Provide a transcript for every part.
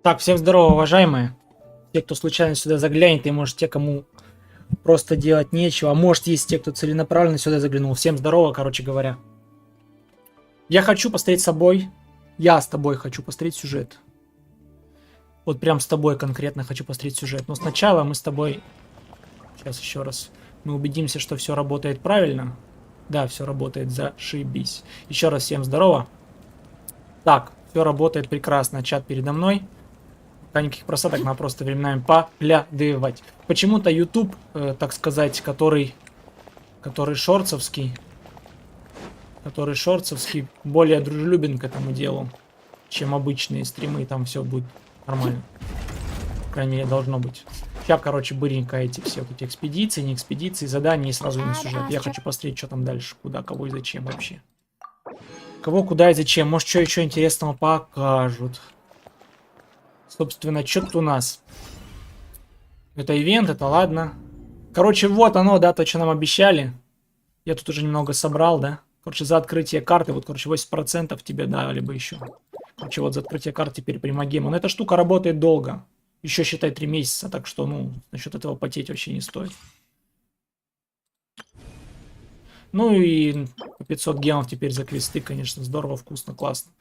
Так, всем здорово, уважаемые. Те, кто случайно сюда заглянет, и может те, кому просто делать нечего. А может есть те, кто целенаправленно сюда заглянул. Всем здорово, короче говоря. Я хочу посмотреть с собой. Я с тобой хочу посмотреть сюжет. Вот прям с тобой конкретно хочу посмотреть сюжет. Но сначала мы с тобой... Сейчас еще раз. Мы убедимся, что все работает правильно. Да, все работает, зашибись. Еще раз всем здорово. Так, все работает прекрасно. Чат передо мной. Никаких просадок, надо просто временами поглядывать. Почему-то YouTube, так сказать, который шорцевский, более дружелюбен к этому делу, чем обычные стримы, там все будет нормально. По крайней мере, должно быть. Сейчас, короче, быренько эти все вот эти экспедиции, не экспедиции, задания и сразу на сюжет. Я хочу посмотреть, что там дальше, куда, кого и зачем вообще. Кого, куда и зачем. Может, что еще интересного покажут. Собственно, что тут у нас? Это ивент, это ладно. Короче, вот оно, да, то, что нам обещали. Я тут уже немного собрал, да. Короче, за открытие карты, вот, короче, 80% тебе дали бы еще. Короче, вот за открытие карт теперь примагема. Но эта штука работает долго. Еще, считай, 3 месяца, так что, ну, насчет этого потеть вообще не стоит. Ну и 500 гемов теперь за квесты, конечно, здорово, вкусно, классно.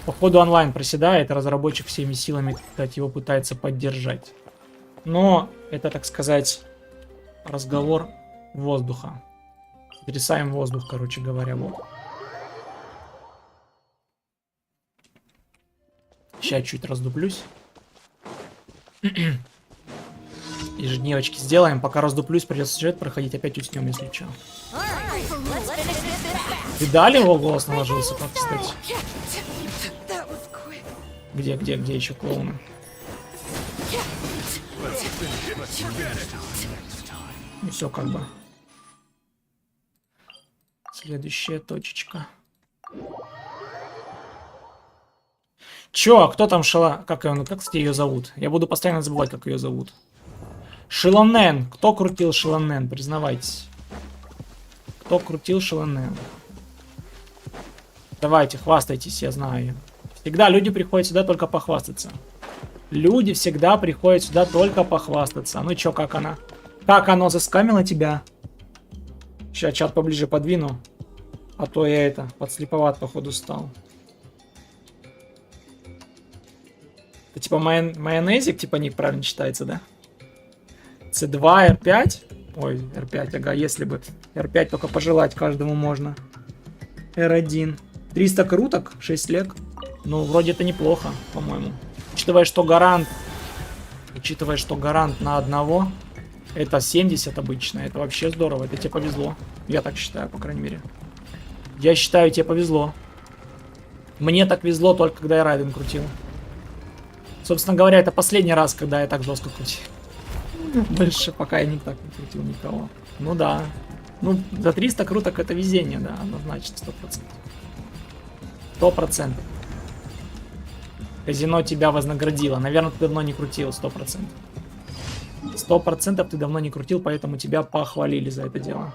Походу онлайн проседает, разработчик всеми силами, кстати, его пытается поддержать. Но это, так сказать, разговор воздуха. Потрясаем воздух, короче говоря, вот. Сейчас чуть раздуплюсь. Ежедневочки сделаем. Пока раздуплюсь, придется сюжет проходить, опять уснем, если что. Видали, его голос наложился, как, кстати. Где еще клоуны? Ну все, как бы. Следующая точечка. Чё, а кто там шала? Как кстати, ее зовут? Я буду постоянно забывать, как ее зовут. Шилонен. Кто крутил Шилонен? Признавайтесь. Кто крутил Шилонен? Давайте, хвастайтесь, я знаю. Всегда люди приходят сюда только похвастаться. Люди всегда приходят сюда только похвастаться. Ну чё, как она? Как оно заскамило тебя? Сейчас чат поближе подвину. А то я подслеповат походу стал. Это типа майонезик, типа ник правильно читается, да? C2, R5? Ой, R5, ага, если бы. R5 только пожелать каждому можно. R1. 300 круток, 6 лет. Ну, вроде это неплохо, по-моему. Учитывая, что гарант на одного, это 70 обычно. Это вообще здорово. Это тебе повезло. Я так считаю, по крайней мере. Я считаю, тебе повезло. Мне так везло только когда я Райден крутил. Собственно говоря, это последний раз, когда я так жестко крутил. Больше пока я не так не крутил никого. Ну да. Ну, за 300 круток это везение, да, однозначно, 100%. 100%. Казино тебя вознаградило. Наверное, ты давно не крутил, 100%. 100% ты давно не крутил, поэтому тебя похвалили за это дело.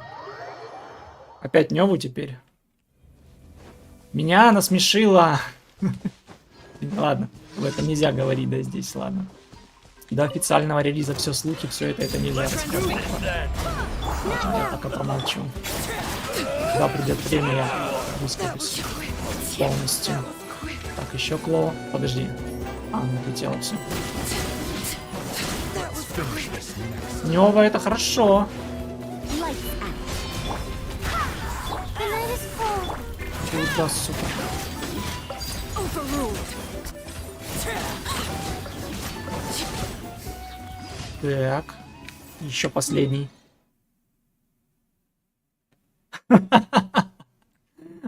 Опять Неву теперь. Меня насмешило. Ладно, об этом нельзя говорить, да, здесь, ладно. До официального релиза все слухи, все это нельзя рассказывать. Я пока промолчу. Когда придет время, я выскажусь полностью. Так, еще Клоу. Подожди. А, ну летело все. Нева, это хорошо. Куда, сука? Так. Еще последний.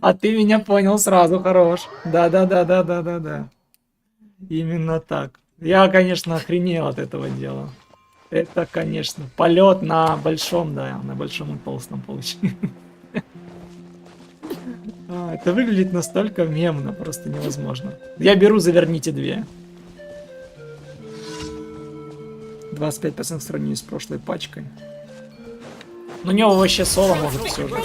А ты меня понял сразу, хорош. Да. Именно так. Я, конечно, охренел от этого дела. Это, конечно, полет на большом, да, на большом и толстом получилось. Это выглядит настолько мемно, просто невозможно. Я беру, заверните 2. 25% в сравнении с прошлой пачкой. Ну, у него вообще соло может все же.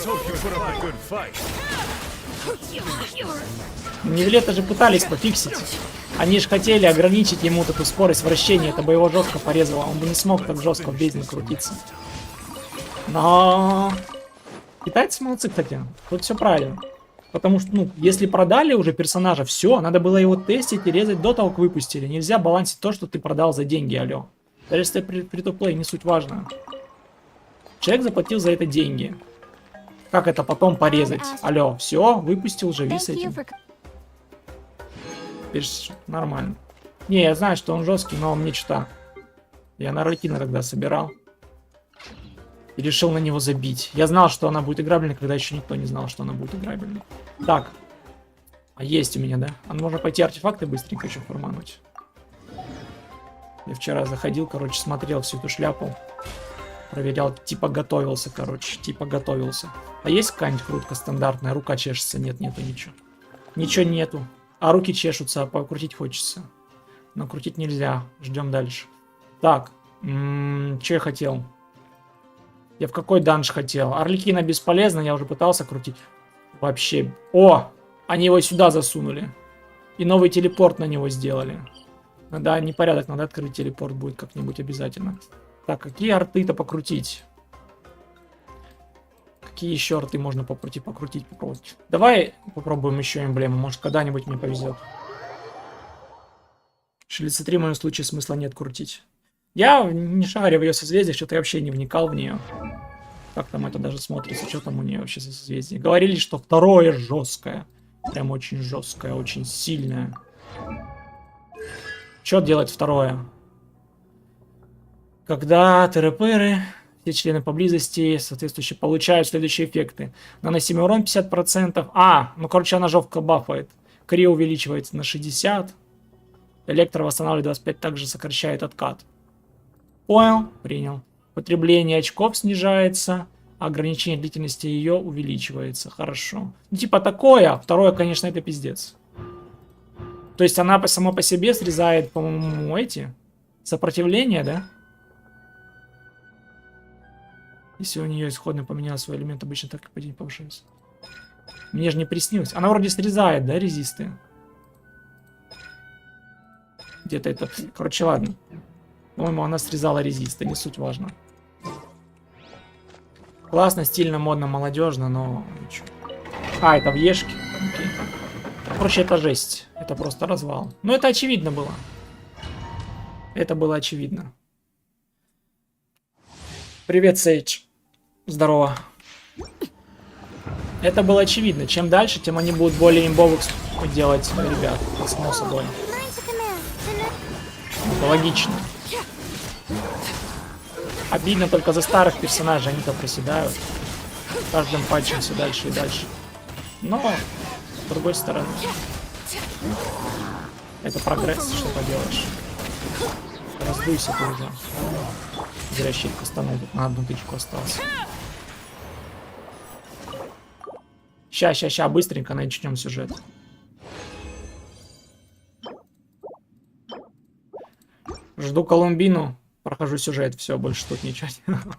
Невлета же пытались пофиксить. Они же хотели ограничить ему вот эту скорость вращения, это бы его жестко порезало. Он бы не смог так жестко в бездне крутиться. Но... Китайцы молодцы, кстати. Тут все правильно. Потому что, ну, если продали уже персонажа, все, надо было его тестить и резать до того, как выпустили. Нельзя балансить то, что ты продал за деньги, алё. Даже если это free-to-play, не суть важно. Человек заплатил за это деньги. Как это потом порезать? Алло, все, выпустил, живи с этим. Теперь нормально. Не, я знаю, что он жесткий, но мне что-то... Я на Роликина тогда собирал. И решил на него забить. Я знал, что она будет играбельной, когда еще никто не знал, что она будет играбельной. Так. А есть у меня, да? А можно пойти артефакты быстренько еще формануть. Я вчера заходил, короче, смотрел всю эту шляпу. Проверял, типа готовился, короче. Типа готовился. А есть какая-нибудь крутка стандартная? Рука чешется? Нет, нету ничего. Ничего нету. А руки чешутся, а покрутить хочется. Но крутить нельзя. Ждем дальше. Так. Что я хотел? Я в какой данж хотел? Орликина бесполезно, я уже пытался крутить. Вообще. О! Они его сюда засунули. И новый телепорт на него сделали. Надо непорядок, надо открыть телепорт будет как-нибудь обязательно. Так, какие арты-то покрутить? Какие еще арты можно покрутить, попробовать? Давай попробуем еще эмблему, может когда-нибудь мне повезет. Шелеца 3 в моем случае смысла нет крутить. Я не шарю в ее созвездиях, что-то я вообще не вникал в нее. Как там это даже смотрится, что там у нее вообще за созвездие. Говорили, что второе жесткое. Прям очень жесткое, очень сильное. Что делать второе? Когда тыры-пыры, все члены поблизости, соответствующие, получают следующие эффекты. Наносимый урон 50%. Ну короче, она жестко бафает. Кри увеличивается на 60. Электро восстанавливает 25, также сокращает откат. Понял? Принял. Потребление очков снижается. Ограничение длительности ее увеличивается. Хорошо. Ну типа такое. Второе, конечно, это пиздец. То есть она сама по себе срезает, по-моему, эти сопротивления, да? Если у нее исходно поменял свой элемент, обычно так и падение повышается. Мне же не приснилось. Она вроде срезает, да, резисты? Где-то это... Короче, ладно. По-моему, она срезала резисты, не суть важно. Классно, стильно, модно, молодежно, но... Ничего. Это в Ешке? Окей. Короче, это жесть. Это просто развал. Но это очевидно было. Это было очевидно. Привет, Сейдж. Здорово. Это было очевидно. Чем дальше, тем они будут более имбовых делать, ребят. Это само собой. Это логично. Обидно только за старых персонажей. Они-то проседают. Каждым патчем все дальше и дальше. Но, с другой стороны, это прогресс, что поделаешь. Раздуйся ты уже. Зря щитку станул, тут на одну тычку остался. Ща, быстренько начнем сюжет. Жду Колумбину, прохожу сюжет, все, больше тут ничего не надо.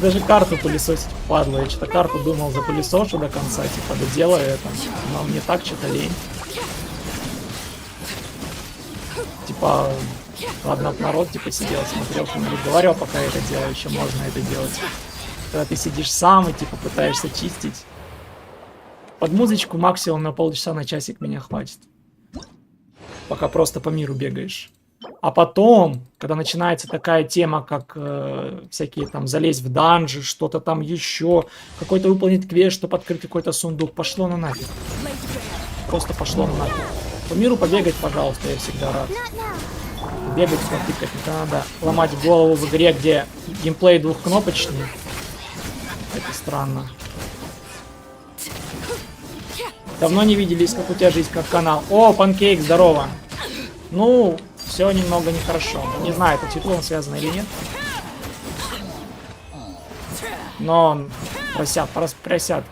Даже карту пылесосить падла. Я что-то карту думал запылесошу до конца, типа доделаю это. Но мне так что-то лень. Типа, ладно, народ типа сидел, смотрел, говорил, пока я это делаю, еще можно это делать. Когда ты сидишь сам и типа пытаешься чистить. Под музычку максимум на полчаса, на часик меня хватит. Пока просто по миру бегаешь. А потом, когда начинается такая тема, как всякие там залезть в данжи, что-то там еще, какой-то выполнить квест, чтобы открыть какой-то сундук, пошло на нафиг. Просто пошло на нафиг. По миру побегать, пожалуйста, я всегда рад. Бегать, потыкать, не надо ломать голову в игре, где геймплей двухкнопочный. Это странно. Давно не виделись, как у тебя жизнь, как канал. О, Панкейк, здорово. Ну, все немного нехорошо. Не знаю, это титулом связано или нет. Но просятки.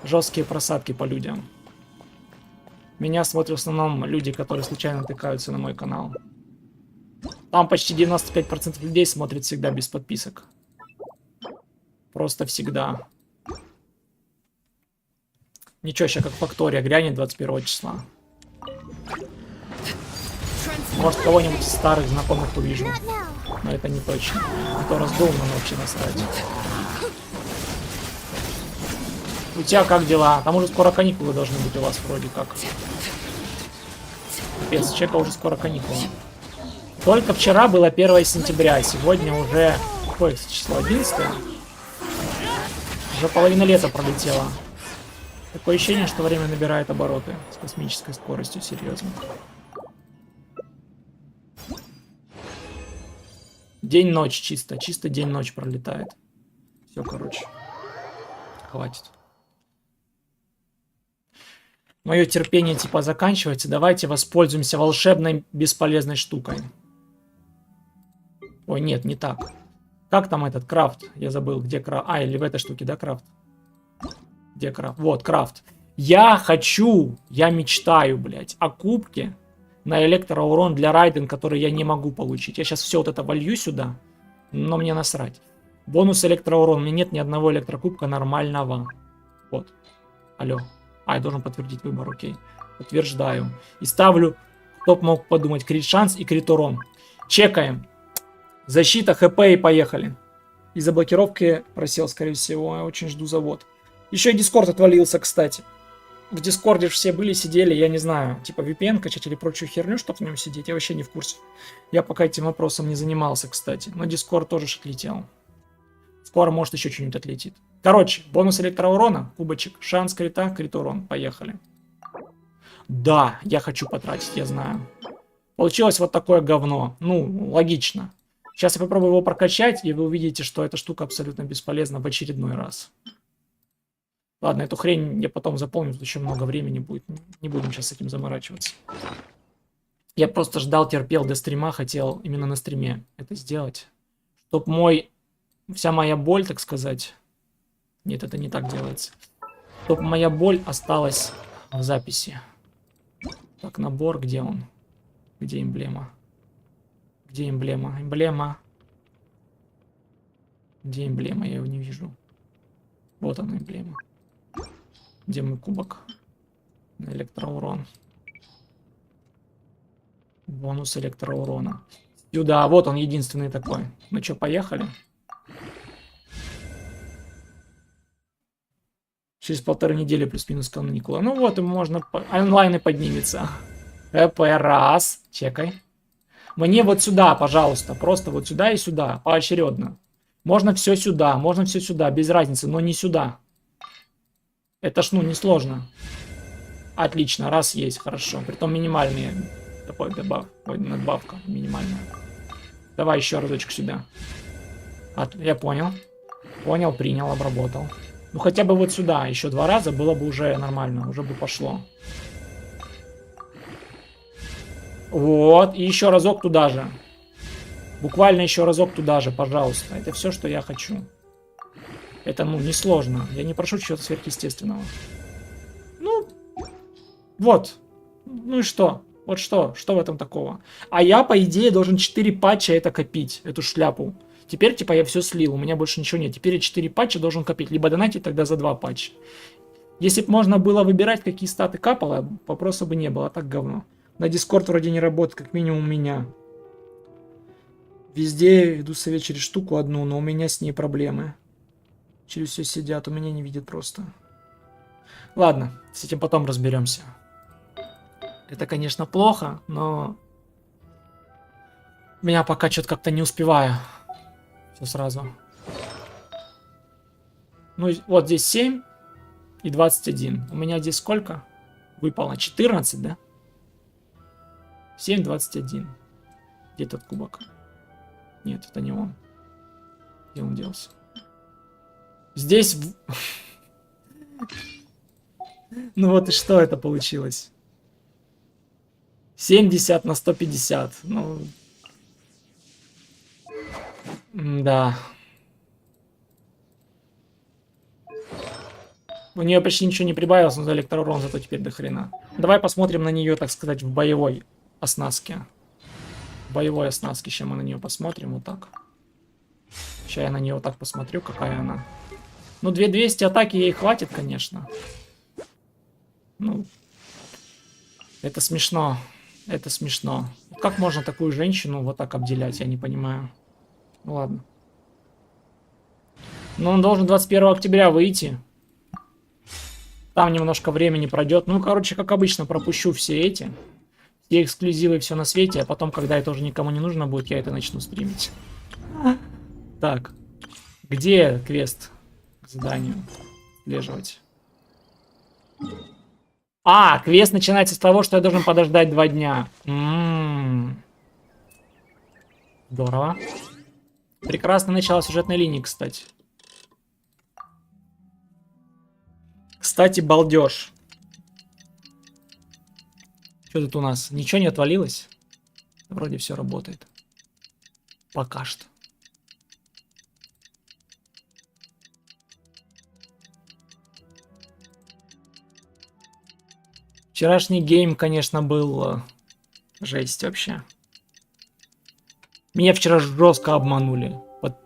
Жесткие просадки по людям. Меня смотрят в основном люди, которые случайно натыкаются на мой канал. Там почти 95% людей смотрят всегда без подписок. Просто всегда. Ничего, сейчас как фактория грянет 21 числа. Может, кого-нибудь из старых знакомых увижу. Но это не точно. Кто раздул, нам вообще насрать. У тебя как дела? Там уже скоро каникулы должны быть у вас вроде как. Капец, у человека уже скоро каникулы. Только вчера было 1 сентября, сегодня уже... Какое число? 11? Уже половина лета пролетела. Такое ощущение, что время набирает обороты с космической скоростью, серьезно. День-ночь чисто. Чисто день-ночь пролетает. Все, короче. Хватит. Мое терпение типа заканчивается. Давайте воспользуемся волшебной бесполезной штукой. Ой, нет, не так. Как там этот крафт? Я забыл, где крафт. А, или в этой штуке, да, крафт? Где крафт? Вот, крафт. Я хочу, я мечтаю, блядь, о кубке на электроурон для Райден, который я не могу получить. Я сейчас все вот это волью сюда, но мне насрать. Бонус электроурон. У меня нет ни одного электрокубка нормального. Вот. Алло. А, я должен подтвердить выбор, окей. Подтверждаю. И ставлю, кто бы мог подумать, крит шанс и крит урон. Чекаем. Защита, ХП и поехали. Из-за блокировки просел, скорее всего. Я очень жду завод. Еще и Дискорд отвалился, кстати. В Дискорде все были, сидели, я не знаю, типа VPN качать или прочую херню, чтобы в нем сидеть. Я вообще не в курсе. Я пока этим вопросом не занимался, кстати. Но Дискорд тоже отлетел. Скоро, может, еще что-нибудь отлетит. Короче, бонус электроурона, кубочек, шанс крита, крит урон. Поехали. Да, я хочу потратить, я знаю. Получилось вот такое говно. Ну, логично. Сейчас я попробую его прокачать, и вы увидите, что эта штука абсолютно бесполезна в очередной раз. Ладно, эту хрень я потом заполню, тут еще много времени будет. Не будем сейчас с этим заморачиваться. Я просто ждал, терпел до стрима, хотел именно на стриме это сделать. Чтоб вся моя боль, так сказать... Нет, это не так делается. Чтоб моя боль осталась в записи. Так, набор, где он? Где эмблема? Где эмблема? Эмблема. Где эмблема? Я его не вижу. Вот она, эмблема. Где мой кубок? На электроурон. Бонус электроурона. Сюда, вот он единственный такой. Ну что, поехали? Через 1,5 недели плюс-минус каникула. Ну вот, ему можно... Онлайн и поднимется. раз. Чекай. Мне вот сюда, пожалуйста. Просто вот сюда и сюда. Поочередно. Можно все сюда. Можно все сюда. Без разницы. Но не сюда. Это ж, ну, несложно. Отлично. Раз есть. Хорошо. Притом минимальные. Такой надбавка. Минимальная. Давай еще разочек сюда. Я понял. Понял, принял, обработал. Ну хотя бы вот сюда. Еще 2 раза было бы уже нормально. Уже бы пошло. Вот. И еще разок туда же. Буквально еще разок туда же, пожалуйста. Это все, что я хочу. Это, ну, несложно. Я не прошу чего-то сверхъестественного. Ну, вот. Ну и что? Вот что? Что в этом такого? А я, по идее, должен 4 патча это копить. Эту шляпу. Теперь, типа, я все слил. У меня больше ничего нет. Теперь я 4 патча должен копить. Либо донатить тогда за 2 патча. Если бы можно было выбирать, какие статы капало, вопроса бы не было. А так говно. На Дискорд вроде не работает, как минимум у меня. Везде иду совет через штуку одну, но у меня с ней проблемы. Через все сидят, у меня не видят просто. Ладно, с этим потом разберемся. Это, конечно, плохо, но... Меня пока что-то как-то не успеваю. Все сразу. Ну, вот здесь 7 и 21. У меня здесь сколько? Выпало 14, да? 7, 21. Где этот кубок? Нет, это не он. Где он делся? Здесь... Ну вот и что это получилось? 70 на 150. Ну... Да. У нее почти ничего не прибавилось, но за электроурон зато теперь до хрена. Давай посмотрим на нее, так сказать, в боевой оснастке. В боевой оснастке. Сейчас мы на нее посмотрим вот так. Сейчас я на нее вот так посмотрю, какая она. Ну, 2200 атаки ей хватит, конечно. Ну, Это смешно. Это смешно. Как можно такую женщину вот так обделять, я не понимаю. Ну ладно. Но он должен 21 октября выйти. Там немножко времени пройдет. Ну, короче, как обычно, пропущу все эти. Все эксклюзивы, все на свете. А потом, когда это уже никому не нужно будет, я это начну стримить. Так. Где квест к заданию? Отслеживать. А, квест начинается с того, что я должен подождать 2 дня. Здорово. Прекрасное начало сюжетной линии, кстати. Кстати, балдеж. Что тут у нас? Ничего не отвалилось? Вроде все работает. Пока что. Вчерашний гейм, конечно, был жесть вообще. Меня вчера жестко обманули.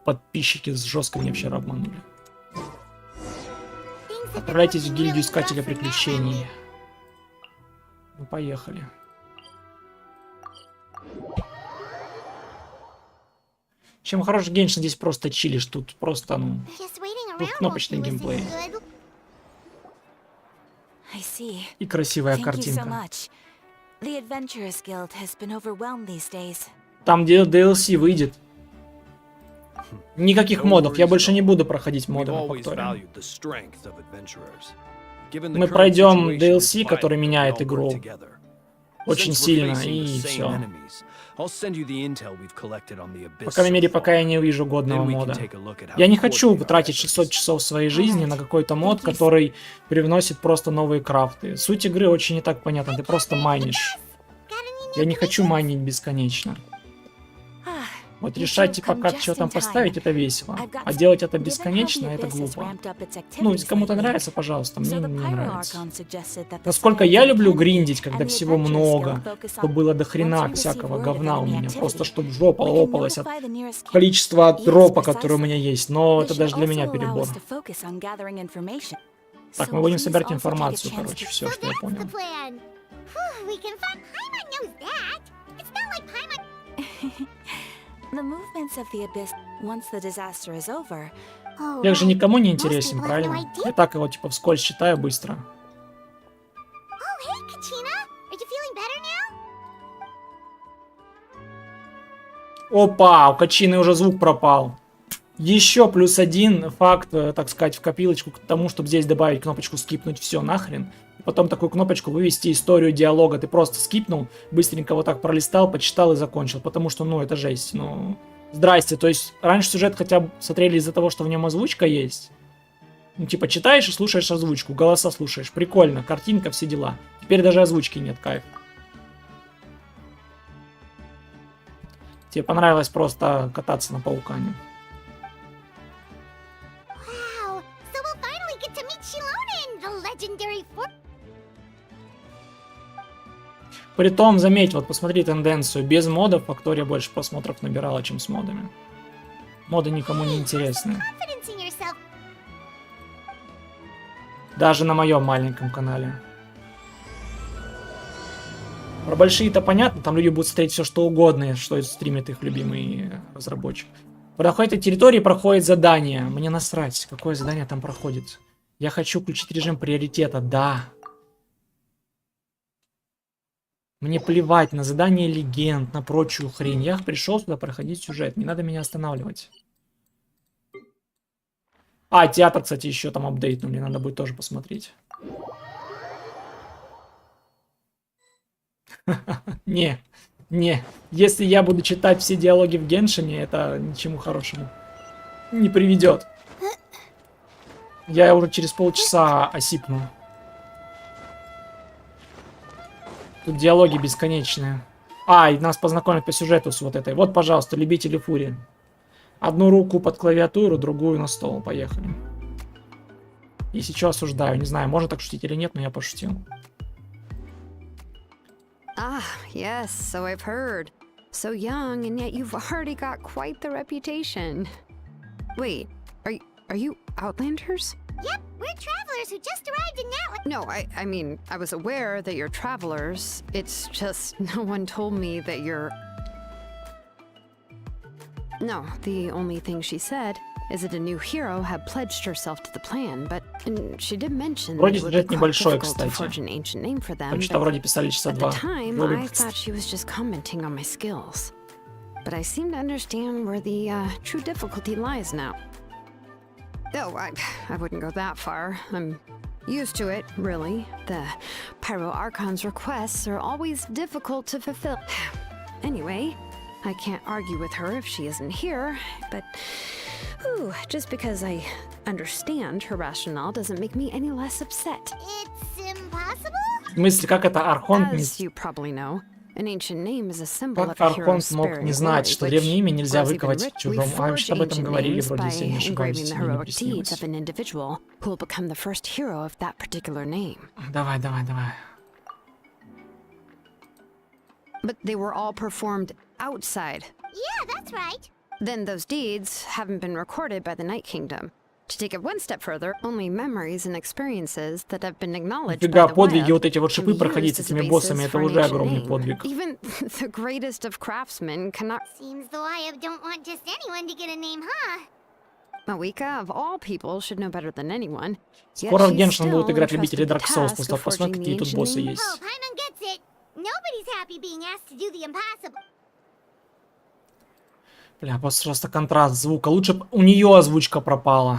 Подписчики жестко меня вчера обманули. Отправляйтесь в гильдию искателя приключений. Ну, поехали. Чем хороший Геншин, здесь просто чилишь. Тут просто, ну, тут кнопочный геймплей. И красивая картинка. Там DLC выйдет. Никаких модов. Я больше не буду проходить моды на повторе. Мы пройдем DLC, который меняет игру очень сильно, и все. По крайней мере, пока я не увижу годного мода. Я не хочу тратить 600 часов своей жизни на какой-то мод, который привносит просто новые крафты. Суть игры очень не так понятна, ты просто майнишь. Я не хочу майнить бесконечно. Вот решайте пока, что там поставить, это весело. А делать это бесконечно, это глупо. Ну, если кому-то нравится, пожалуйста, мне не нравится. Насколько я люблю гриндить, когда всего много, то было до хрена всякого говна у меня. Просто чтобы жопа лопалась от количества дропа, который у меня есть. Но это даже для меня перебор. Так, мы будем собирать информацию, короче, все, что я понял. Я же никому не интересен, правильно? Я так его типа вскользь читаю быстро. Опа, у Качины уже звук пропал. Еще +1 факт, так сказать, в копилочку к тому, чтобы здесь добавить кнопочку скипнуть все нахрен. Потом такую кнопочку вывести историю диалога. Ты просто скипнул, быстренько вот так пролистал, почитал и закончил. Потому что, ну, это жесть. Ну, здрасте. То есть, раньше сюжет хотя бы смотрели из-за того, что в нем озвучка есть. Ну, типа, читаешь и слушаешь озвучку, голоса слушаешь. Прикольно, картинка, все дела. Теперь даже озвучки нет, кайф. Тебе понравилось просто кататься на паукане. Притом, заметь, вот посмотри тенденцию. Без модов Фактория больше просмотров набирала, чем с модами. Моды никому не интересны. Даже на моем маленьком канале. Про большие-то понятно, там люди будут смотреть все что угодно, что стримит их любимый разработчик. Проходит этой территории, проходит задание. Мне насрать, какое задание там проходит. Я хочу включить режим приоритета, да. Мне плевать на задание легенд, на прочую хрень. Я пришел сюда проходить сюжет. Не надо меня останавливать. А, театр, кстати, еще там апдейтнули. Надо будет тоже посмотреть. Не. Если я буду читать все диалоги в Геншине, это ничему хорошему не приведет. Я уже через полчаса осипну. Тут диалоги бесконечные. А, и нас познакомят по сюжету с вот этой. Вот, пожалуйста, любители фурии. Одну руку под клавиатуру, другую на стол. Поехали. И сейчас осуждаю. Не знаю, можно так шутить или нет, но я пошутил. Ah, yes, so I've heard. So young, and yet you've already got quite the reputation. Wait, are you Outlanders? Yep, we're travelers who just arrived in Natlin. No, I mean, I was aware that you're travelers. It's just no one told me that you're... No, the only thing she said is that a new hero had pledged herself to the plan, but she did mention that Вроде it would be сюжет quite небольшой, difficult to forge кстати. an ancient name for them. Там что-то but вроде писали часа At the 2. time, Вроде I бы, thought she was just commenting on my skills. But I seem to understand where the true difficulty lies now. Oh, I wouldn't go that far. I'm used to it, really. The Pyro Archon's requests are always difficult to fulfill. Anyway, I can't argue with her if she isn't here, but just because I understand her rationale doesn't make me any less upset. It's impossible? В смысле, как это Архонт не... As you probably know, an ancient name is a symbol Как of a hero's Архонт мог spirit не and знать, glory, что which древнее имя нельзя grows even выковать rich. We чужому? А forge что об этом ancient говорили, names вроде, by если я не ошибаюсь, engraving the если мне не heroic deeds приснилось. of an individual who will become the first hero of that particular name. Давай, давай, давай. But they were all performed outside. Yeah, that's right. Then those deeds haven't been recorded by the Night Kingdom. To take it one step further, only memories and experiences that have been acknowledged Нифига, by the подвиги, web вот эти вот can шипы be проходить used с as a этими basis боссами, это for an уже ancient огромный name. подвиг. Even the greatest of craftsmen cannot... Seems the Wyab don't want just anyone to get a name, huh? Mawika, of all people, should know better than anyone. Yet Скоро в she's Genshin будут still играть любители entrusted the Dark Souls, task просто of посмотри, forging какие the тут ancient боссы name. есть. Oh, Paimon gets it. Nobody's happy being asked to do the impossible. Бля, просто контраст звука. Лучше б у нее озвучка пропала.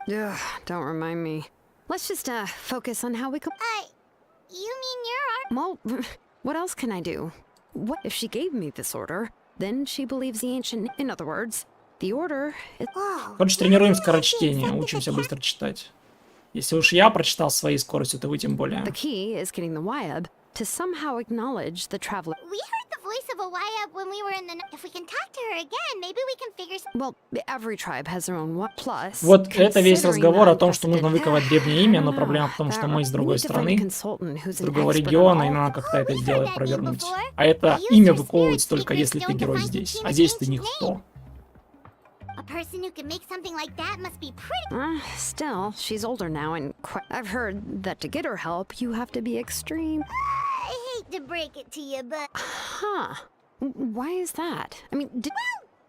Ugh, don't remind me. Let's just focus on how we can... You mean you're our... Well, what else can I do? What if she gave me this order? Then she believes the ancient... In other words, the order is... Whoa. Короче, тренируем скорочтение, учимся быстро читать. Если уж я прочитал своей скоростью, то вы тем более. The key is getting the Wyab to somehow acknowledge the traveler... We heard the voice of a Wyab when we were in the... If we can talk to her again, maybe we can figure... Well, every tribe has their own plus. Вот это весь разговор о том, что нужно considering выковать древнее имя, но проблема в том, что мы из другой страны, с другого региона, и надо как-то это сделать, провернуть. А это имя выковывается только если ты герой здесь, а здесь ты никто. A person who can make something like that must be pretty... Still, she's older now, and I've heard that to get her help, you have to be extreme. I hate to break it to you, but... Huh. Why is that? I mean,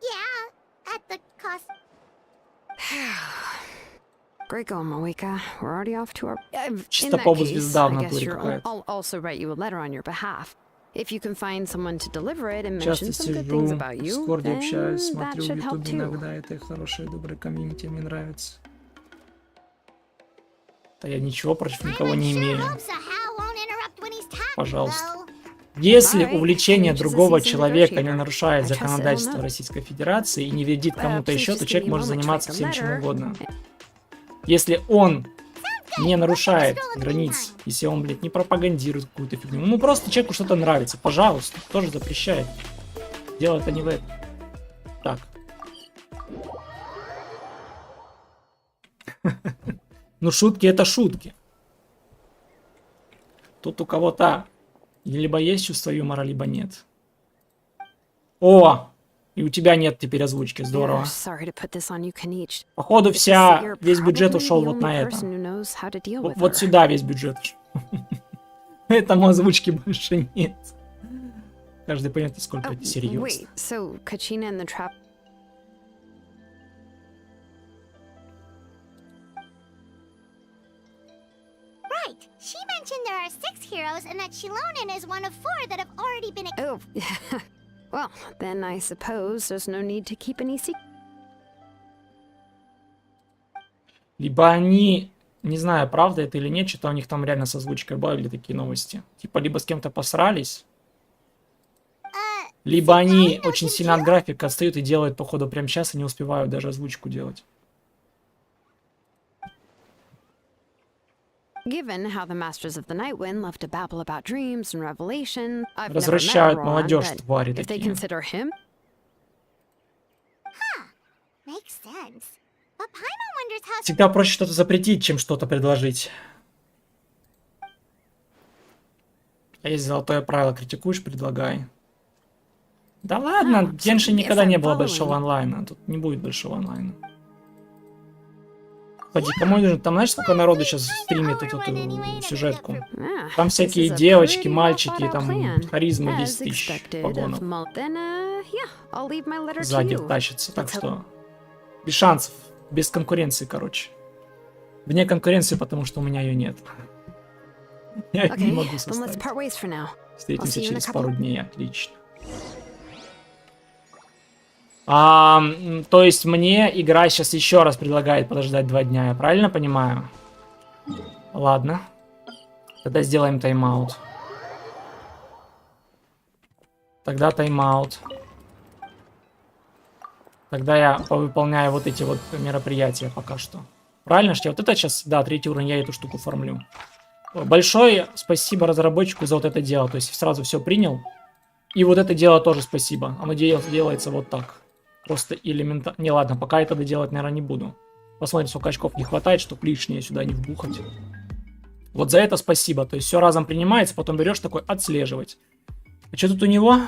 Yeah, at the cost... Great going, Mawika. We're already off to our... In Чисто that побу case, звезда в I guess натуре you're... какая-то. I'll also write you a letter on your behalf. If you can find someone to deliver it and Часто mention some good things сижу, about в you, Дискорде общаюсь, then that смотрю в should help Ютубе too. иногда, это хорошее, доброе комьюнити, мне нравится. Да я ничего против никого не имею. Пожалуйста. Если увлечение другого человека не нарушает законодательство Российской Федерации и не вредит кому-то еще, то человек может заниматься всем чем угодно. Если он не нарушает границ, если он, блядь, не пропагандирует какую-то фигню, ну просто человеку что-то нравится, пожалуйста, тоже запрещает. Дело это не в этом. Так. Ну шутки это шутки. Тут у кого-то либо есть чувство юмора, либо нет. О! И у тебя нет теперь озвучки, здорово. Походу весь бюджет ушел вот на это. Вот сюда весь бюджет. Этому озвучки больше нет. Каждый понимает, насколько это серьезно. Right. She mentioned there are 6 heroes and that Shilonen is one of 4 that have already been... Oh, well, then I suppose there's no need to keep any secret. Либо они, не знаю, правда это или нет, что-то у них там реально с озвучкой были такие новости. Типа, либо с кем-то посрались, либо они очень сильно от графика отстают и делают, походу, прямо сейчас и не успевают даже озвучку делать. Given how the masters of the Nightwind love to babble about dreams and revelation, I've Развращают never met молодежь, Ron, твари but if they такие. consider him... Makes sense. But Paimon wonders how... Всегда проще что-то запретить, чем что-то предложить. А есть золотое правило: критикуешь, предлагай. Да ладно, в Genshin никогда не было большого онлайна. Тут не будет большого онлайна. Поди, кому нужно? Там знаешь, сколько народу сейчас стримит эту сюжетку? Там всякие девочки, мальчики, там харизма 10 тысяч погонов. Сзади тащится, так что без шансов, без конкуренции, короче. Вне конкуренции, потому что у меня ее нет. Я не могу составить. Встретимся через пару дней, отлично. То есть мне игра сейчас еще раз предлагает подождать 2 дня, я правильно понимаю? Ладно. Тогда сделаем тайм-аут. Тогда тайм-аут. Тогда я повыполняю вот эти вот мероприятия пока что. Правильно, что я вот это сейчас, да, 3-й уровень, я эту штуку фармлю. Большое спасибо разработчику за вот это дело. То есть сразу все принял. И вот это дело тоже спасибо. Оно делается вот так. Просто элементарно. Не, ладно, пока это доделать, наверное, не буду. Посмотрим, сколько очков не хватает, чтобы лишнее сюда не вбухать. Вот за это спасибо. То есть все разом принимается, потом берешь такой отслеживать. А что тут у него?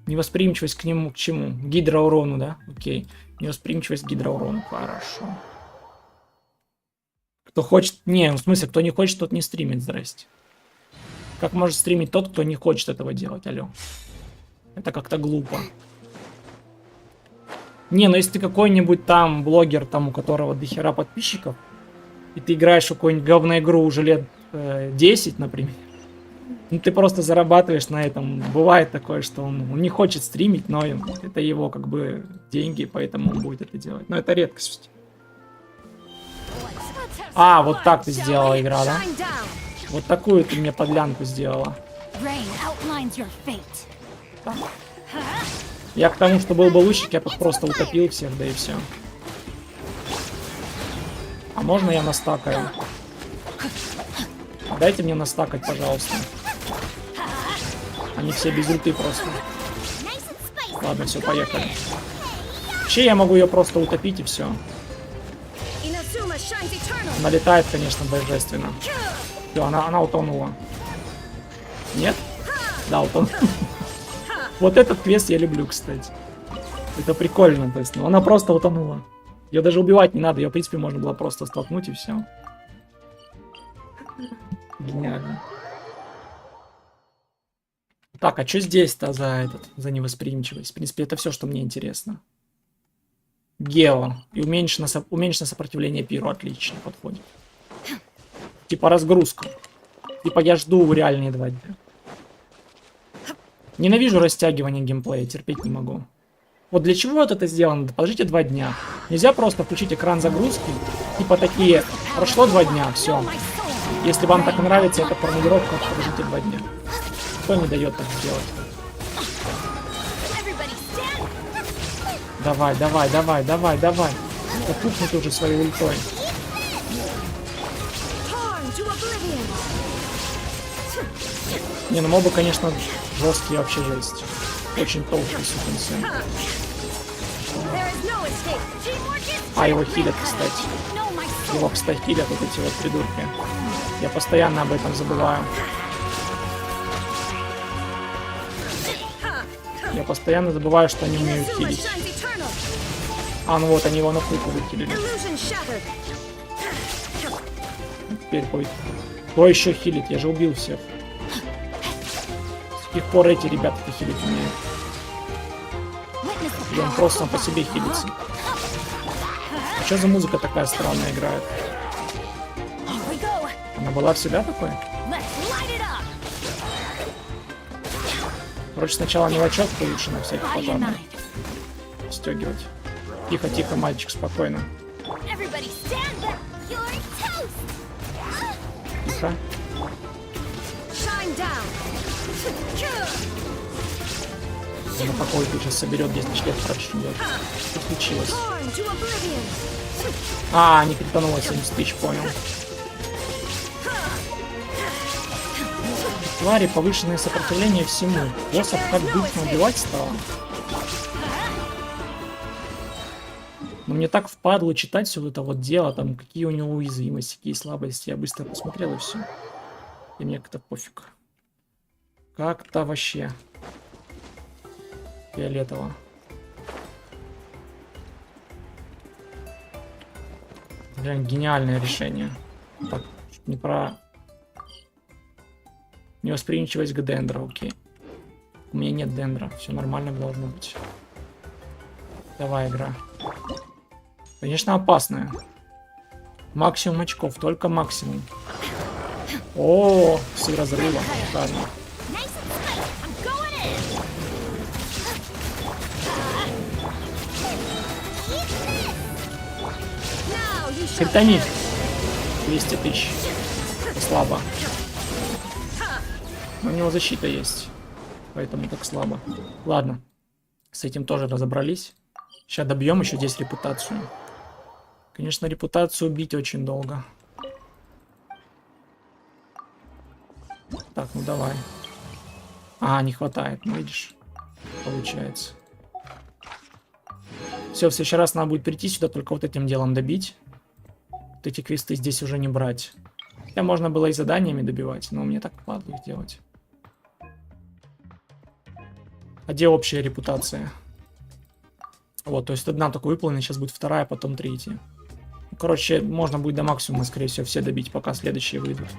Невосприимчивость к нему, к чему? К гидроурону, да? Окей. Невосприимчивость к гидроурону. Хорошо. Кто хочет... Не, в смысле, кто не хочет, тот не стримит, здрасте. Как может стримить тот, кто не хочет этого делать, алло? Это как-то глупо. Не, ну если ты какой-нибудь там блогер, там у которого дохера подписчиков, и ты играешь в какую-нибудь говноигру уже лет 10, например, ну ты просто зарабатываешь на этом. Бывает такое, что он не хочет стримить, но это его как бы деньги, поэтому он будет это делать. Но это редкость. А, вот так ты сделала игра, да? Вот такую ты мне подлянку сделала. Так. Я к тому, что был бы лучник, я бы просто утопил всех, да и все. А можно я настакаю? Дайте мне настакать, пожалуйста. Они все без ульты просто. Ладно, все, поехали. Вообще я могу ее просто утопить и все. Она летает, конечно, божественно. Все, она утонула. Нет? Да, утонула. Вот этот квест я люблю, кстати. Это прикольно, то есть, ну, она просто утонула. Ее даже убивать не надо, ее, в принципе, можно было просто столкнуть и все. Гениально. Так, а что здесь-то за невосприимчивость? В принципе, это все, что мне интересно. Гео. И уменьшено сопротивление пиру. Отлично, подходит. Типа разгрузка. Типа я жду реальные 2 дня. Ненавижу растягивание геймплея, терпеть не могу. Вот для чего вот это сделано? Подождите 2 дня. Нельзя просто включить экран загрузки. Типа такие, прошло 2 дня, все. Если вам так нравится эта формулировка, подождите 2 дня. Кто не дает так сделать? Давай, давай, давай, давай, давай. Попухни ты уже своей ультой. Не, ну мобы, конечно, жесткие, вообще жесть. Очень толстый сукин сын. А, его хилят, кстати. Его, кстати, хилят вот эти вот придурки. Я постоянно об этом забываю. Я постоянно забываю, что они умеют хилить. А, ну вот, они его на пульку выкилили. Теперь кто еще хилит? Я же убил всех. С каких пор эти ребята-то хилить умеют? И он просто сам по себе хилится. А что за музыка такая странная играет? Она была всегда такой? Короче, сначала мелочевку лучше на всякий пожарный стегивать. Тихо, тихо, мальчик, спокойно. Тихо. На покой сейчас соберет 10 член, короче, идет. Что случилось? А, не критануло 70 тысяч, понял. Твари, повышенное сопротивление всему. Боссов как быстро убивать стало. Но мне так впадло читать все это вот дело, там, какие у него уязвимости, какие слабости. Я быстро посмотрел и все. И мне как-то пофиг. Как-то вообще фиолетово. Реально гениальное решение. Так, не про... Невосприимчивость к дендру, окей. У меня нет дендра, все нормально должно быть. Давай, игра. Конечно, опасная. Максимум очков, только максимум. О, с разрыва. Шикарно. Криптонит. 200 тысяч. Слабо. Но у него защита есть. Поэтому так слабо. Ладно. С этим тоже разобрались. Сейчас добьем еще здесь репутацию. Конечно, репутацию бить очень долго. Так, ну давай. А, не хватает, ну видишь. Получается. Все, в следующий раз надо будет прийти сюда, только вот этим делом добить. Вот эти квесты здесь уже не брать. Хотя можно было и заданиями добивать, но мне так падло их делать. А где общая репутация? Вот, то есть одна только выполнена, сейчас будет вторая, потом третья. Короче, можно будет до максимума, скорее всего, все добить, пока следующие выйдут.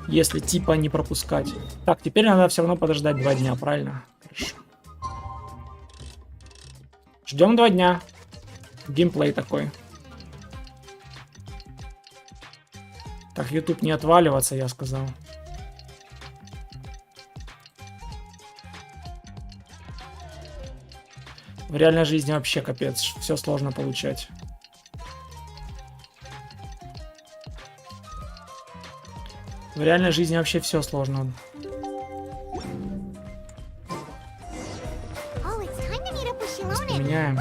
Если типа не пропускать. Так, теперь надо все равно подождать 2 дня, правильно? Хорошо. Ждем 2 дня. Геймплей такой. Так, YouTube не отваливаться, я сказал. В реальной жизни вообще капец. Все сложно получать. В реальной жизни вообще все сложно. Меняем.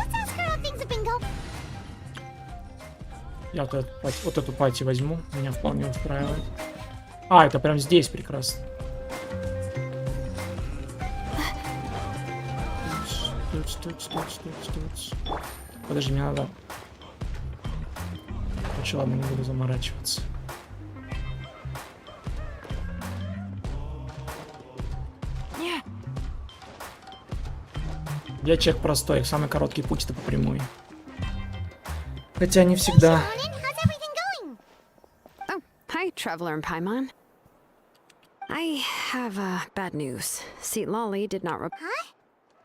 Я вот эту пати возьму. Меня вполне устраивает. А, это прям здесь прекрасно. Стоит. Подожди, мне надо. Короче, ладно, не буду заморачиваться. Я человек простой, самый короткий путь это по прямой. Хотя не всегда. Oh, hi, Traveler and Paimon. I have bad news. See, Lolly did not Huh?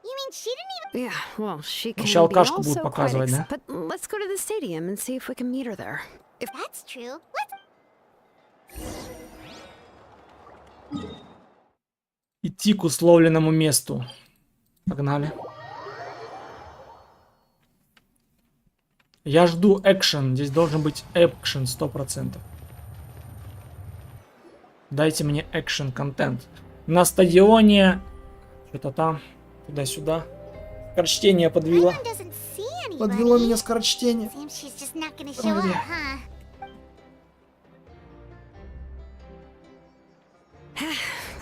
You mean she didn't even... Yeah, well, she can Сейчас be алкашку будут also quite показывать, да? But let's go to the stadium and see if we can meet her there. If that's true, let's... Идти к условленному месту. Погнали. Я жду экшен. Здесь должен быть экшен 100%. Дайте мне экшен контент. На стадионе. Что-то там. Туда-сюда. Скорочтение подвело. Подвело меня скорочтение.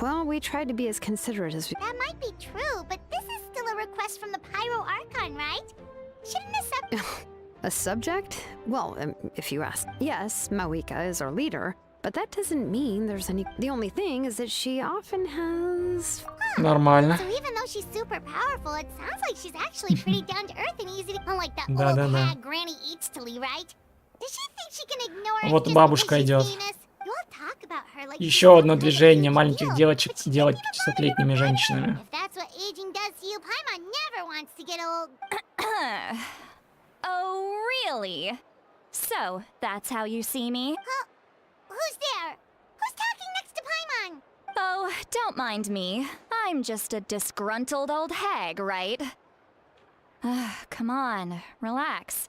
Well, we tried to be as considerate as we... That might be true, but this is still a request from the Pyro Archon, right? Shouldn't the A subject? Well, if you ask. Yes, Mawika is our leader, but that doesn't mean there's any... The only thing is that she often has... Нормально. So even though she's super powerful, it sounds like she's actually pretty down to earth and easy to... Unlike the old hag Granny Eatstly, right? Does she think she can ignore it? Вот бабушка идет. Еще одно движение маленьких девочек делать 500-летними женщинами. Oh, really? So, that's how you see me? Who's there? Who's talking next to Paimon? Oh, don't mind me. I'm just a disgruntled old hag, right? Come on, relax.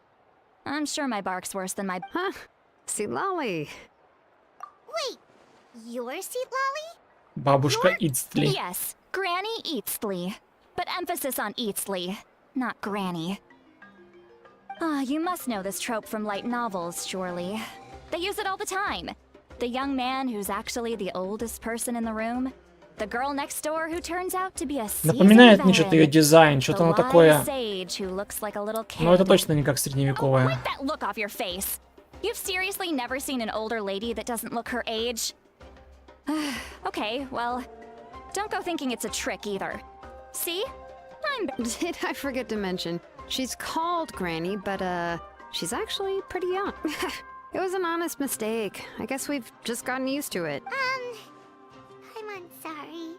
I'm sure my bark's worse than my... Huh? See, Lolly. Wait, you're Seat Lolly? Бабушка Eatstly. Yes, Granny Eatstly. But emphasis on Eatstly, not Granny. You must know this trope from light novels, surely. They use it all the time. The young man who's actually the oldest person in the room. The girl next door who turns out to be a Напоминает мне что-то ее дизайн, что-то оно такое. Но это точно не как средневековое. Wipe that look off your face. You've seriously never seen an older lady that doesn't look her age? Okay, well, don't go thinking it's a trick either. See? Did I forget to mention? She's called Granny, but she's actually pretty young. It was an honest mistake. I guess we've just gotten used to it. I'm sorry.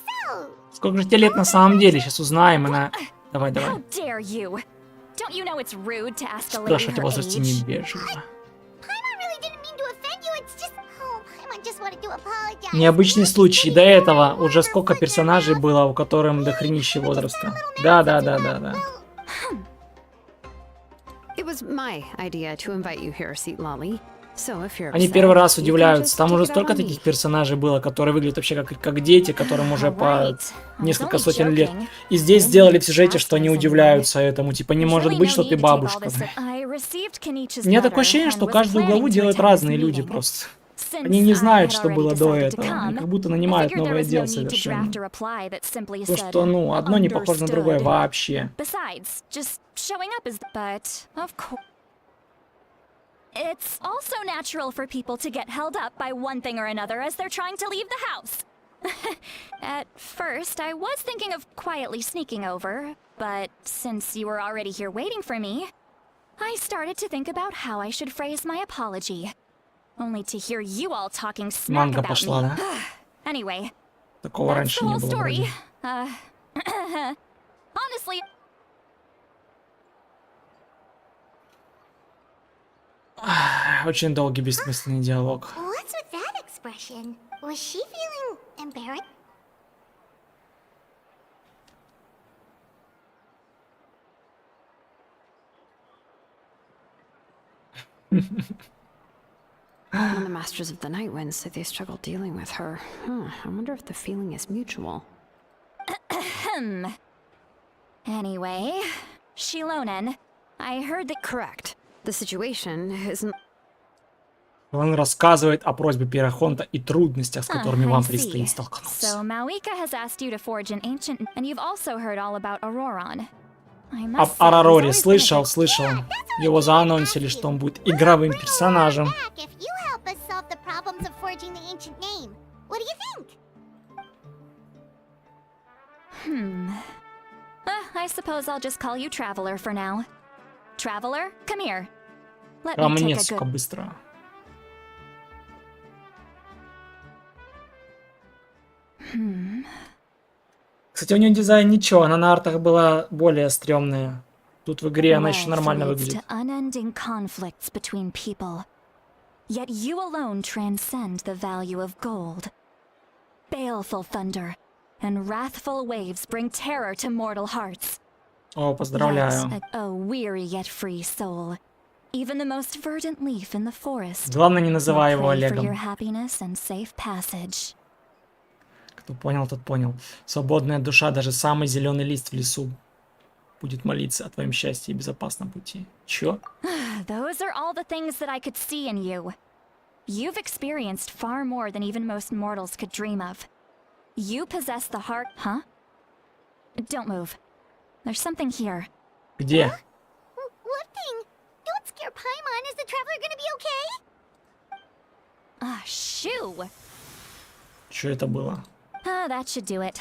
So, Сколько же тебе лет на самом деле? Сейчас узнаем, она... Давай, давай. How dare you? Don't you know it's rude to ask a lady Спрашивать her о возрасте не age? вежливо. Paimon really didn't mean to offend you. It's just, oh, Paimon just wanted to apologize. Необычный случай. До этого уже сколько персонажей было, у которых дохренище возраста. Да. It was my idea to invite you here, Seat Lolly. So if you're Они upset, первый раз you can удивляются. just Там take уже it out столько on таких me. персонажей было, которые выглядят вообще как дети, которым уже по Alright. I was несколько only сотен лет. joking. И здесь I didn't сделали mean в to сюжете, что chastise они anyone. удивляются этому. Типа, не There's может really быть, no что need ты to take all бабушка. this- I received Kenichi's У меня такое letter ощущение, and что was каждую planning главу to делают attend разные the люди meeting. просто. Since Они не I знают, had что already было до decided to этого. Они come, как будто I нанимают figured there новое was no дело need to совершенно. draft a reply that simply То, said, что, ну, одно не похоже на другое "Understood." вообще. Besides, just showing up is. But, of course. It's also natural for people to get held up by one thing or another as they're trying to leave the house. At first, I was thinking of quietly sneaking over, but since you were already here waiting for me, I started to think about how I should phrase my apology. Only to hear you all talking smack Манга about пошла, me. да? Anyway, Такого that's раньше the не whole было story. вроде. Honestly, Очень долгий бессмысленный диалог. What's with that expression? Was she feeling embarrassed? One of the Masters of the Night Winds said they struggle dealing with her. I wonder if the feeling is mutual. anyway, Shilonen, I heard that. Correct. The situation isn't... Он рассказывает о просьбе Перахонта и трудностях, с которыми I вам see. предстоит So столкнуться. Mawika has asked you to forge an ancient, and you've also heard all about Auroron. I Об must say, he's Арароре always been a слышал. good- Его заанонсили, что он будет игровым персонажем. Back if you help us solve the problems of forging the ancient name. What do you think? I suppose I'll just call you Traveler for now. Traveler, come here. Let me Ко take мне, a сука, good. быстро. Кстати, у нее дизайн ничего, она на артах была более стрёмная. Тут в игре она еще Wealth нормально leads выглядит. to unending conflicts between people. Yet you alone transcend the value of gold. Baleful thunder and wrathful waves bring terror to mortal hearts. О, поздравляю. Yet, a weary yet free soul. Even the most verdant leaf in the forest Главное, не will называй его pray for your Олегом. happiness and safe passage. Кто понял, тот понял. Свободная душа, даже самый зеленый лист в лесу будет молиться о твоем счастье и безопасном пути. Чё? Those are all the things that I could see in you. You've experienced far more than even most mortals could dream of. You possess the heart, huh? Don't move. There's something here. Где? What thing? Don't scare Paimon. Is the traveler gonna be okay? Ah, shoo! Чё это было? That should do it.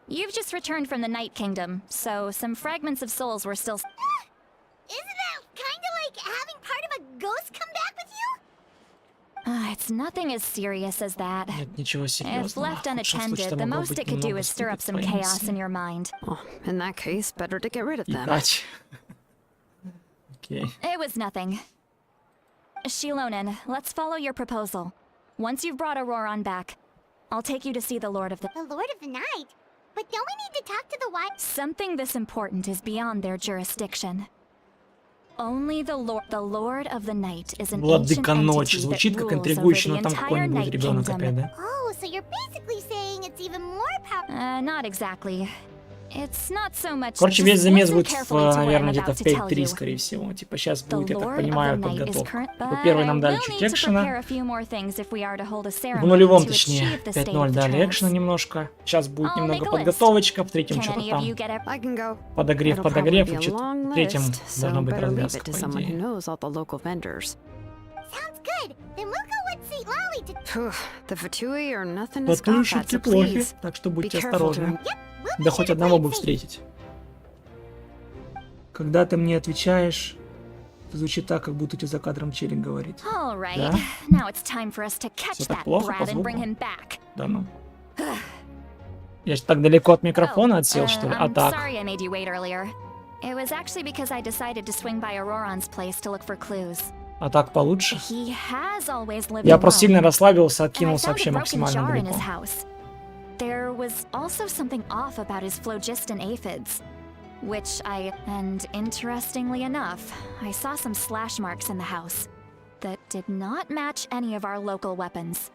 You've just returned from the Night Kingdom, so some fragments of souls were still. Isn't that kinda like having part of a ghost come back with you? It's nothing as serious as that. Нет ничего If серьезного. left В худшем случае unattended, это the могло most быть it could do немного is stir up some твоей chaos мысли. in your mind. Oh, in that case, better to get rid of them. Итать. Окей. It was nothing. Shilonen, let's follow your proposal. Once you've brought Auroron back, I'll take you to see the Lord of the... The Lord of the Night? But don't we need to talk to the wife? Something this important is beyond their jurisdiction. Only the Lord of the Night is an ancient Владыка ночи. entity that Звучит как rules over интригующе, the но там entire какой-нибудь Night ребенок опять, Kingdom. да? Oh, so you're basically saying it's even more powerful. Not exactly. It's not so much. Короче, Just весь замес listen будет, carefully to what I'm наверное, где-то about в to tell 5.3, you. скорее всего. Типа сейчас The будет, я так Lord понимаю, of the Night is подготовка. current, Во-первых, нам but дали we'll чуть need to экшена. prepare a few more things if we are to hold a В ceremony нулевом, to точнее, achieve the state 5.0 of дали trance. экшена немножко. Сейчас будет I'll немного make a list. подготовочка, в третьем Can что-то any of там. you get a... I can go. Подогрев, It'll подогрев, probably и be a long в третьем list, so должна быть better leave it развязка, to по someone who идее. knows all the local vendors. Sounds good. Then we'll go with St. Lolly to... Phew, the Fatui are nothing to Вот scoff шутки at, so плохи, please. так что Be будьте careful осторожны. to... Yep, we'll be Да sure хоть to одного play бы it safe. встретить. Когда ты мне отвечаешь, Звучит так, как будто у тебя за кадром челик говорит. All right. Да? Now it's time for us to catch Всё так that плохо по brat and bring звуку? him back. Да ну. Я ж так далеко от микрофона отсел, Oh, что ли? А I'm так. sorry I made you wait earlier. It was actually because I decided to swing by Auroron's place to look for clues. А так получше. He has always lived Я просто alone, сильно расслабился, and I откинулся found a вообще broken максимально jar in далеко. his house. There was also something off about his phlogiston aphids, which and interestingly enough, I saw some slash marks in the house that did not match any of our local weapons.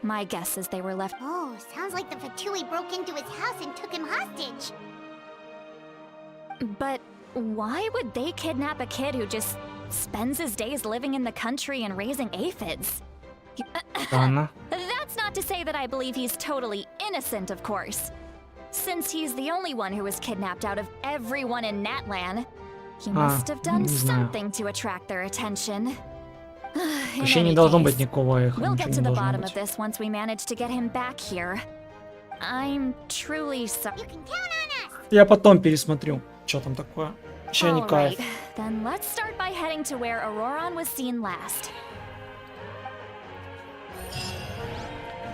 My guess is they were left. Oh, sounds like the Fatui broke into his house and took him hostage. But why would they kidnap a kid who just spends his days living in the country and raising aphids? Странно. That's not to say that I believe he's totally innocent, of course. Since he's the only one who was kidnapped out of everyone in Natlan, he must have done не знаю. something to attract their attention. In Вообще не any должно case, быть никакого эха, we'll ничего get to не the должно bottom of быть. this once we manage to get him back here. I'm truly sorry. You can count on us. Я потом пересмотрю, что там такое. Вообще не кайф. Alright, then let's start by heading to where Auroron was seen last.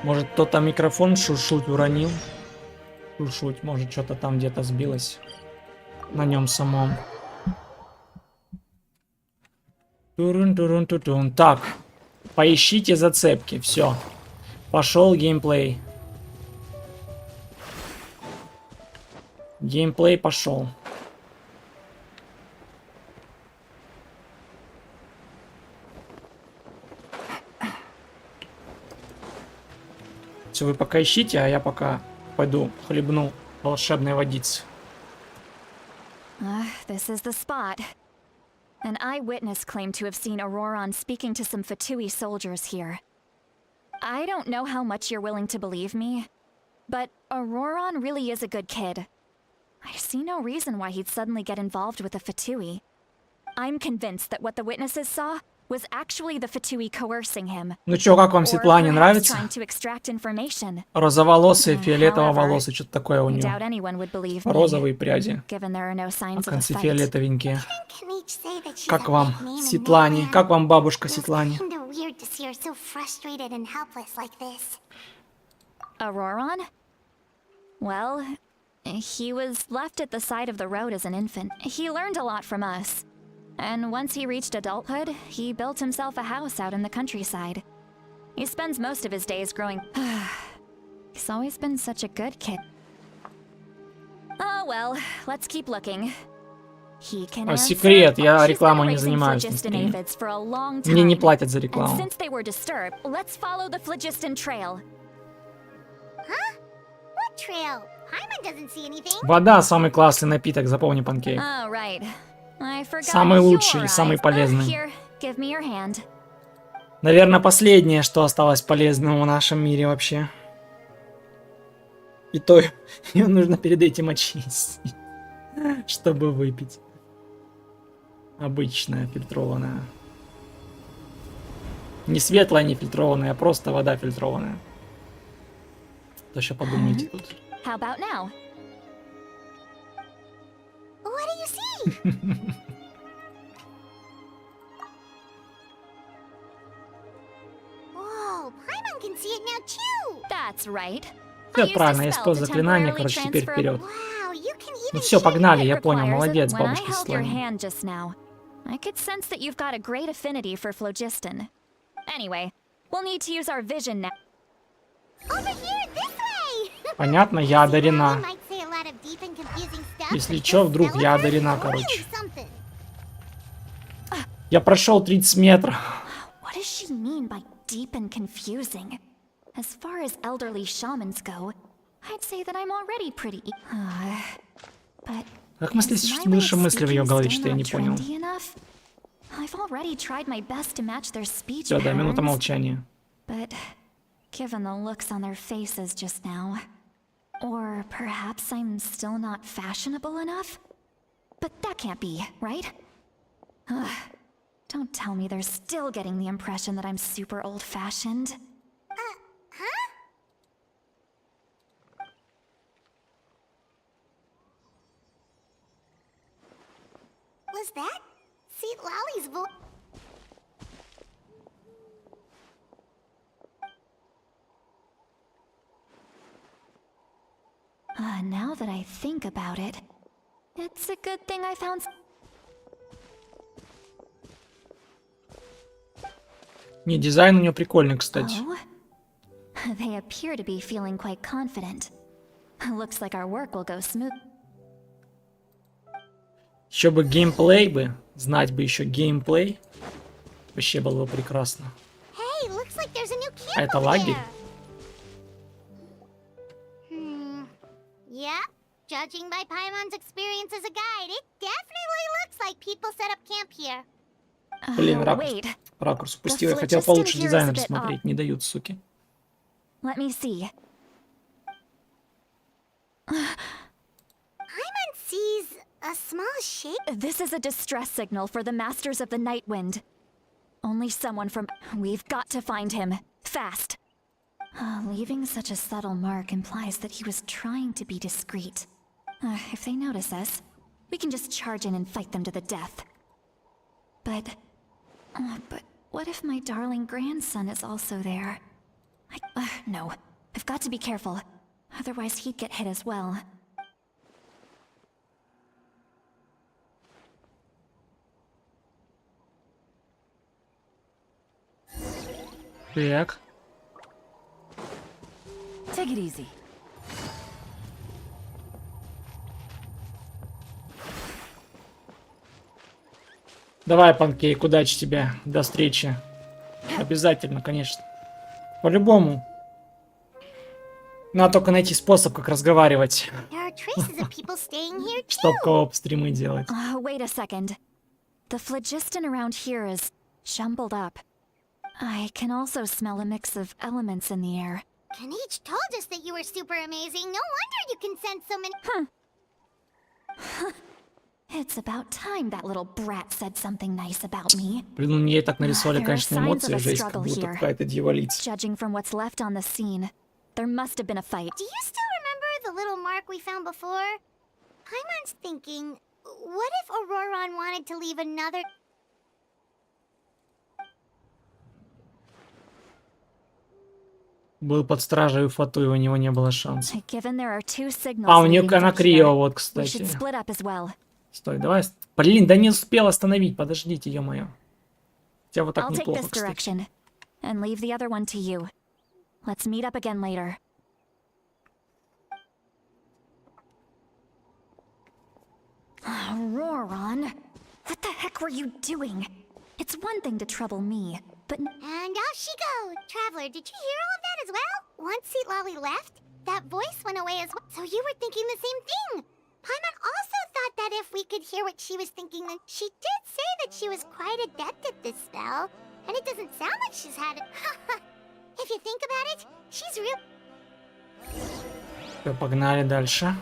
Может, кто-то микрофон шуршуть уронил? Шуршуть, может, что-то там где-то сбилось. На нем самом. Турун-турун-тутун. Так, поищите зацепки. Все. Пошел геймплей. Геймплей пошел. Все, вы пока ищите, а я пока пойду хлебну волшебной водицы. This is the spot. An eyewitness claimed to have seen Auroron speaking to some Fatui soldiers here. I don't know how much you're willing to believe me, but Auroron really is a good kid. I see no reason why he'd suddenly get involved with the Fatui. I'm convinced that what the witnesses saw was actually the Fatui coercing him. Ну чё, как вам Or Светлане, perhaps нравится? trying to extract information. Розоволосые, However, фиолетово-волосые, что-то такое у I нее. doubt anyone would believe me, Розовые пряди, given there are no а signs of a концы fight. фиолетовенькие. Can each say that she's Как a вам, big name in Светлане? Natlan? Как вам бабушка Feels Светлане? kinda weird to see her so frustrated and helpless like this. Auroron? Well, he was left at the side of the road as an infant. He learned a lot from us. And once he reached adulthood, he built himself a house out in the countryside. He spends most of his days growing... He's always been such a good kid. Oh well, let's keep looking. He can answer. секрет, я She's been рекламой не raising занимаюсь на phlogiston стриме. aphids for a long Мне не time. платят за And рекламу. since they were disturbed, let's follow the phlogiston trail. Huh? What trail? Paimon doesn't see anything. Вода самый классный напиток, запомни, панкейк. Oh, right. I forgot Самый your лучший и самый eyes. полезный. Here, give me your hand. Наверное, последнее, что осталось полезным в нашем мире вообще. И то ее нужно перед этим очистить, чтобы выпить. Обычная фильтрованная. Не светлая, не фильтрованная, а просто вода фильтрованная. То еще подумайте тут. How about now? What do you see? Whoa, Paimon can see it now too. That's right. Все правильно, я использую заклинание, короче, теперь вперед. Wow, you can even Ну все, shape погнали, it. я понял, молодец, When I бабушка held your Светлана. hand just now, I could sense that you've got a great affinity for phlogiston. Anyway, we'll need to use our vision now. Over here, this way. Понятно, я See, Mommy одарена. might say a lot of deep and confusing stuff, Если but чё, this вдруг я skeleton одарена, is короче. something. Я прошел 30 метров. What does she mean by deep and confusing? As far as elderly shamans go, I'd say that I'm already pretty. But Как мысли, is my way слышу of мысли в ее speaking голове, still что я не not понял. trendy enough? I've already tried my best to match their speech Все, да, минута patterns, молчания. but given the looks on their faces just now, or perhaps I'm still not fashionable enough? But that can't be, right? Don't tell me they're still getting the impression that I'm super old-fashioned. Huh? Was that see Lolly's voice. Now that I think about it, it's a good thing I found. Не, дизайн у нее прикольный, кстати. Oh, they appear to be feeling quite confident. Looks like our work will go smooth. Еще бы геймплей бы, знать бы еще геймплей. Вообще было бы прекрасно. Hey, looks like there's a new camp А это over лагерь? there. Yeah, judging by Paimon's experience as a guide, it definitely looks like people set up camp here. Блин, Oh, ракурс. wait. Ракурс упустил. Я The хотел phlogiston получше here is дизайн a bit рассмотреть. Не дают, суки. Let me see. Paimon sees a small shape. This is a distress signal for the Masters of the Night Wind. Only someone from... We've got to find him. Fast. Leaving such a subtle mark implies that he was trying to be discreet. If they notice us, we can just charge in and fight them to the death. But what if my darling grandson is also there? No. I've got to be careful. Otherwise he'd get hit as well. Так. Take it easy. Давай, Панкейк, удачи тебе. До встречи. Обязательно, конечно. По-любому. Надо только найти способ, как разговаривать. There are traces of people staying here too. Чтоб кооп стримы делать. Wait a second. The phlogiston around here is jumbled up. I can also smell a mix of elements in the air. Kanich told us that you were super amazing. No wonder you can sense so many. It's about time that little brat said something nice about me. Блин, ну мне так нарисовали, There are конечно, signs эмоции, of a жесть, как struggle будто here. какая-то дьяволица. Judging from what's left on the scene, there must have been a fight. Do you still remember the little mark we found before? Paimon's thinking, what if Auroron wanted to leave another... Был под стражей у Фату, и у него не было шансов. Given there are two signals А, у нее leading from она here, Крио, вот, we кстати. should split up as well. Стой, давай. Блин, да не успел остановить, подождите, ё-моё. Хотя вот так I'll take неплохо, this кстати. direction and leave the other one to you. Let's meet up again later. Roron, what the heck were you doing? It's one thing to trouble me, but And off she goes! Traveler, did you hear all of that as well? Once Seat Lolly left, that voice went away as well. So you were thinking the same thing! Paimon also thought that if we could hear what she was thinking, then she did say that she was quite adept at this spell. And it doesn't sound like she's had it. If you think about it, she's real... Всё, погнали дальше.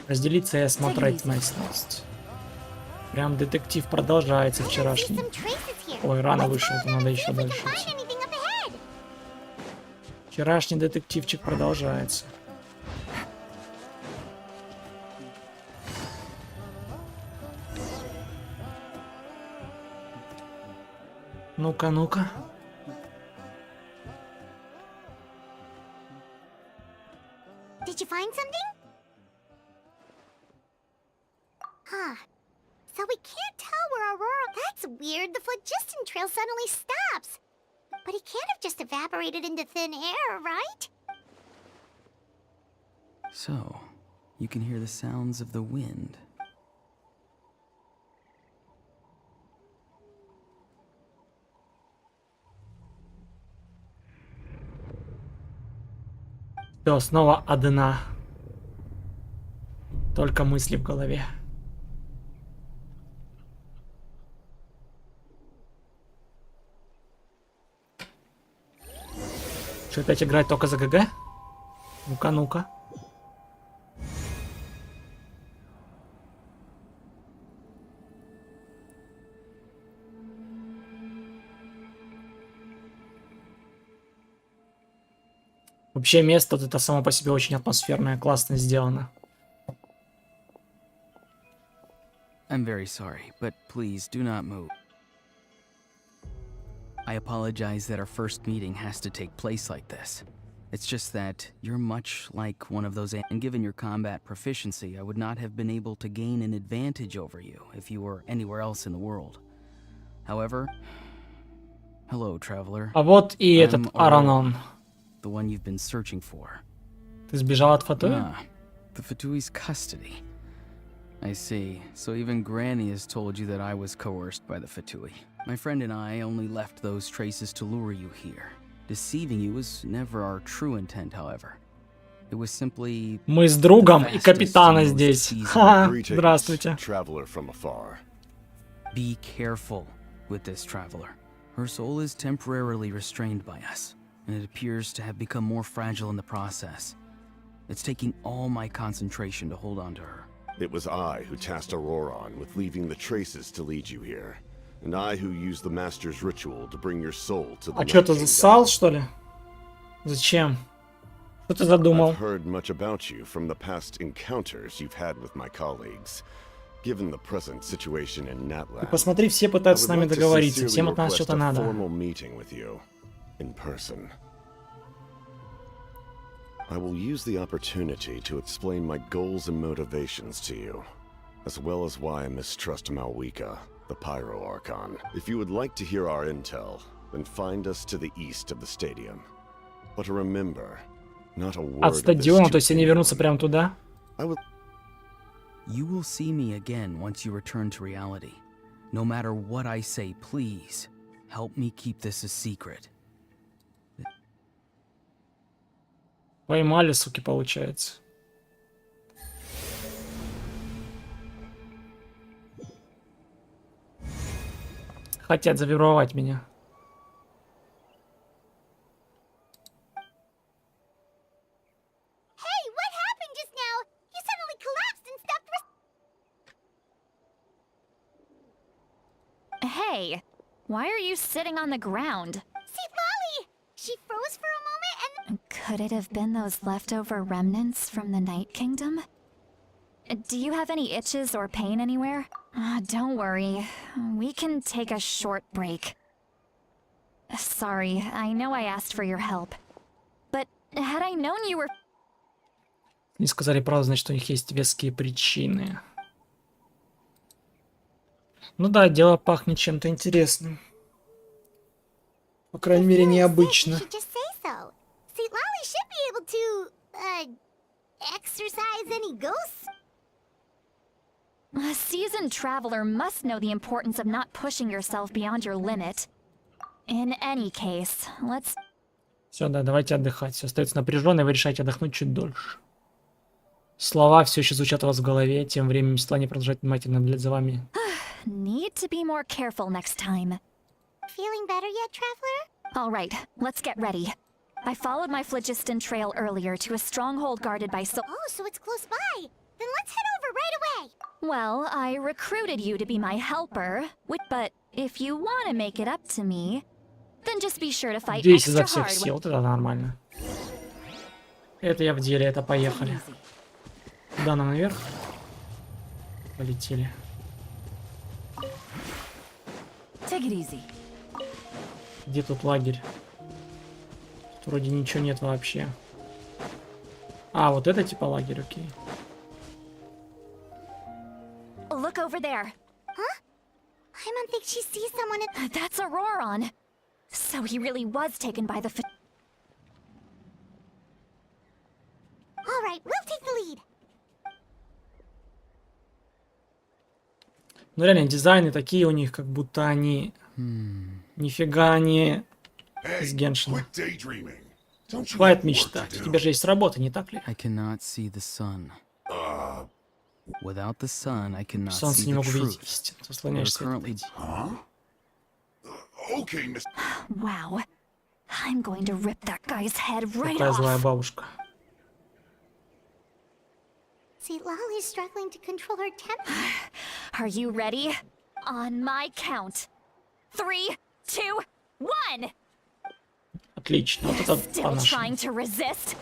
Разделиться и осмотреть местность. Прям детектив продолжается вчерашний. Ой, рано вышел, то надо еще дальше идти. Вчерашний детективчик продолжается. Ну-ка, ну-ка. Did you find something? Huh. So we can't tell where Aurora... That's weird. The phlogiston trail suddenly stops. But he can't have just evaporated into thin air, right? So, you can hear the sounds of the wind. Все, снова одна. Только мысли в голове. Что, опять играть только за ГГ? Ну-ка, ну-ка. Вообще место вот это само по себе очень атмосферное, классно сделано. I'm very sorry, but please do not move. I apologize that our first meeting has to take place like this. It's just that you're much like one of those, and given your combat proficiency, I would not have been able to gain an advantage over you if you were anywhere else in the world. However, hello, traveler. А вот и этот I'm Аранон. The one you've been searching for. Ты сбежал от Фатуи? The Fatui's custody. I see. So even Granny has told you that I was coerced by the Fatui. My friend and I only left those traces to lure you here. Deceiving you was never our true intent, however. It was simply... Мы с другом и капитана здесь. Ха, Greetings, здравствуйте. traveler from afar. Be careful with this traveler. Her soul is temporarily restrained by us, and it appears to have become more fragile in the process. It's taking all my concentration to hold on to her. It was I who tasked Auroron with leaving the traces to lead you here, and I who used the Master's ritual to bring your soul to the А что, ты Night засал, Kingdom. что ли? Зачем? Что ты задумал? I've heard much about you from the past encounters you've had with my colleagues. Given the present situation in Natlan, Ты посмотри, все I пытаются с would нами like to договориться. sincerely Всем от нас request что-то a надо. formal meeting with you in person. I will use the opportunity to explain my goals and motivations to you, as well as why I mistrust Malwika, the Pyro Archon. If you would like to hear our intel, then find us to the east of the stadium. But remember, not a word От of this стадиона, to то есть они вернутся anyone. прямо туда? I would You will see me again once you return to reality. No matter what I say, please, help me keep this a secret. Поймали, суки, получается. Хотят завербовать меня. Hey, what happened just now? You suddenly collapsed and stopped Hey, why are you sitting on the ground? See, Lolly! She froze for a moment and Could it have been those leftover remnants from the Night Kingdom? Do you have any itches or pain anywhere? Don't worry. We can take a short break. Sorry, I know I asked for your help. But had I known you were... Не сказали правду, значит, у них есть веские причины. Ну да, дело пахнет чем-то интересным. По крайней мере, you необычно. should just say so. See, Lolly should be able to, exercise any ghosts. A seasoned traveler must know the importance of not pushing yourself beyond your limit. In any case, let's... Все, да, давайте отдыхать. Все остается напряженно, и вы решаете отдохнуть чуть дольше. Слова все еще звучат у вас в голове. Тем временем Светлане продолжает внимательно наблюдать за вами. Need to be more careful next time. Feeling better yet, traveler? All right, let's get ready. I followed my phlogiston trail earlier to a stronghold guarded by Oh, so it's close by. Then let's head over right away. Well, I recruited you to be my helper, but if you want to make it up to me, then just be sure to fight Здесь изо extra всех hard сил. Вот это нормально. Это я в деле, это поехали. Куда нам наверх? Полетели. Take it easy. Где тут лагерь? Тут вроде ничего нет вообще. А, вот это типа лагерь, окей. Look over there. I don't think she sees someone in... That's Auroron. So he really was taken by the... All right, we'll take the lead. Ну реально, дизайны такие у них, как будто они... Нифига не из Геншина. Хватит мечтать. У тебя же есть работа, не так ли? I cannot see the sun. Without the sun, I cannot Солнце see не the могу видеть truth. истину. Ты We're слоняешься. currently... Wow. I'm going to rip that guy's head right Такая злая off. бабушка. See, Lolly's struggling to control her temper. Are you ready? On my count. 3, 2, 1! Отлично. Вот это Still по-нашему. trying to resist?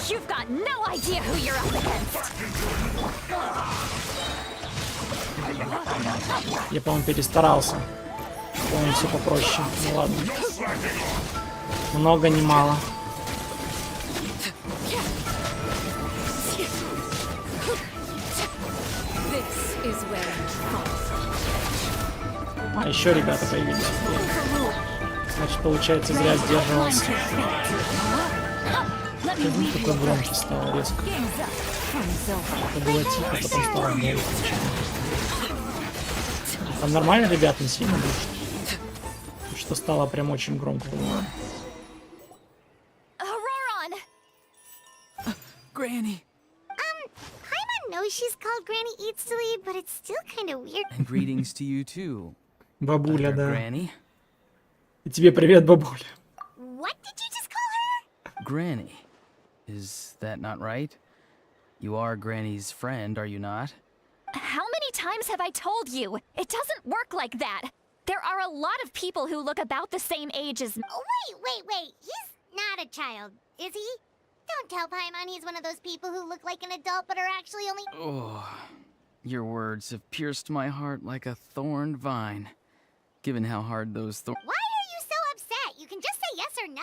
You've got no idea who you're up against. Я, по-моему, перестарался. По-моему, все попроще. Ну ладно. Много, не мало. А, еще ребята появились. Значит, получается, зря сдерживался. Звук такой громкий стал резко. Это было тихо, потом стало громко. Там нормально, ребят, не сильно будет. Что стало прям очень громко. Granny. Paimon knows she's called Granny Eatsley, but it's still kind of weird. And greetings to you too. Бабуля, Other да. Granny. И тебе привет, бабуля. What did you just call her? Granny. Is that not right? You are Granny's friend, are you not? How many times have I told you? It doesn't work like that. There are a lot of people who look about the same age as... Oh, wait. He's not a child, is he? Don't tell Paimon he's one of those people who look like an adult but are actually only... Oh, your words have pierced my heart like a thorned vine. Given how hard those thorns... Why are you so upset? You can just say yes or no.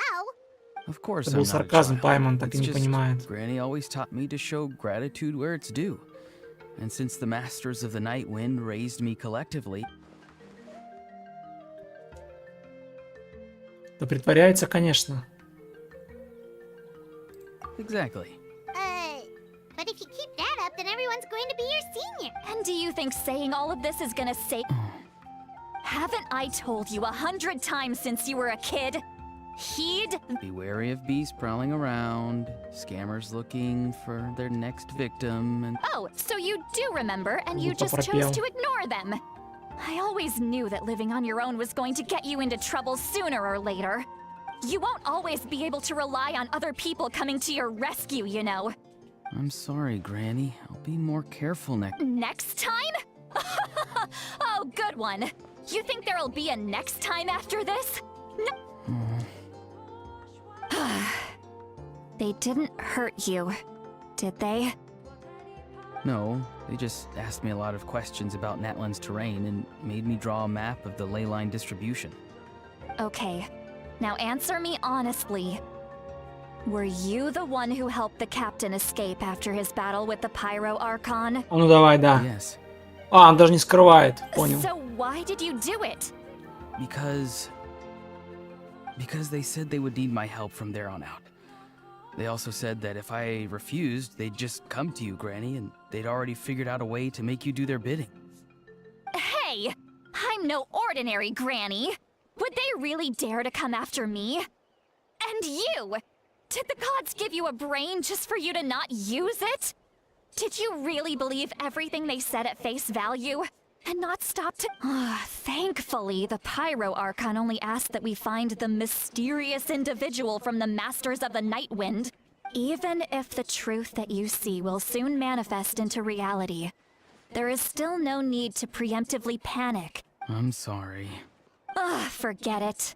Of course Это I'm был not a сарказм, child. Паймон так и It's не just понимает. Granny always taught me to show gratitude where it's due. And since the Masters of the Night Wind raised me collectively... Да притворяется, конечно. Exactly. But if you keep that up, then everyone's going to be your senior. And do you think saying all of this is gonna save... Haven't I told you 100 times since you were a kid? Heed... Be wary of beasts prowling around, scammers looking for their next victim, and... Oh, so you do remember, and you Будто just chose пропел. to ignore them. I always knew that living on your own was going to get you into trouble sooner or later. You won't always be able to rely on other people coming to your rescue, you know. I'm sorry, Granny. I'll be more careful next... Next time? Oh, good one. You think there'll be a next time after this? No. They didn't hurt you, did they? No, they just asked me a lot of questions about Natlan's terrain and made me draw a map of the ley line distribution. Okay, now answer me honestly. Were you the one who helped the captain escape after his battle with the Pyro Archon? А ну давай, да. Yes, А, он даже не скрывает, понял. So why did you do it? because they said they would need my help from there on out. They also said that if I refused, they'd just come to you, Granny, and they'd already figured out a way to make you do their bidding. Hey, I'm no ordinary granny. Would they really dare to come after me? And you! Did the gods give you a brain just for you to not use it? Did you really believe everything they said at face value? And not stop to... Thankfully, the Pyro Archon only asked that we find the mysterious individual from the Masters of the Night Wind. Even if the truth that you see will soon manifest into reality, there is still no need to preemptively panic. I'm sorry. Forget it.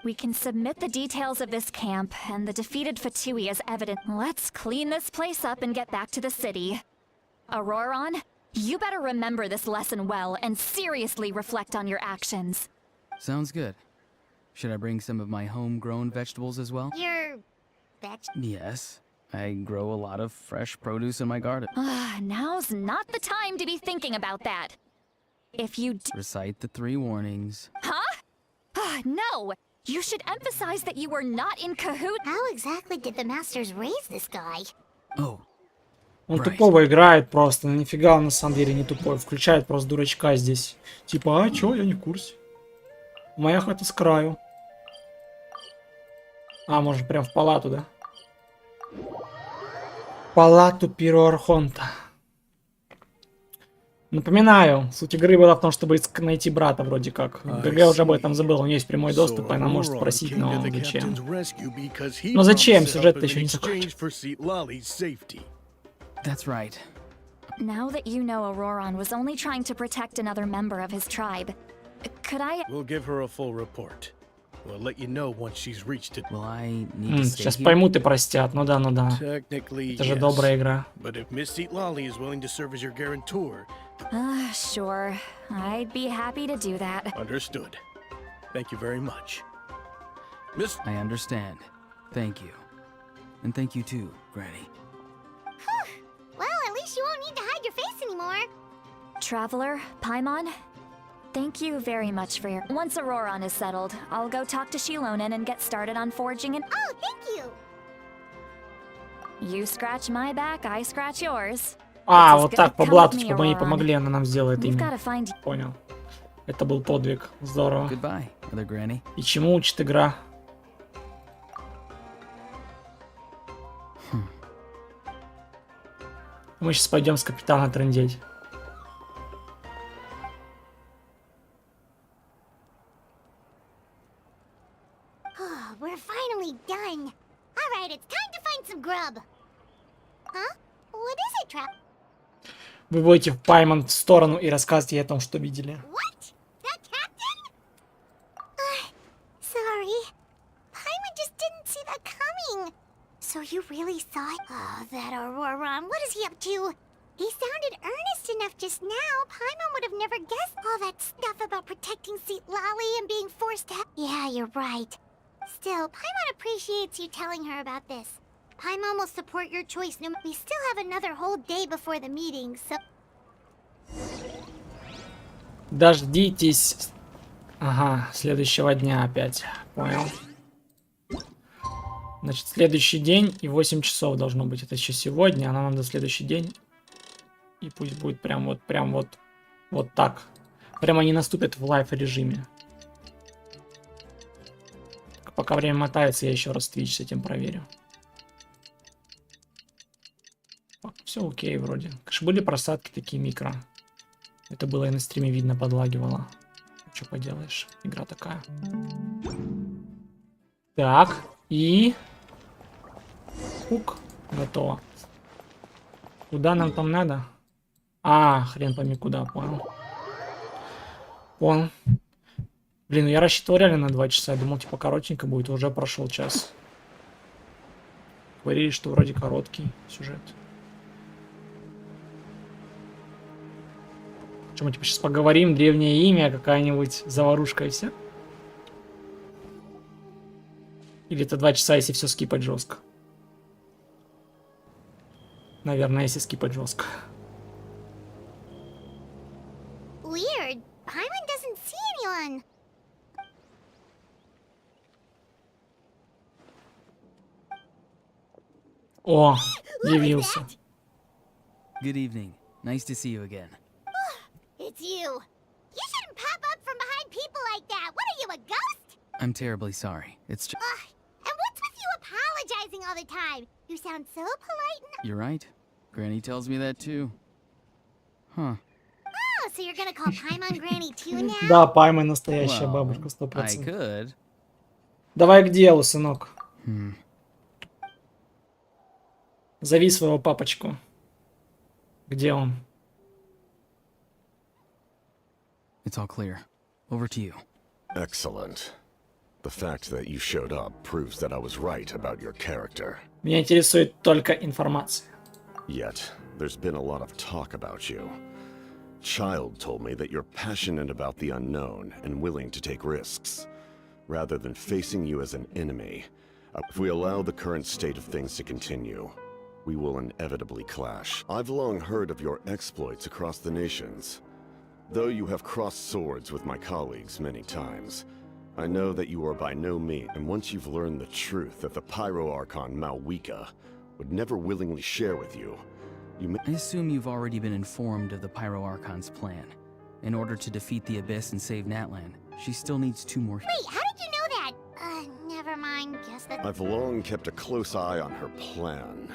We can submit the details of this camp and the defeated Fatui as evidence. Let's clean this place up and get back to the city. Auroron, you better remember this lesson well and seriously reflect on your actions. Sounds good. Should I bring some of my homegrown vegetables as well? Your... veg... Yes. I grow a lot of fresh produce in my garden. Now's not the time to be thinking about that. If you Recite the 3 warnings. Huh? No! You should emphasize that you were not in cahoots. How exactly did the Masters raise this guy? Oh, Он Right. тупого играет просто, но нифига он на самом деле не тупой. Включает просто дурачка здесь. Типа, а чё, я не в курсе. Моя хата с краю. А, может прям в палату, да? Палату Пироархонта. Напоминаю, суть игры была в том, чтобы найти брата вроде как. ГГ уже об этом забыл, у нее есть прямой доступ, и она может спросить, но зачем? Но зачем? Сюжет-то еще не закончен. that's right. Now that you know Auroron was only trying to protect another member of his tribe, could I... We'll give her a full report. We'll let you know once she's reached it. Will I need to stay Сейчас here? поймут и простят. Ну да, ну да. Technically, Это же yes. добрая игра. But if Miss Seat Lolly is willing to serve as your guarantor, Sure. I'd be happy to do that. understood. Thank you very much. Miss... I understand. Thank you. And thank you too, Granny. Well, at least you won't need to hide your face anymore. Traveler, Paimon, thank you very much for your... Once Auroron is settled, I'll go talk to Shilonen and get started on forging and... Oh, thank you. You scratch my back, I scratch yours. А, It's вот as так, good по come блату, with me, чтобы мы не Auroron. помогли, она нам сделает We've имя. gotta find... Понял. Это был подвиг. Здорово. Goodbye, Mother Granny. И чему учит игра? Мы сейчас пойдем с капитана трындеть. Oh, we're finally done. All right, it's time to find some grub. Huh? What is it, Trap? Вы вводите Паймон в сторону и рассказываете ей о том, что видели. What? The captain? Sorry. Paimon just didn't see that coming. So you really saw it? Oh, that Auroron. What is he up to? He sounded earnest enough just now. Paimon would have never guessed all that stuff about protecting Seat Lolly and being forced to... Yeah, you're right. Still, Paimon appreciates you telling her about this. Paimon will support your choice. No, we still have another whole day before the meeting, so... Дождитесь. Ага, следующего дня опять. Понял. Значит, следующий день и 8 часов должно быть. Это еще сегодня, а нам надо следующий день. И пусть будет прям вот так. Прямо они наступят в лайв режиме. Пока время мотается, я еще раз Twitch с этим проверю. Все окей вроде. Конечно, были просадки такие микро. Это было и на стриме видно, подлагивало. Что поделаешь, игра такая. Так, и... Хук, готово. Куда нам там надо? А, хрен пойми куда, понял. Понял. Блин, ну я рассчитывал реально на 2 часа. Я думал, типа, коротенько будет. Уже прошел час. Говорили, что вроде короткий сюжет. Что мы, типа, сейчас поговорим, древнее имя, какая-нибудь заварушка и все? Или это 2 часа, если все скипать жестко? Наверное, если скипать жестко. Weird. Paimon doesn't see anyone. О, явился. Good evening. Nice to see you again. It's you. You shouldn't pop up from behind people like that. What are you, a ghost? I'm terribly sorry. It's just... And what's with you apologizing all the time? You sound so polite and... You're right. Granny tells me that too. Huh. Oh, so you're gonna call Paimon Granny too now? Да, Паймон настоящая Well, бабушка, I 100%. could. Давай к делу, сынок. Hmm. Зови своего папочку. Где он? It's all clear. Over to you. Excellent. The fact that you showed up proves that I was right about your character. Меня интересует только информация. Yet, there's been a lot of talk about you. Child told me that you're passionate about the unknown and willing to take risks, rather than facing you as an enemy. If we allow the current state of things to continue, we will inevitably clash. I've long heard of your exploits across the nations. Though you have crossed swords with my colleagues many times, I know that you are by no means, and once you've learned the truth that the Pyro Archon Malwika would never willingly share with you, you may... I assume you've already been informed of the Pyro Archon's plan. In order to defeat the Abyss and save Natlin, she still needs 2 more... Wait, how did you know that? Never mind. Guess that... I've long kept a close eye on her plan.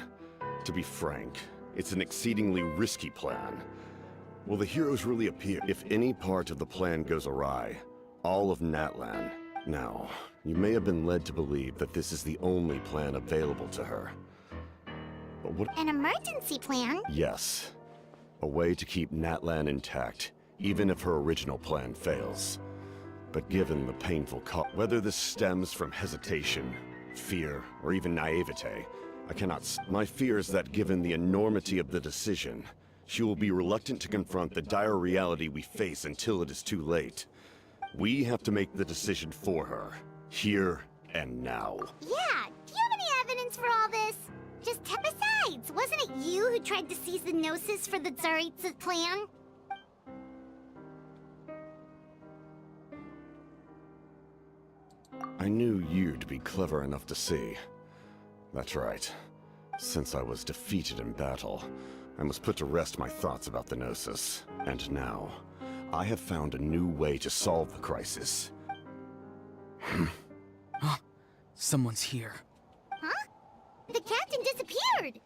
To be frank, it's an exceedingly risky plan. Will the heroes really appear? If any part of the plan goes awry, all of Natlin... Now, you may have been led to believe that this is the only plan available to her. But what... An emergency plan? Yes. A way to keep Natlin intact, even if her original plan fails. But given the painful whether this stems from hesitation, fear, or even naivete, I cannot my fear is that given the enormity of the decision, she will be reluctant to confront the dire reality we face until it is too late. We have to make the decision for her, here and now. Yeah, do you have any evidence for all this? Just besides, wasn't it you who tried to seize the Gnosis for the Tsaritsa's plan? I knew you'd be clever enough to see. That's right. Since I was defeated in battle, I must put to rest my thoughts about the Gnosis. And now, I have found a new way to solve the crisis. Someone's here. Huh? The captain disappeared!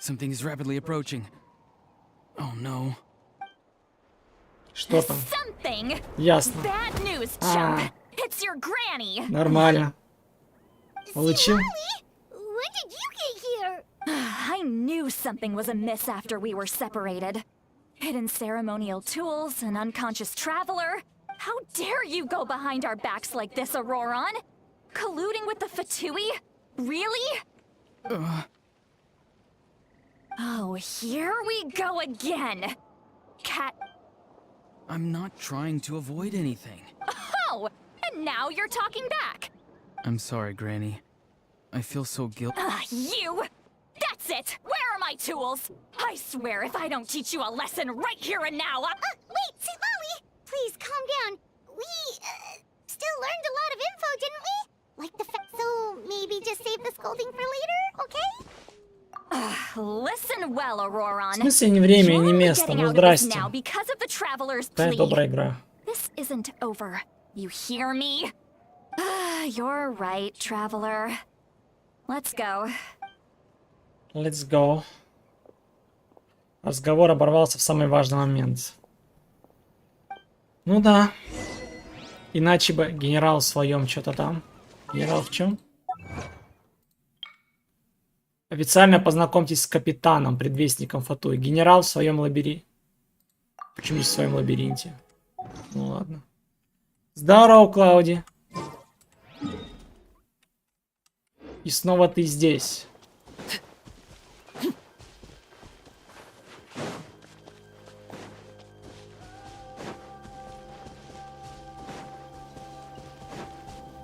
Something is rapidly approaching. Oh no. Что там? Something. Ясно. Bad news, chump. It's your granny. Нормально. Получил? When did you get here? I knew something was amiss after we were separated. Hidden ceremonial tools, an unconscious traveler. How dare you go behind our backs like this, Auroron? Colluding with the Fatui? Really? Oh, here we go again. Cat. I'm not trying to avoid anything. Oh, and now you're talking back. I'm sorry, Granny. I feel so guilty. You! That's it! Where are my tools? I swear if I don't teach you a lesson right here and now, Wait, Lolly! Please, calm down. We, still learned a lot of info, didn't we? Like the so maybe just save the scolding for later, okay? Listen well, Auroron. В смысле, не время и не You're only место? getting Ну, out of this здрасте. now because of the traveler's Какая plea. добрая игра. This isn't over. You hear me? You're right, traveler. Let's go. Let's go. Разговор оборвался в самый важный момент. Ну да. Иначе бы генерал в своем что-то там. Генерал в чем? Официально познакомьтесь с капитаном, предвестником Фатуи. Генерал в своем лабиринте. Почему в своем лабиринте? Ну ладно. Здорово, Клауди. И снова ты здесь.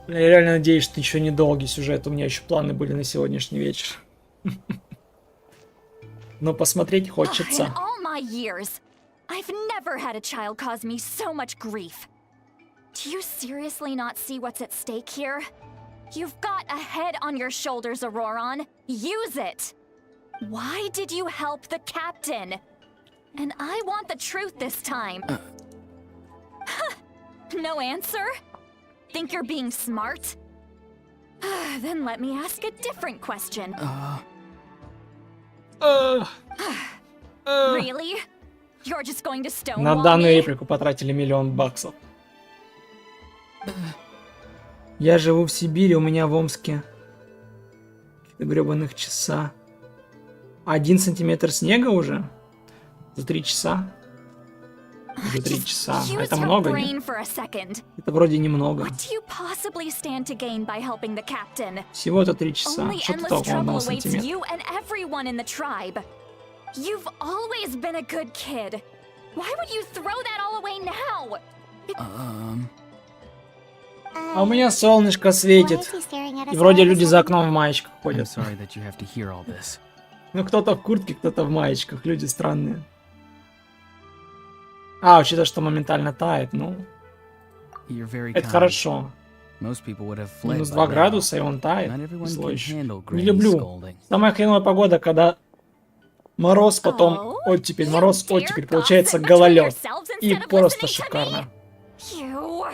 Я реально надеюсь, что еще недолгий сюжет. У меня еще планы были на сегодняшний вечер. Но посмотреть In хочется. all my years, I've never had a child cause me so much grief. Do you seriously not see what's at stake here? You've got a head on your shoulders, Auroron. Use it! Why did you help the captain? And I want the truth this time. No answer? Think you're being smart? Then let me ask a different question. Really? You're just going to На stonewall данную me? реплику потратили $1 000 000. Я живу в Сибири, у меня в Омске какие-то гребаных часа. 1 сантиметр снега уже? За 3 часа? Уже 3 часа. Use Это your много, brain нет? for a second. Это вроде немного. What do you possibly stand to gain by helping the captain? Всего-то 3 часа. Only Что-то endless толком trouble 1 awaits сантиметр. you and everyone in the tribe. You've always been a good kid. Why would you throw that all away now? А у меня солнышко светит. И вроде люди за окном в маечках I'm ходят. sorry that you have to hear all this. Ну, кто-то в куртке, кто-то в маечках. Люди странные. А, учитывая, что моментально тает, ну, You're very это kind. хорошо. Most people would have fled Минус by 2 now. градуса, и он тает. Not everyone Злой can еще. handle Не Granny's люблю. scolding. Самая хреновая погода, когда мороз, потом Oh, оттепель, you мороз, dare оттепель. Получается gossip between гололед. yourselves И instead of просто listening to me? шикарно. You.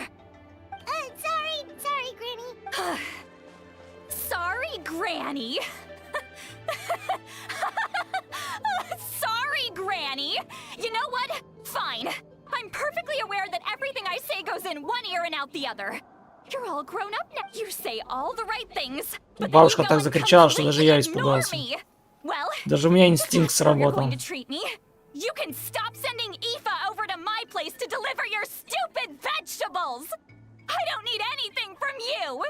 Sorry, Granny. Sorry, Granny. Sorry, Granny. You know what? Fine. I'm perfectly aware that everything I say goes in one ear and out the other. You're all grown up now. You say all the right things. But then Бабушка you go так and закричала, что даже я completely ignore испугался. me. Well, Даже у меня if инстинкт that's how you're сработал. going to treat me, you can stop sending Aoife over to my place to deliver your stupid vegetables. I don't need anything from you!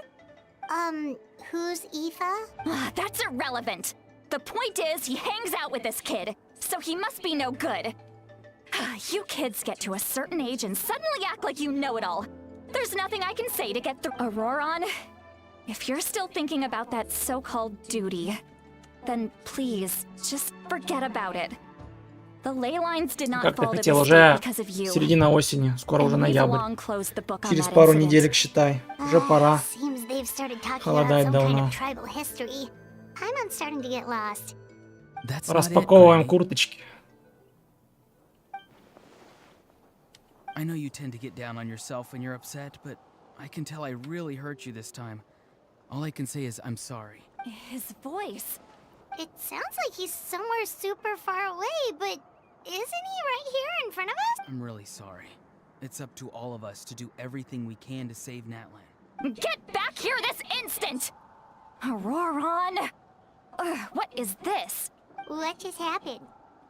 Who's Aoife? That's irrelevant. The point is, he hangs out with this kid, so he must be no good. You kids get to a certain age and suddenly act like you know it all. There's nothing I can say to get through. Auroron, if you're still thinking about that so-called duty, then please, just forget about it. The ley lines did not Как ты fall to хотел, the уже state because of you. середина осени, скоро уже And we've ноябрь. long closed the book on Через that пару incident. неделек, считай. Уже пора. Seems they've started talking about Холодает some kind давно. of tribal history. I'm starting to get lost. That's not it, Распаковываем Granny. курточки. I know you tend to get down on yourself when you're upset, but I can tell I really hurt you this time. All I can say is I'm sorry. His voice. It sounds like he's somewhere super far away, but isn't he right here in front of us? I'm really sorry. It's up to all of us to do everything we can to save Natlin. Get back here this instant! Auroron! What is this? What just happened?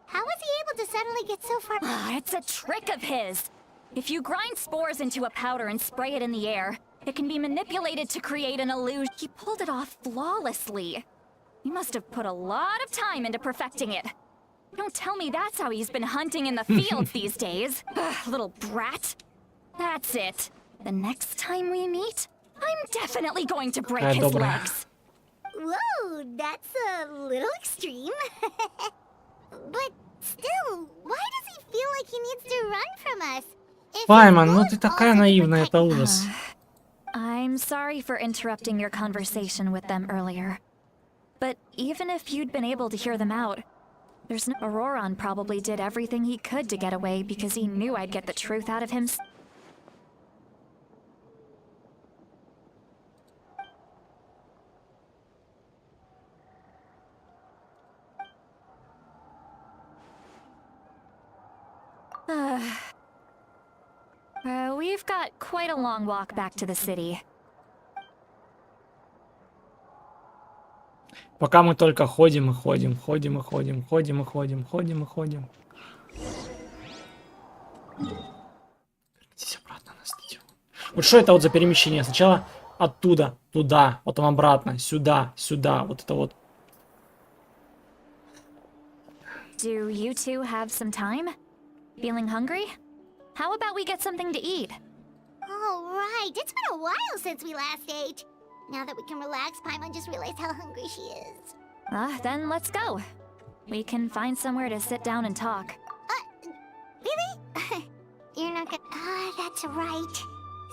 How was he able to suddenly get so far? It's a trick of his. If you grind spores into a powder and spray it in the air, it can be manipulated to create an illusion. He pulled it off flawlessly. He must have put a lot of time into perfecting it. Don't tell me that's how he's been hunting in the fields these days. Little brat. That's it. The next time we meet, I'm definitely going to break Какая his добрая. legs. Whoa, that's a little extreme. But still, why does he feel like he needs to run from us? If Пайман, his ну goal ты is такая also to наивная, protect- это ужас. I'm sorry for interrupting your conversation with them earlier. But even if you'd been able to hear them out, there's no— Auroron probably did everything he could to get away because he knew I'd get the truth out of him. We've got quite a long walk back to the city. Пока мы только ходим и ходим, ходим и ходим, ходим и ходим, ходим и ходим. Вернитесь обратно на статью. Вот что это вот за перемещение? Сначала оттуда, туда, потом обратно, сюда, сюда. Вот это вот. Do you two have some time? Feeling hungry? How about we get something to eat? Oh, right. It's been a while since we last ate. Now that we can relax, Paimon just realized how hungry she is. Then let's go. We can find somewhere to sit down and talk. Really? You're not gonna... that's right.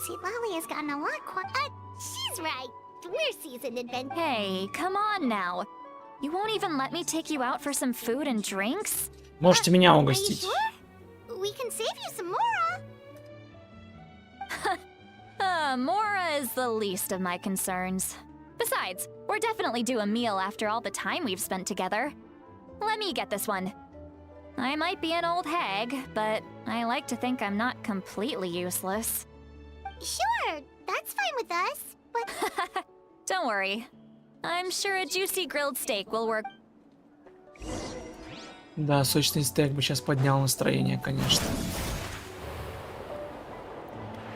See, Lolly has gotten a lot quiet. She's right. We're seasoned adventurers. Hey, come on now. You won't even let me take you out for some food and drinks? Можете меня Are you угостить. sure? We can save you some more. Mora is the least of my concerns. Besides, we're definitely due a meal after all the time we've spent together. Let me get this one. I might be an old hag, but I like to think I'm not completely useless. Sure, that's fine with us. But Don't worry. I'm sure a juicy grilled steak will work. Да, сочный стейк бы сейчас поднял настроение, конечно.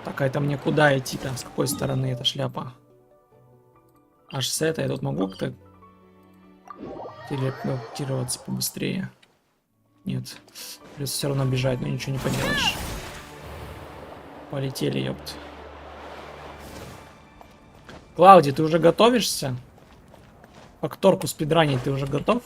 Так, а это мне куда идти-то? С какой стороны эта шляпа? Аж с этой. Я тут могу как-то телепортироваться побыстрее? Нет. Придется все равно бежать, но ничего не поделаешь. Полетели, ёпт. Клауди, ты уже готовишься? Факторку спидранить ты уже готов?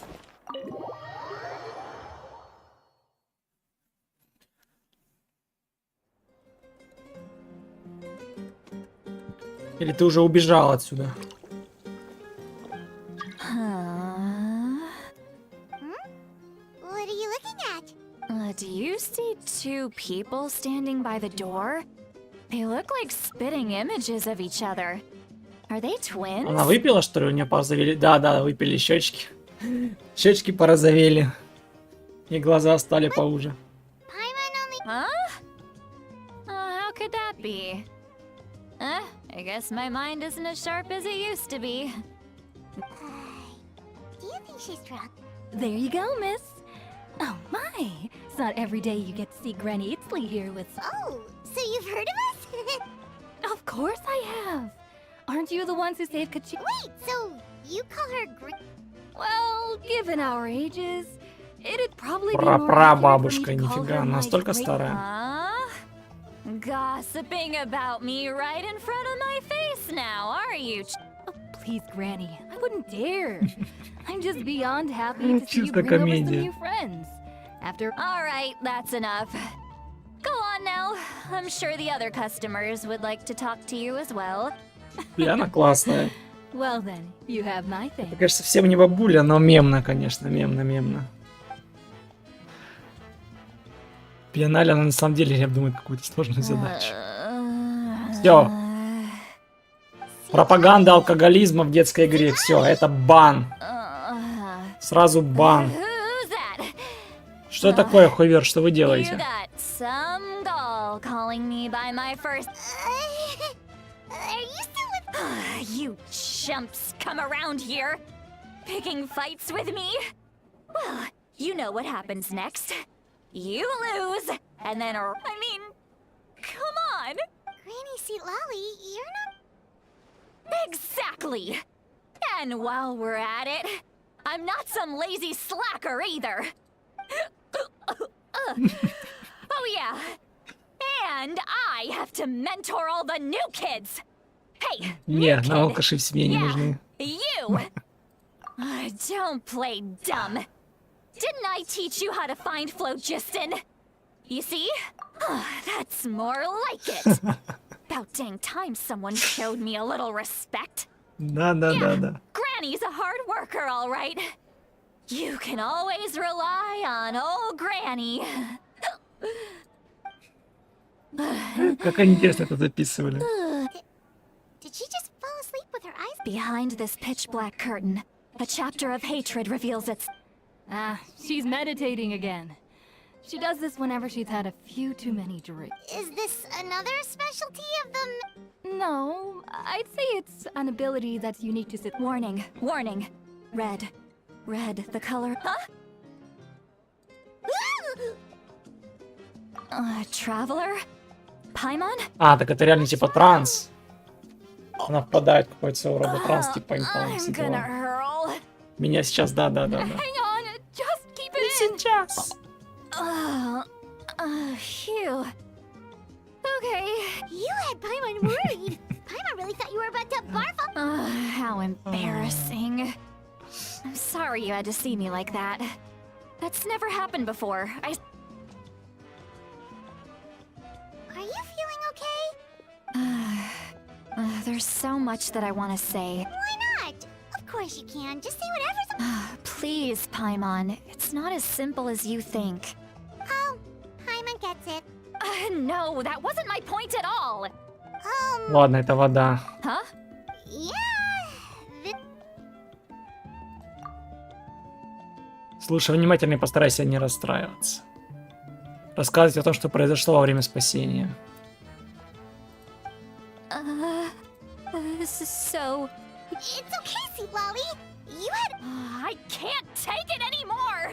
Или ты уже убежал отсюда? what are you looking at? Do you see two people standing by the door? They look like spitting images of each other. Are they twins? Она выпила, что ли? У нее порозовели? Да, выпили щечки. Щечки порозовели. И глаза стали поуже. Paimon only... Huh? How could that be? I guess my mind isn't as sharp as it used to be. Do you think she's drunk? There you go, miss. Oh my! It's not every day you get to see Granny Itzley here with... Oh, so you've heard of us? Of course I have. Aren't you the ones who saved Kachi? Wait, so you call her Well, given our ages, it'd probably be more accurate for me Прапрабабушка, to call нифига, her my настолько great- старая. Gossiping about me right in front of my face now, are you? Oh, please, Granny, I wouldn't dare. I'm just beyond happy to see you Чисто bring over some комедия. new friends. After All right, that's enough. Go on now. I'm sure the other customers would like to talk to you as well. Пьяна классная. well then, you have my Это, thing. конечно, совсем не бабуля, но мемно, конечно, мемно. Пьяна, она на самом деле, я думаю, какую-то сложную задачу. Все. Пропаганда алкоголизма в детской игре. Все, это бан. Сразу бан. Who's that? Что такое, Хувер, что вы You делаете? got some gall calling me by my first. Are you still with... You chumps come around here, picking fights with me. Well, you know what happens next. You lose, and then, I mean, come on. Granny Seat Lolly, you're not... Exactly. And while we're at it, I'm not some lazy slacker either. Oh yeah. And I have to mentor all the new kids. Hey, Не, new на kid. алкаши в семье не Yeah, нужны. you. Don't play dumb. Didn't I teach you how to find phlogiston? You see? That's more like it. About dang time someone showed me a little respect. Да. Granny's a hard worker, all right. You can always rely on old Granny. Как они интересно это записывали. Did she just fall asleep with her eyes... Behind this pitch black curtain, a chapter of hatred reveals its. Ah, she's meditating again. She does this whenever she's had a few too many drinks. Is this another specialty of the... No, I'd say it's an ability that's unique to sit. Warning, warning. Red. Red, the color. Huh? Traveler? Paimon? А, так это реально типа транс. Она впадает в какой-то своего рода транс, типа I'm gonna hurl. Меня сейчас, да. Hang on, just keep it in. Сейчас. Phew. Okay. You had Paimon worried. Paimon really thought you were about to barf up... How embarrassing. I'm sorry you had to see me like that. That's never happened before. Are you feeling okay? There's so much that I want to say. Why not? Of course you can. Just say whatever's... Please, Paimon. It's not as simple as you think. Oh, Paimon gets it. No, that wasn't my point at all. Ладно, это вода. Huh? Yeah. Слушай внимательно и постарайся не расстраиваться. Рассказывать о том, что произошло во время спасения. So... It's okay, Seat Lolly. You had... I can't take it anymore!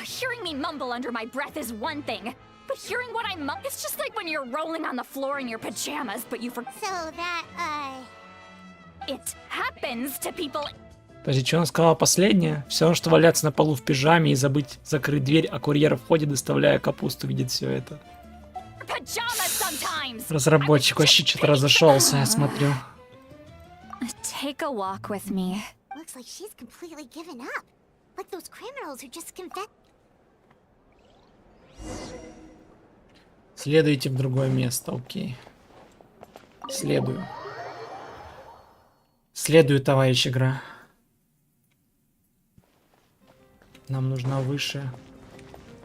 Hearing me mumble under my breath is one thing, but hearing what I mumble, it's just like when you're rolling on the floor in your pajamas, but you forget. So that, It happens to people. Подожди, что она сказала последнее? Все равно, что валяться на полу в пижаме и забыть закрыть дверь, а курьер в ходе, доставляя капусту, видит все это. Pajamas sometimes. Разработчик вообще что-то разошелся, я смотрю. Take a walk with me. looks like she's completely given up. Like those criminals who just confessed... Следуйте в другое место, окей. Следую. Следую, товарищ игра. Нам нужно выше.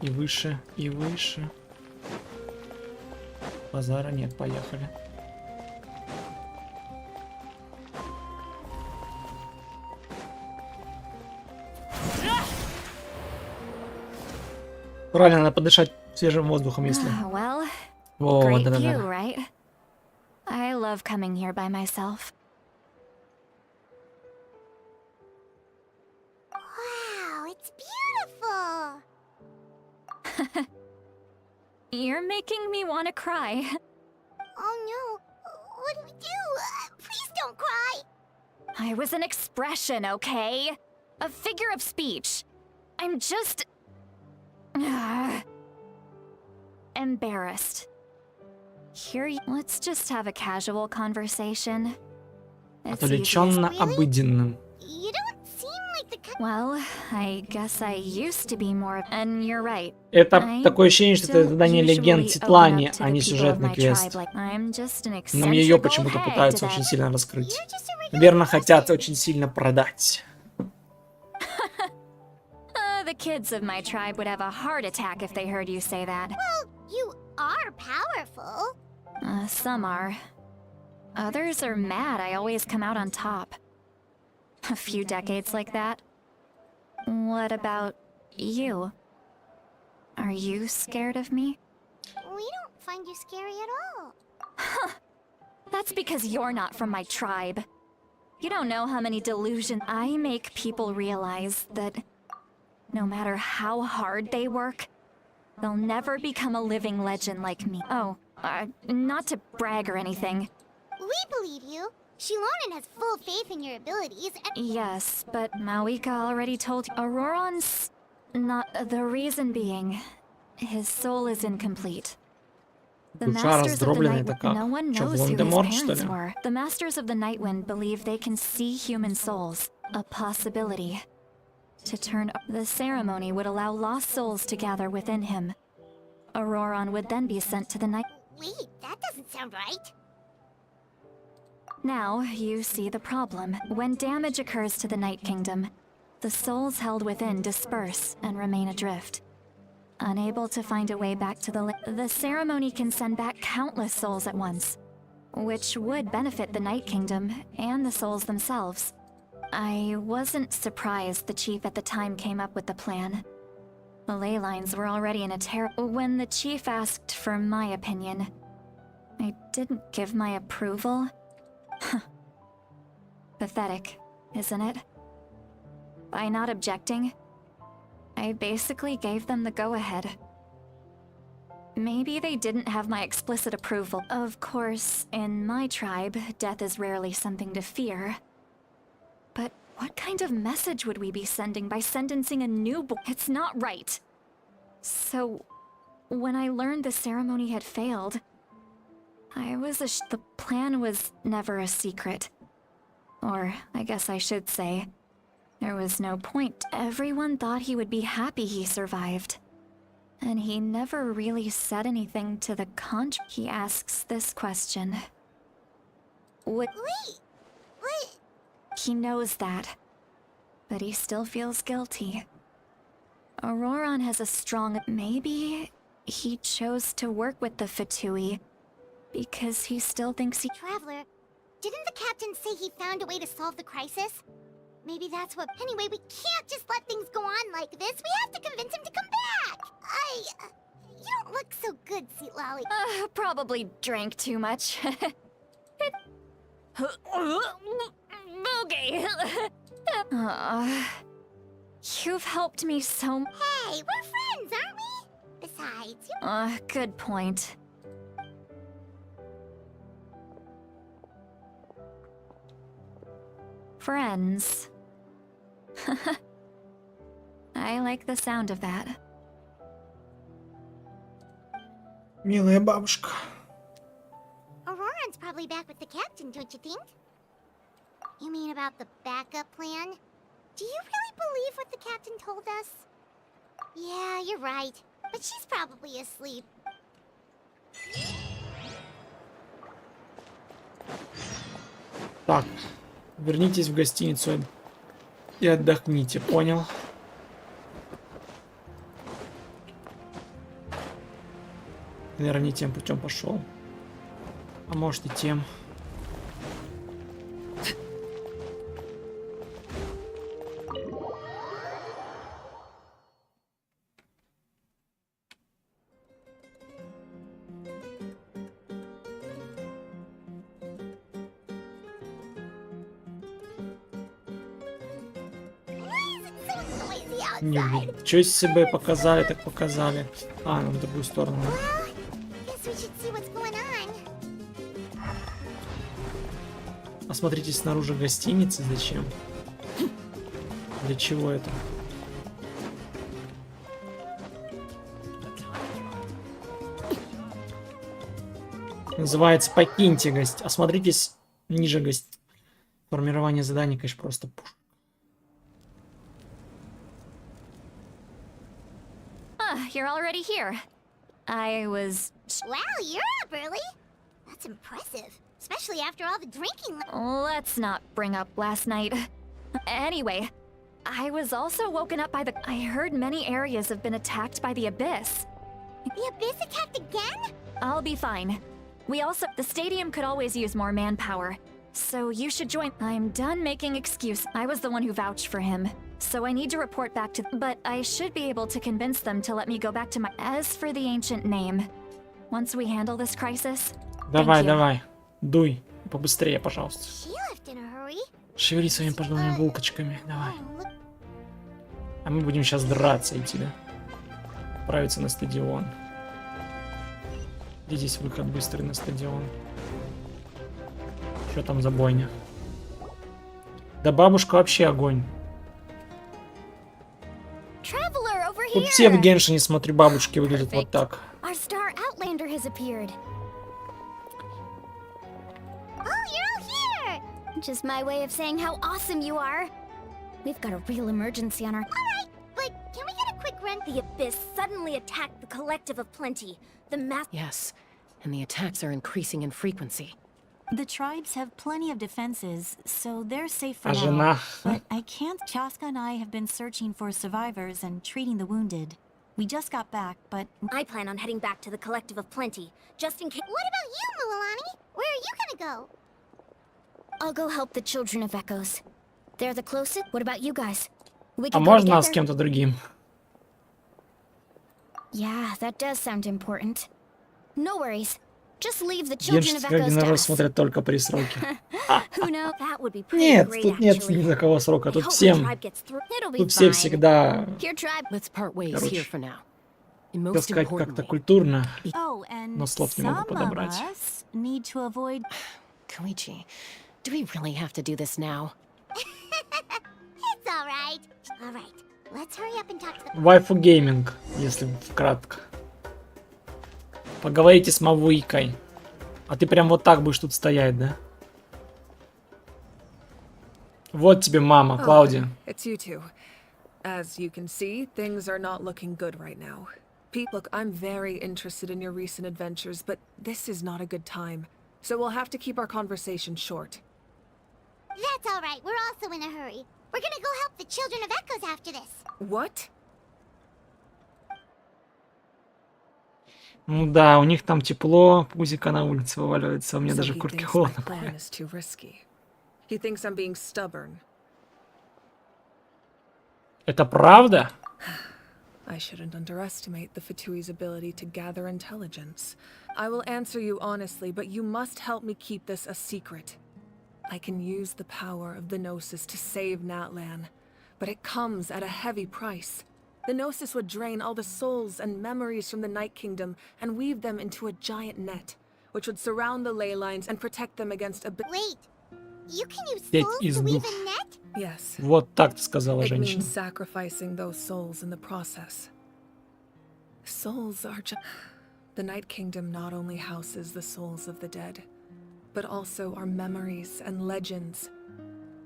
И выше, и выше. Базара нет, поехали. Правильно, надо подышать свежим воздухом, если... Well, О, great да-да-да. view, right? I love coming here by myself. Wow, it's beautiful! You're making me want to cry. Oh no, what do we do? I was an expression, okay? A figure of speech. I'm just... embarrassed. Let's just have a casual conversation. It's easy as- Отвлеченно обыденным. You don't seem like the kind. Well, I guess I used to be more... And you're right. Это I такое ощущение, что это don't задание легенд usually Цитлани, open up to а the не people of сюжетный my квест. tribe like- I'm just an Но мне ее eccentric почему-то old hag пытаются to очень that. сильно раскрыть. You're just a regular Наверное, person. хотят очень сильно продать. The kids of my tribe would have a heart attack if they heard you say that. Well, you are powerful. Some are. Others are mad I always come out on top. A few decades like that. What about you? Are you scared of me? We don't find you scary at all. That's because you're not from my tribe. You don't know how many delusions I make people realize that no matter how hard they work, they'll never become a living legend like me. Oh, not to brag or anything. We believe you. Shilonen has full faith in your abilities, and Yes, but Mawika already told Auroron's not the reason being his soul is incomplete. The Душа masters of the раздробленная, это night как? no one Чё, knows who his Волан-де-Морт, что parents ли? were. The masters of the Nightwind believe they can see human souls, a possibility. To turn the ceremony would allow lost souls to gather within him. Auroron would then be sent to the night. wait, that doesn't sound right. Now, you see the problem. When damage occurs to the Night Kingdom, the souls held within disperse and remain adrift. Unable to find a way back to the ceremony can send back countless souls at once, which would benefit the Night Kingdom and the souls themselves. I wasn't surprised the chief at the time came up with the plan. The ley lines were already in a When the chief asked for my opinion, I didn't give my approval. Pathetic, isn't it? By not objecting, I basically gave them the go-ahead. Maybe they didn't have my explicit approval. Of course, in my tribe, death is rarely something to fear. But what kind of message would we be sending by sentencing a newborn? It's not right. So, when I learned the ceremony had failed, I was the plan was never a secret. Or, I guess I should say, there was no point. Everyone thought he would be happy he survived. And he never really said anything to the contrary. He asks this question. What? Wait, what? He knows that. But he still feels guilty. Auroron has a strong... Maybe he chose to work with the Fatui because he still thinks he... Traveler, didn't the captain say he found a way to solve the crisis? Maybe that's what... Anyway, we can't just let things go on like this. We have to convince him to come back. You don't look so good, Sweet Lolly. Probably drank too much. Okay. You've helped me so... Hey, we're friends, aren't we? Besides, you... good point. Friends. I like the sound of that. Милая бабушка. Auroron's probably back with the captain, don't you think? You mean about the backup plan? Do you really believe what the captain told us? Yeah, you're right. But she's probably asleep. Так, вернитесь в гостиницу и отдохните, понял? Наверное, не тем путем пошел. А может и тем. Не, что из себя показали, так показали. А, ну в другую сторону. Осмотритесь снаружи гостиницы. Зачем? Для чего это? Называется «Покиньте гость». Осмотритесь ниже гость. Формирование заданий, конечно, просто пуш. You're already here. I was... Wow, you're up early. That's impressive, especially after all the drinking. Let's not bring up last night. Anyway, I was also woken up by the... I heard many areas have been attacked by the Abyss. The Abyss attacked again? I'll be fine. We also... The stadium could always use more manpower. So you should join... I'm done making excuse. I was the one who vouched for him. So I need to report back to... But I should be able to convince them to let me go back to my... As for the ancient name, once we handle this crisis... Давай, давай. Дуй. Побыстрее, пожалуйста. She left in a hurry. Шевели своими пожалуйста булкочками. Давай. А мы будем сейчас драться идти, да? Отправиться на стадион. Где здесь выход быстрый на стадион? Что там за бойня? Да бабушка вообще огонь. Traveler over Тут here. все в Геншине, смотри, бабушки выглядят вот так. Our star Outlander has appeared. Oh, you're all here. Just my way of saying how awesome you are. We've got a real emergency on our... Alright, but can we get a quick run? The Abyss suddenly attacked the Collective of Plenty. The mass... Yes, and the attacks are increasing in frequency. The tribes have plenty of defenses, so they're safe for А now. жена? But I can't... Chaska and I have been searching for survivors and treating the wounded. We just got back, but... I plan on heading back to the Collective of Plenty, just in case... What about you, Mulalani? Where are you gonna go? I'll go help the Children of Echoes. They're the closest. What about you guys? We А can go можно с together? кем-то другим? Yeah, that does sound important. No worries. Just leave the Children Геншин of как Echoes to народ us. смотрят только при сроке. Who knows? That would be pretty Нет, great, тут нет actually. ни за кого срока. I Тут hope my всем. tribe gets through. It'll be Тут все fine. всегда, Your tribe. Let's part ways Короче, here for now. And так most сказать, как-то importantly, культурно. Oh, and Но слов не могу some of подобрать. us need to avoid... Koichi, do we really have to do this now? It's alright. Alright, let's hurry up and talk to the... Вайфу гейминг, если вкратко. Поговорите с Мавуикой. А ты прям вот так будешь тут стоять, да? Вот тебе мама, Клаудия. It's you two. As you can see, things are not looking good right now. Pete, look, I'm very interested in your recent adventures, but this is not a good time. So we'll have to keep our conversation short. That's alright, we're also in a hurry. We're gonna go help the Children of Echoes after this. What? Ну да, у них там тепло, пузика на улице вываливается, а мне So даже he куртки thinks my холодно. plan is too risky. He thinks I'm being stubborn. Это правда? I shouldn't underestimate the Fatui's ability to gather intelligence. I will answer you honestly, but you must help me keep this a secret. I can use the power of the Gnosis to save Natlan, but it comes at a heavy price. The Gnosis would drain all the souls and memories from the Night Kingdom and weave them into a giant net, which would surround the ley lines and protect them against a... Wait, you can use Пять souls из to weave двух. a net? Yes. Вот так ты сказала, It женщина. means sacrificing those souls in the process. Souls are just... The Night Kingdom not only houses the souls of the dead, but also our memories and legends.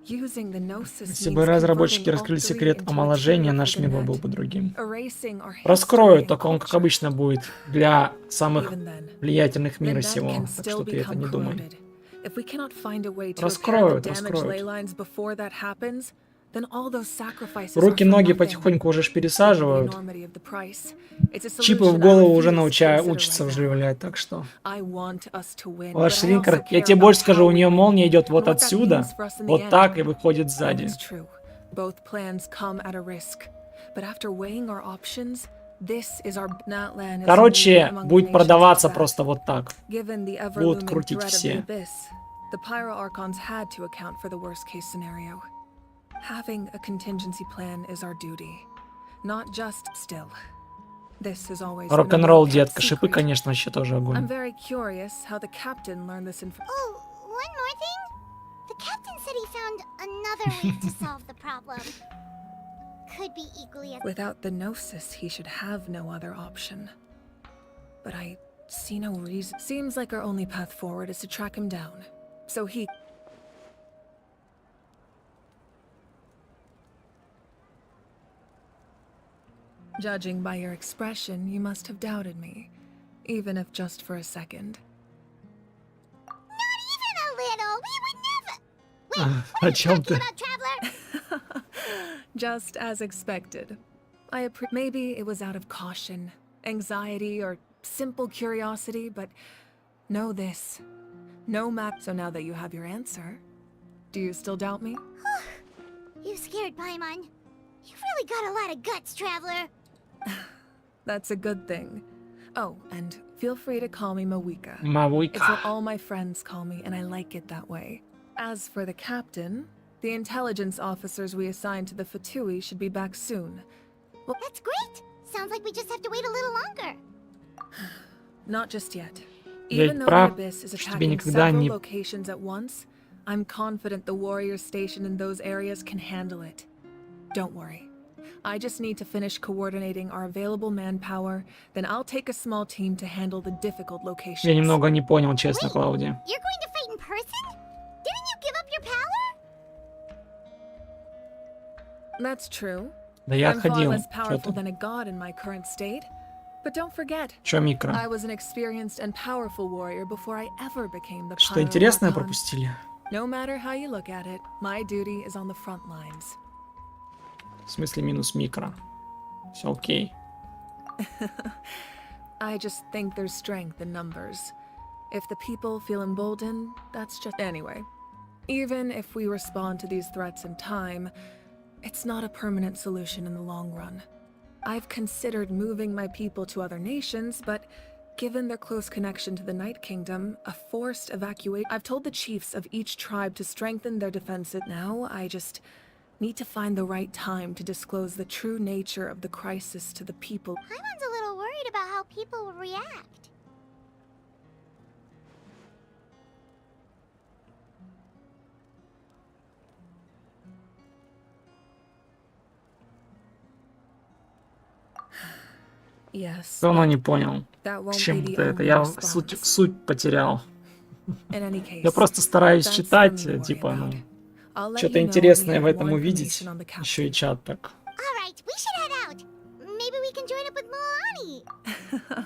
Using the Gnosis Если means бы разработчики converting all раскрыли three секрет into a омоложения, chain of наш the мир net, был бы другим. erasing our Раскрою, history and только он, как culture. обычно, будет для самых Even then, влиятельных the мира net сего. can Так still что ты это become не думай. corroded. If we cannot find a way to repair the Раскроют, damaged раскроют. ley lines before that happens, then all those sacrifices are Руки, for ноги nothing. потихоньку уже ж The пересаживают. enormity of the price. It's a Чипы в solution I голову уже refuse to consider учатся right now. вживлять, так что... I want us to win, Ваш but I also линкер, я care тебе about больше скажу, how у we нее win молния идет and вот what that отсюда, means for us in the вот end. так и выходит That сзади. is true. Both plans come at a risk. But after weighing our options, this is our Natlan is Короче, unique among the будет nations продаваться of просто вот так. Given the Будут ever-looming крутить threat of все. the abyss, the Pyro Archons had to account for the worst-case scenario. Having a contingency plan is our duty. Not just still. This has always been a Рок-н-ролл, well-kept детка. Шипы, secret. конечно, вообще тоже I'm огонь. very curious how the captain learned this information. Oh, one more thing? The another way to solve the problem. Could be equally as... Without the Gnosis, he should have no other option. But I see no reason. Seems like our only path forward is to track him down. So he... Judging by your expression, you must have doubted me. Even if just for a second. Not even a little! We would never... Wait, О what are you чем talking ты? about, Traveler? Just as expected. Maybe it was out of caution, anxiety, or simple curiosity, but know this. No map. So now that you have your answer, do you still doubt me? You scared Paimon. You've really got a lot of guts, Traveler. That's a good thing. Oh, and feel free to call me Mawika. It's Мавуйка. what all my friends call me, and I like it that way. As for the captain, the intelligence officers we assigned to the Fatui should be back soon. Well, That's great. Sounds like we just have to wait a little longer. not just yet. Я Even ведь though the прав, Abyss is что тебе attacking никогда several не... locations at once, I'm confident the warriors stationed in those areas can handle it. Don't worry. I just need to finish coordinating our available manpower, then I'll take a small team to handle the difficult Я locations. немного не понял, честно, Клауди. You're going to fight in person? Didn't you give up your power? That's true. Да я I'm far отходил. less Чё powerful ты? than a god in my current state. But don't forget, Чё микро? I was an experienced and powerful warrior before I ever became the Что Pyro интересное Archon. пропустили? No matter how you look at it, my duty is on the front lines. В смысле минус микро. Все окей. I just think there's strength in numbers. If the people feel emboldened, that's just... Anyway, even if we respond to these threats in time, it's not a permanent solution in the long run. I've considered moving my people to other nations, but given their close connection to the Night Kingdom, a forced evacuation... I've told the chiefs of each tribe to strengthen their defenses. Now, I just need to find the right time to disclose the true nature of the crisis to the people. Paimon's a little worried about how people will react. Yes. Все равно не понял. That К won't be чему the ты это? only Я response. суть потерял. In any case, Я просто стараюсь that's читать, something to worry типа, ну, about. I'll let что-то you know when we интересное в have этом more увидеть. information on the captain. Еще и чат так. Alright, we should head out. Maybe we can join up with Milani.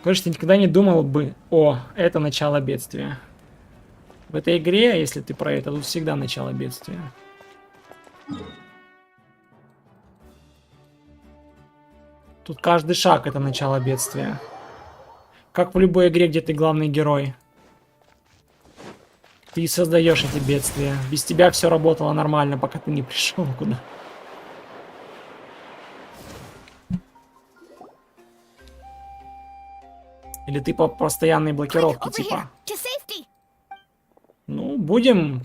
Конечно, никогда не думал бы, о, это начало бедствия. В этой игре, если ты про это, тут всегда начало бедствия. Тут каждый шаг это начало бедствия. Как в любой игре, где ты главный герой. Ты создаешь эти бедствия. Без тебя все работало нормально, пока ты не пришел куда. Или ты по постоянной блокировке, типа. To safety. Ну, будем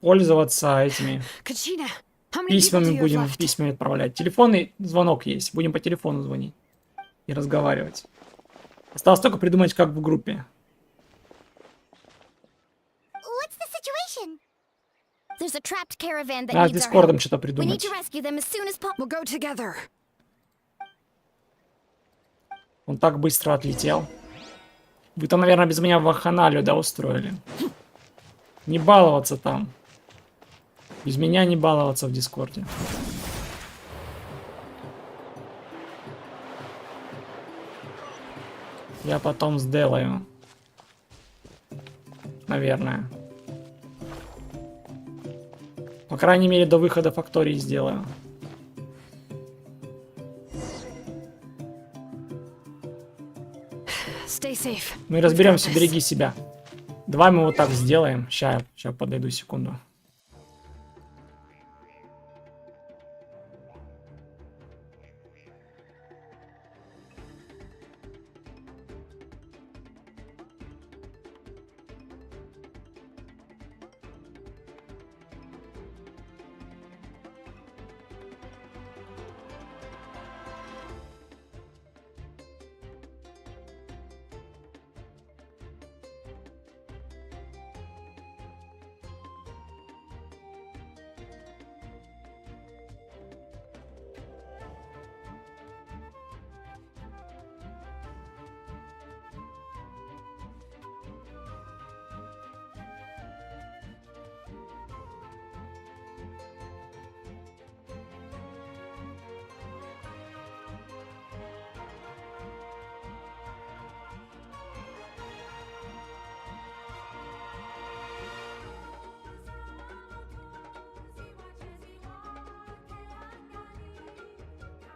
пользоваться этими Kachina, how many people do письмами, you have будем left? письмами отправлять. Телефонный звонок есть. Будем по телефону звонить и разговаривать. Осталось только придумать, как в группе. What's the situation? There's a trapped caravan that А с needs our Дискордом help. что-то We need придумать. to rescue them as soon as possible. We'll go together. Он так быстро отлетел. Вы-то, наверное, без меня вакханалию, да, устроили? Не баловаться там. Без меня не баловаться в Дискорде. Я потом сделаю. Наверное. По крайней мере, до выхода фактории сделаю. Stay safe. Мы разберемся, береги себя. Давай мы вот так сделаем. Сейчас подойду, секунду.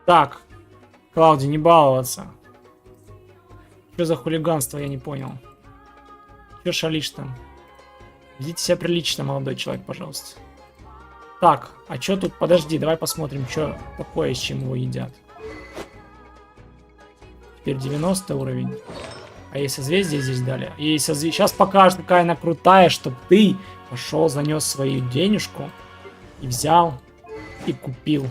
Так, Клауди, не баловаться. Что за хулиганство, я не понял. Че шалишь там? Ведите себя прилично, молодой человек, пожалуйста. Так, а что тут? Подожди, давай посмотрим, что такое, с чем его едят. Теперь 90 уровень. А ей созвездие здесь дали. Ей сейчас покажет, какая она крутая, чтобы ты пошел, занес свою денежку и взял и купил.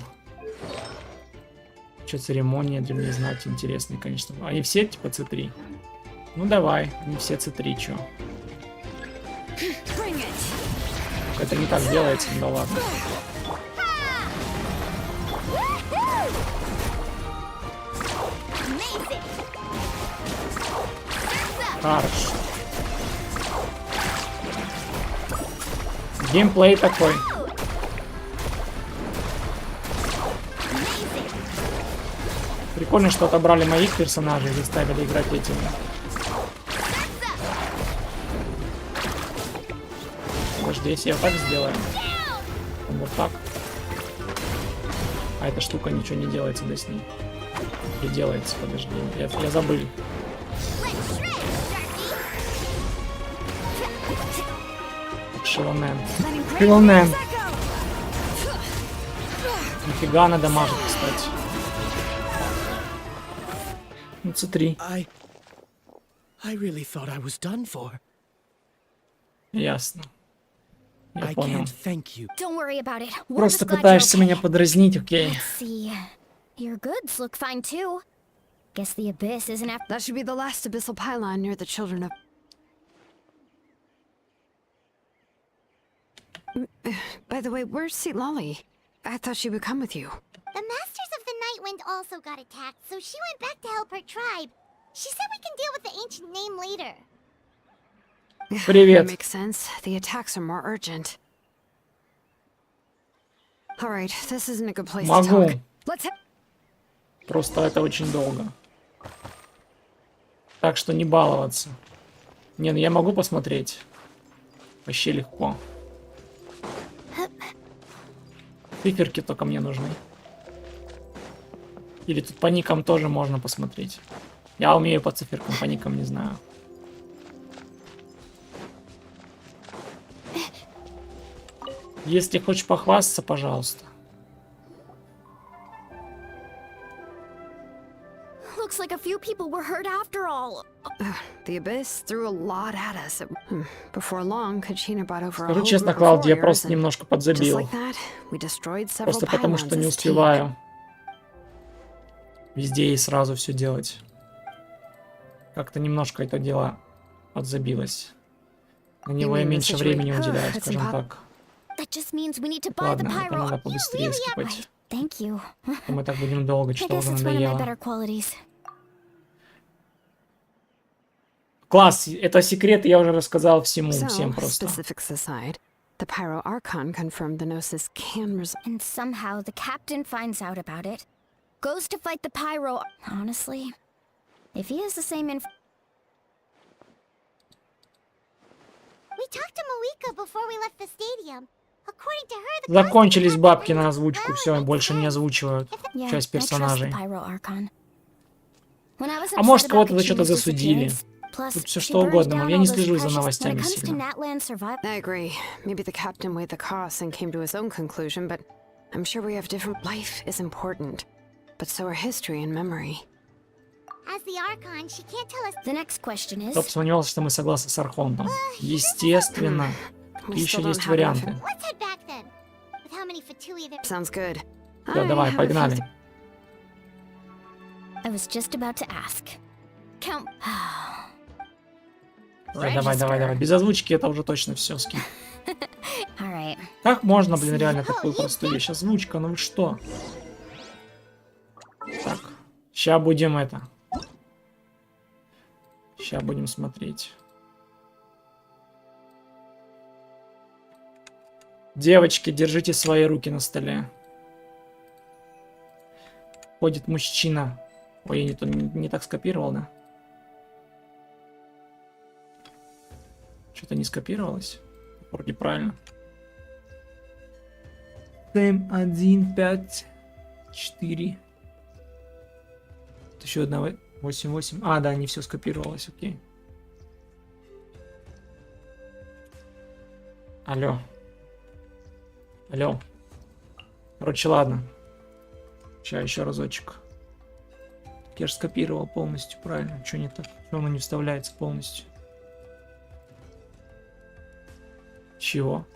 Что церемония для меня знать интересная, конечно. Они все типа C3. Ну давай, они все C3, чё. Это не так делается, ну да ладно. Хорошо. Геймплей такой. Прикольно, что отобрали моих персонажей и заставили играть этими. Подожди, если я так сделаю. Вот так. А эта штука ничего не делается, да, с ней? И делается, подожди. Я забыл. Шилонен. Шилонен. Нифига она дамажит, кстати. Ну, C3. I really thought I was done for. Ясно. Я понял. Don't worry about it. We're Просто just glad пытаешься you're okay. меня подразнить, окей. Let's see. Your goods look fine too. Guess the abyss isn't after. That should be the last abyssal pylon near the children of... By the way, where's Seat Lolly? I thought she would come with you. The Masters of the Night Wind also got attacked, so she went back to help her tribe. She said we can deal with the ancient name later. Привет. Makes sense. The attacks are more urgent. All right, this isn't a good place to Могу. talk. Let's Просто это очень долго. Так что не баловаться. Не, ну я могу посмотреть. Вообще легко. Циферки только мне нужны. Или тут по никам тоже можно посмотреть. Я умею по циферкам, по никам не знаю. Если хочешь похвастаться, пожалуйста. Looks like a few people were hurt after all. The abyss threw a lot at us. Before long, Kachina brought over a Скажу whole честно, group of Клауди, я warriors, просто and немножко just подзабил. like that, we destroyed several Просто потому, pylons что не as a team. успеваю везде и сразу все делать. Как-то немножко это дело подзабилось. На него я меньше времени уделяю, скажем так. That just means we need to buy the Ладно, это pyro. надо побыстрее скипать. Thank you. А мы так будем долго, I что guess уже it's one of my надоело. better qualities. Класс, это секрет, я уже рассказал всем So, просто. specifics aside, the Pyro Archon confirmed the Gnosis can And somehow the captain finds out about it, goes to fight the pyro. Honestly, if he has the same We talked to Moika before we left the stadium. According to her, the Закончились бабки на озвучку, все, больше не озвучивают Yeah, часть I trust the персонажей. Pyro Archon. When I was А может, upset кого-то about за что-то Kachina's засудили. disappearance, plus Тут все she что burns угодно, down но я all не those слежу за precious- When новостями it comes to сильно. Natlan survival, I agree. Maybe the captain weighed the costs and came to his own conclusion, but I'm sure we have different... Life is important, but so are history and memory. As the Archon, she can't tell us. the next question is, Кто бы сомневался, что мы согласны с Архонтом. Естественно. We Еще still есть don't have enough... варианты. Let's head back then. With how many Fatui there. Sounds good. Все, давай, have a few погнали. I was just about to ask. Count. Всё, давай. Без озвучки это уже точно все скип. All right. Как можно, блин, реально такую простую вещь? Озвучка, ну вы что? Так, ща будем это. Ща будем смотреть. Девочки, держите свои руки на столе. Ходит мужчина. Ой, я не так скопировал, да? Что-то не скопировалось. Вроде правильно. 7, 1, 5, 4, Еще одна 8-8. А, да, не все скопировалось, окей. Алло. Алло. Короче, ладно. Сейчас еще разочек. Я же скопировал полностью, правильно. Что не так? Почему оно не вставляется полностью? Чего?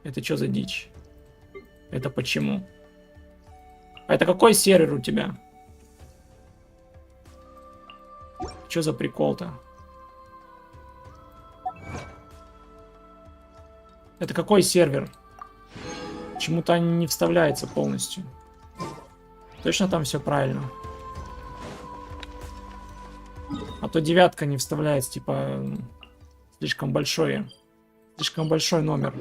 Это что за дичь? Это почему? А это какой сервер у тебя? Что за прикол-то? Это какой сервер? Почему-то не вставляется полностью. Точно там все правильно? А то 9 не вставляется, типа слишком большой номер.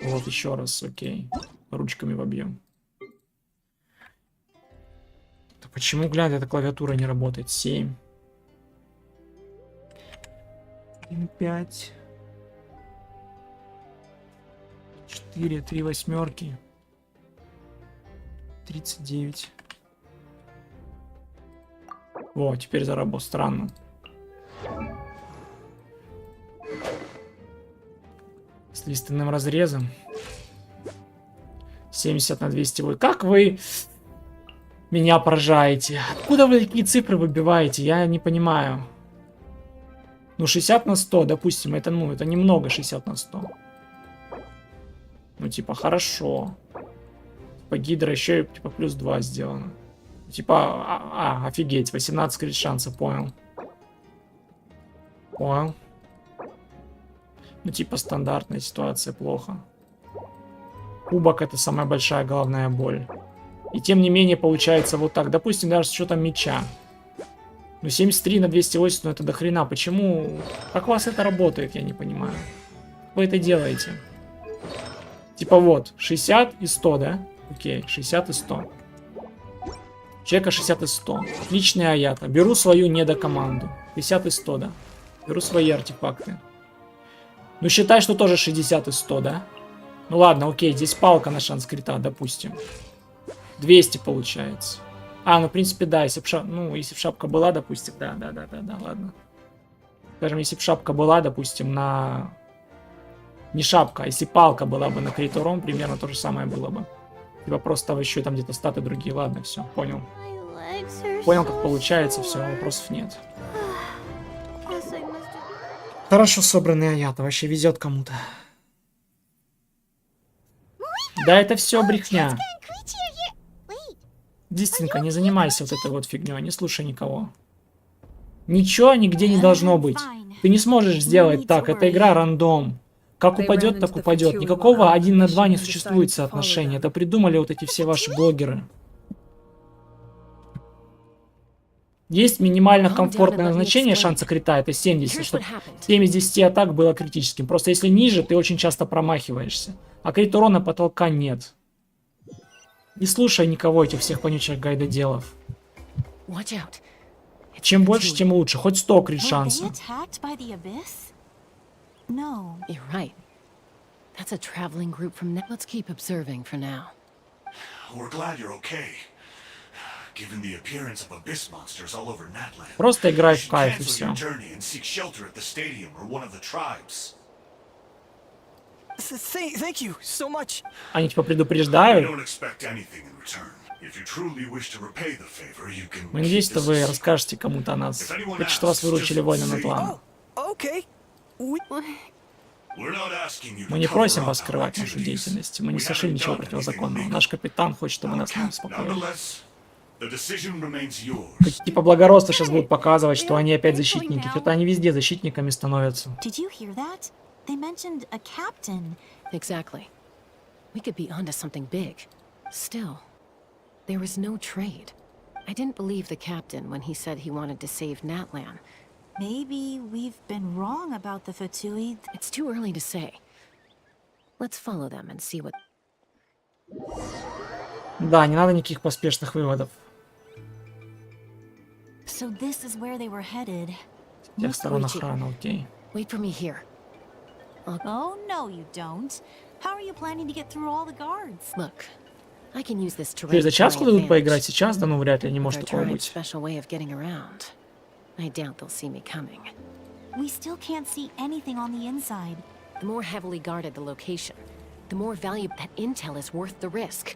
Вот еще раз, окей. Ручками вобьем. Да почему, глянь, эта клавиатура не работает? 7. 5. 4, 3 восьмерки. 39. Во, теперь заработал. Странно. С лиственным разрезом. 70 на 208. Как вы меня поражаете? Откуда вы такие цифры выбиваете? Я не понимаю. Ну, 60 на 100, допустим, это немного 60 на 100. Ну, типа, хорошо. Типа, гидра еще типа плюс 2 сделано. Типа, офигеть, 18 крит шанса, понял. Понял. Ну, типа, стандартная ситуация, плохо. Кубок — это самая большая головная боль. И тем не менее, получается вот так. Допустим, даже с учетом меча. Ну, 73 на 280, ну это до хрена. Почему? Как у вас это работает, я не понимаю. Как вы это делаете? Типа вот, 60 и 100, да? Окей, 60 и 100. Человека 60 и 100. Отличная аята. Беру свою недокоманду. 50 и 100, да? Беру свои артефакты. Ну, считай, что тоже 60 и 100, да? Ну ладно, окей, здесь палка на шанс крита, допустим. 200 получается. Ну, в принципе, да, если бы шапка была, допустим, да, ладно. Скажем, если бы шапка была, допустим, на... Не шапка, а если палка была бы на крит урон, примерно то же самое было бы. Типа просто еще там где-то статы другие, ладно, все, понял. Понял, как получается, все, вопросов нет. Хорошо собранный аята, вообще везет кому-то. Да, это все брехня. Дистинка, не занимайся вот этой вот фигней, не слушай никого. Ничего нигде не должно быть. Ты не сможешь сделать так, это игра рандом. Как упадет, так упадет. Никакого 1 на 2 не существует соотношения. Это придумали вот эти все ваши блогеры. Есть минимально комфортное значение шанса крита, это 70, чтобы 7 из 10 атак было критическим. Просто если ниже, ты очень часто промахиваешься. А крит урона потолка нет. Не слушай никого, этих всех вонючих гайдоделов. Чем больше, тем лучше. Хоть 100 крит шанса. No. You're right. That's a traveling group from now. Let's keep observing for now. We're glad you're okay. Given the appearance of abyss monsters all over Natlan. Просто играй в кайф и все. Thank you so much. Они типа предупреждают. Мы надеемся, что вы расскажете кому-то о нас. Хоть что вас выручили воины Натлана. Мы не просим вас скрывать нашу деятельность. Мы не совершили ничего противозаконного. Наш капитан хочет, чтобы нас не успокоили. Типа благородство сейчас будут показывать, что они опять защитники. Что-то они везде защитниками становятся. They mentioned a captain. Exactly. We could be onto something big. Still, there was no trade. I didn't believe the captain when he said he wanted to save Natlan. Maybe we've been wrong about the Fatui. It's too early to say. Let's follow them and see what... Да, не надо никаких поспешных выводов. So this is where they were headed. С тех сторон охрана, окей. Wait for me here. Oh, no, you don't. How are you planning to get through all the guards? Look, I can use this То terrain есть за to час my дадут поиграть advantage. сейчас? Да ну вряд ли, не With может our такого tribe's быть. special way of getting around. I doubt they'll see me coming. We still can't see anything on the inside. The more heavily guarded the location, the more valuable that intel is worth the risk.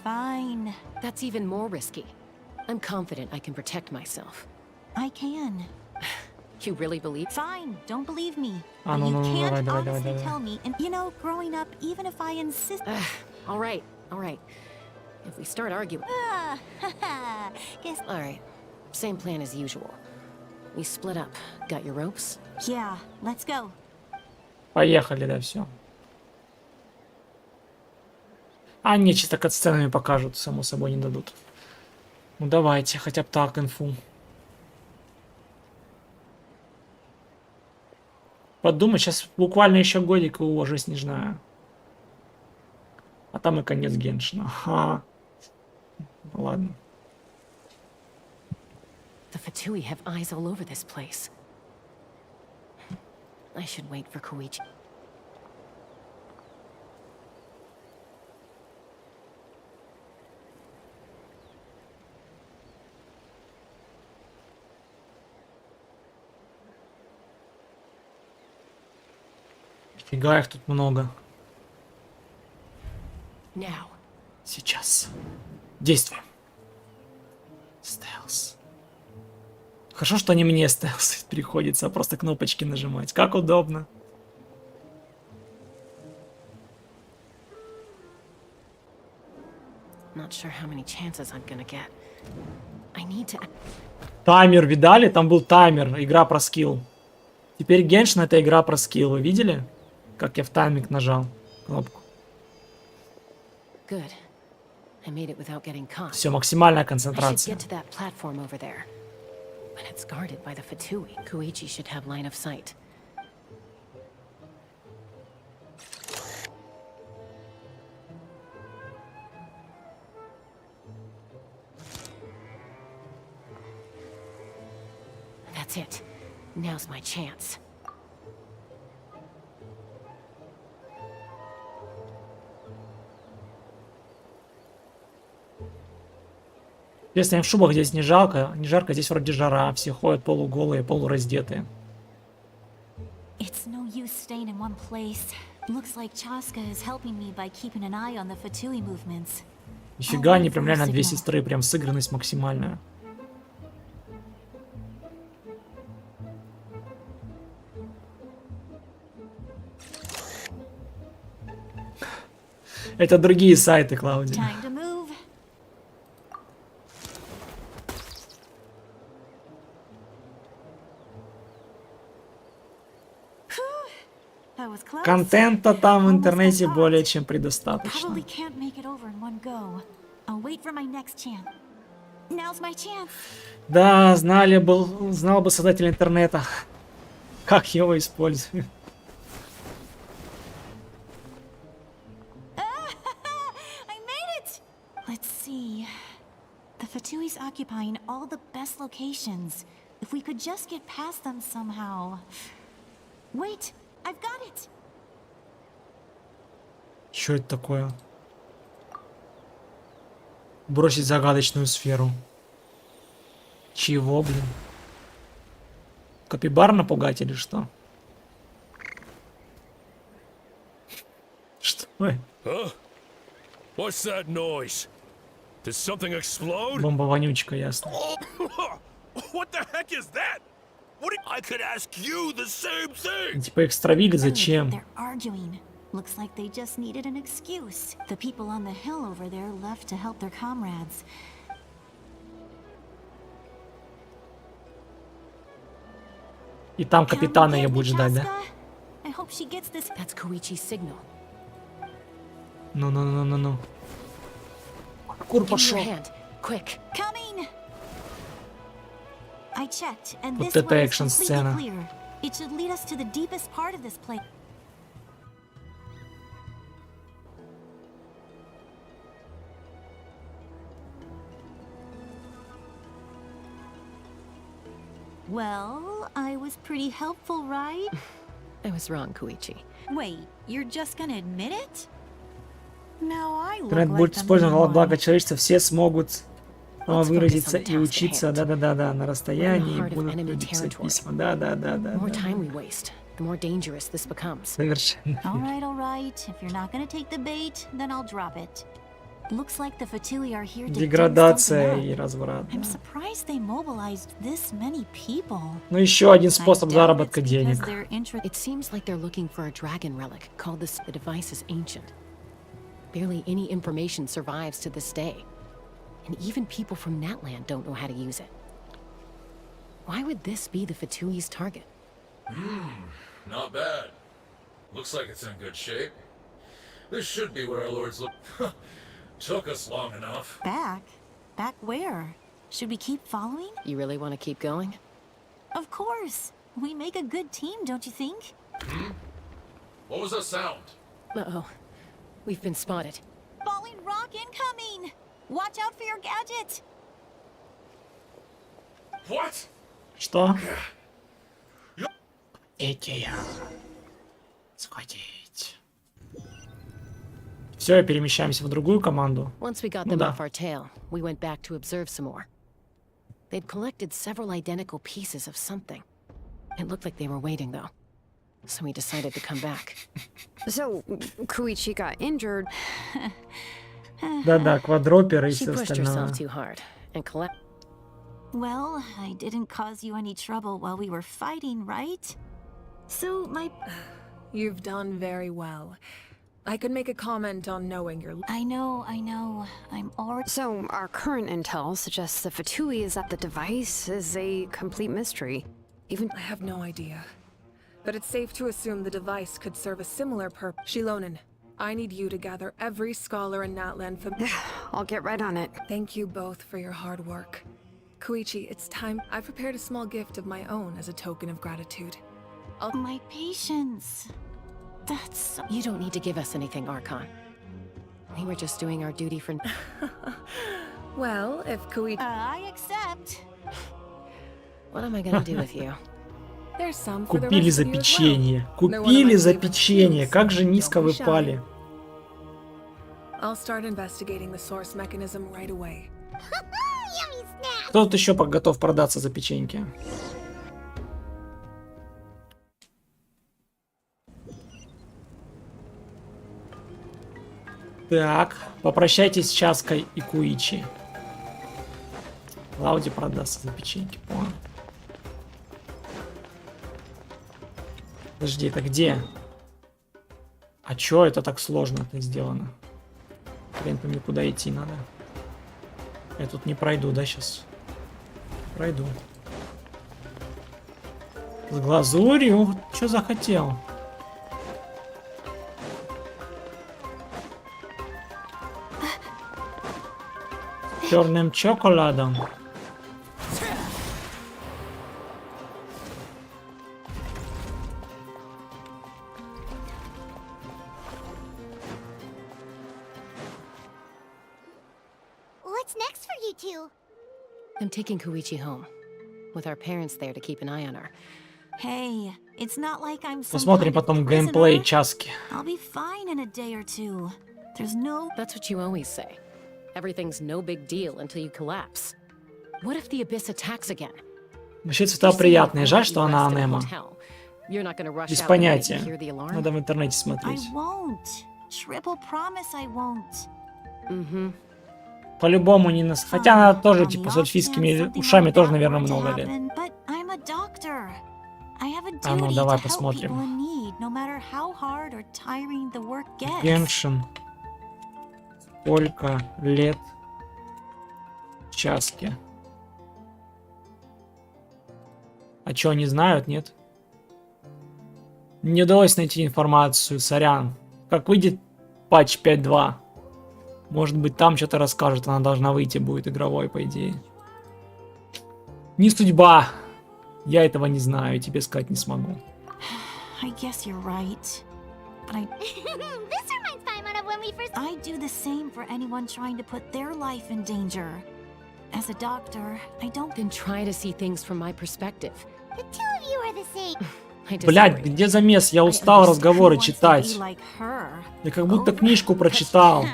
Fine. That's even more risky. I'm confident I can protect myself. I can. You really believe? Fine, don't believe me. Ah, But no, you no, no, can't давай, honestly давай. tell me. And you know, growing up, even if I insist. All right, all right. If we start arguing... Guess. All right. Same plan as usual. We split up. Got your ropes? Yeah, let's go. Поехали, да, все. А, не, чисто катсценами покажут, само собой не дадут. Ну давайте, хотя бы так инфу. Подумай, сейчас буквально еще годик и уже снежная. А там и конец Геншина. Ага. Ну ладно. The Fatui have eyes all over this place. I should wait for Koichi. Фига их тут много. Now. Сейчас. Действуем. Стелс. Хорошо, что не мне стелс приходится, а просто кнопочки нажимать. Как удобно. Not sure how many chances I'm gonna get. I need to... Таймер видали? Там был таймер. Игра про скилл. Теперь Геншин — это игра про скилл. Вы видели? Как я в тайминг нажал кнопку. Good. I made it without getting caught. Все, максимальная I should концентрация. get to that platform over there. But it's guarded by the Fatui. Koichi should have line of sight. That's it. Now's my chance. Если в шубах здесь не жарко, здесь вроде жара, все ходят полуголые, полураздетые. It's no use staying in one place. Looks like Chaska is helping me by keeping an eye on the Fatui movements. Нифига, они прям реально две сестры, прям сыгранность максимальная. Это другие сайты, Клаудия. Time to move. That was close. Контента там в интернете более чем предостаточно. Probably can't make it over in one go. I'll wait for my next chance. Now's my chance. Да, знал бы создатель интернета, как его используют. I made it! Let's see. The Fatui's occupying all the best locations. If we could just get past them somehow. Wait, I've got it! Что это такое? Бросить загадочную сферу. Чего, блин? Капибар напугать или что? Что это? Huh? What's that noise? Did something explode? Бомба-вонючка, ясно. What the heck is that? What I could ask you the same thing. Типа их стравили, зачем? They're arguing. Looks like they just needed an excuse. The people on the hill over there left to help their comrades. И там капитана я буду ждать, да? I hope she gets this. That's Koichi's signal. Ну. Кур Give me your пошел. hand. Quick. Coming. I checked, and Вот this это way is экшн-сцена. completely clear. It should lead us to the deepest part of this place. Well, I was pretty helpful, right? I was wrong, Koichi. Wait, you're just gonna admit it? Now I look Интернет like будет the использован во mean благо one. человечества, все смогут выразиться on the и task at учиться, hand. да-да-да-да, на расстоянии, heart of будут enemy люди писать territory. письма, да-да-да-да. The more time we waste, the more dangerous this becomes. Совершенно. All right. If you're not gonna take the bait, then I'll drop it. Looks like the Fatui are here to dig Деградация something и up. разврат. I'm surprised they mobilized this many people. Ну еще один I способ doubt заработка it's because денег. they're It seems like they're looking for a dragon relic called this. The device is ancient. Barely any information survives to this day. And even people from Natlan don't know how to use it. Why would this be the Fatui's target? Not bad. Looks like it's in good shape. This should be where our lords look. Took us long enough. Back? Back where? Should we keep following? You really want to keep going? Of course. We make a good team, don't you think? What was that sound? Uh-oh. We've been spotted. Falling rock incoming! Watch out for your gadget! What? Что? Эти. Схватить. Все, перемещаемся в другую команду. Once we got Ну them да. off our tail, we went back to observe some more. They'd collected several identical pieces of something. It looked like they were waiting, though. So we decided to come back. So, Koichi got injured. Да-да, квадроперы и She все pushed остальное. herself too hard and collect. Well, I didn't cause you any trouble while we were fighting, right? So, my... You've done very well. I could make a comment on knowing your... I know. I'm already... So, our current intel suggests the Fatui is that the device is a complete mystery. Even I have no idea. But it's safe to assume the device could serve a similar purpose. Shilonen, I need you to gather every scholar in Natlan from... I'll get right on it. Thank you both for your hard work. Koichi, it's time. I've prepared a small gift of my own as a token of gratitude. My patience. That's so... You don't need to give us anything, Archon. We were just doing our duty for... Well, if Koichi... I accept. What am I gonna do with you? There's some for the Купили rest за of you as well. печенье. They're one of Купили my за favorite печенье. things. Как же низко Don't вы be shy. пали. I'll start investigating the source mechanism right away. Yummy snack! Кто тут еще готов продаться за печеньки? Так, попрощайтесь с Чаской и Куичи. Лауди продастся за печеньки, понял. Подожди, это где? А чё это так сложно-то сделано? Блин, по мне куда идти надо? Я тут не пройду, да, сейчас? Пройду. С глазурью? Чё захотел? С черным шоколадом. What's next for you two? I'm taking Koichi home, with our parents there to keep an eye on her. Hey, it's not like I'm some Посмотрим kind of потом геймплей prisoner. Часки. I'll be fine in a day or two. There's no... That's what you always say. Everything's no big deal until you collapse. What if the Abyss attacks again? Вообще цвета приятные. Жаль, что она анема. You're not gonna rush Без out the night понятия. to hear the alarm? Надо в интернете I смотреть. won't. Triple promise I won't. Mm-hmm. По-любому не нас. Хотя она тоже, типа, с эльфийскими ушами тоже, наверное, много лет. But I'm a doctor. I have a А ну, duty давай to help посмотрим. people in need, no matter how hard or tiring the work gets. Геншин. Сколько лет Часке? А чё, не знают, нет? Не удалось найти информацию, сорян. Как выйдет патч 5.2? Может быть, там что-то расскажет. Она должна выйти будет игровой, по идее. Не судьба. Я этого не знаю, и тебе сказать не смогу. I guess you're right. But This reminds Paimon of when we first... I do the same for anyone trying to put their life in danger. As a doctor, I don't... Then try to see things from my perspective. The two of you are the same. I Блядь, disagree. где замес? Я I устал understand разговоры who wants to читать. be like her. Я как будто Over. книжку прочитал.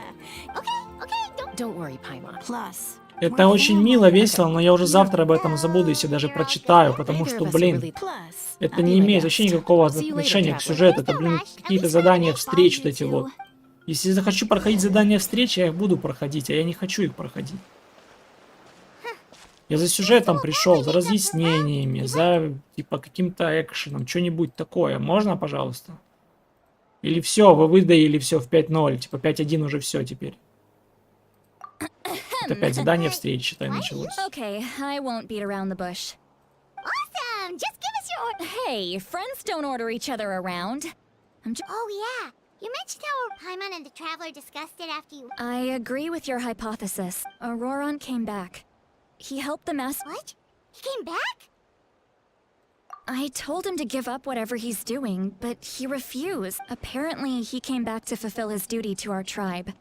Don't worry, Paimon. Plus, Это we're очень family. мило, весело, но я уже завтра об этом забуду, если даже прочитаю, потому Neither что, of us are блин, really- Plus, это I'll be не my имеет best. вообще никакого See you later, отношения к traveler. сюжету. Это, блин, какие-то задания встреч вот эти вот. Если захочу проходить задания встреч, я их буду проходить, а я не хочу их проходить. Я за сюжетом пришел, за разъяснениями, за, типа, каким-то экшеном, что-нибудь такое. Можно, пожалуйста? Или все, вы выдаили все в 5:0, типа 5:1 уже все теперь. Это опять задание встреч, считай, началось. Okay, I won't beat around the bush. Awesome! Just give us your order. Hey, friends don't order each other around. Oh, yeah. You mentioned how Paimon and the Traveler discussed it after you... I agree with your hypothesis. Auroron came back. He helped the mass. What? He came back? I told him to give up whatever he's doing, but he refused. Apparently, he came back to fulfill his duty to our tribe.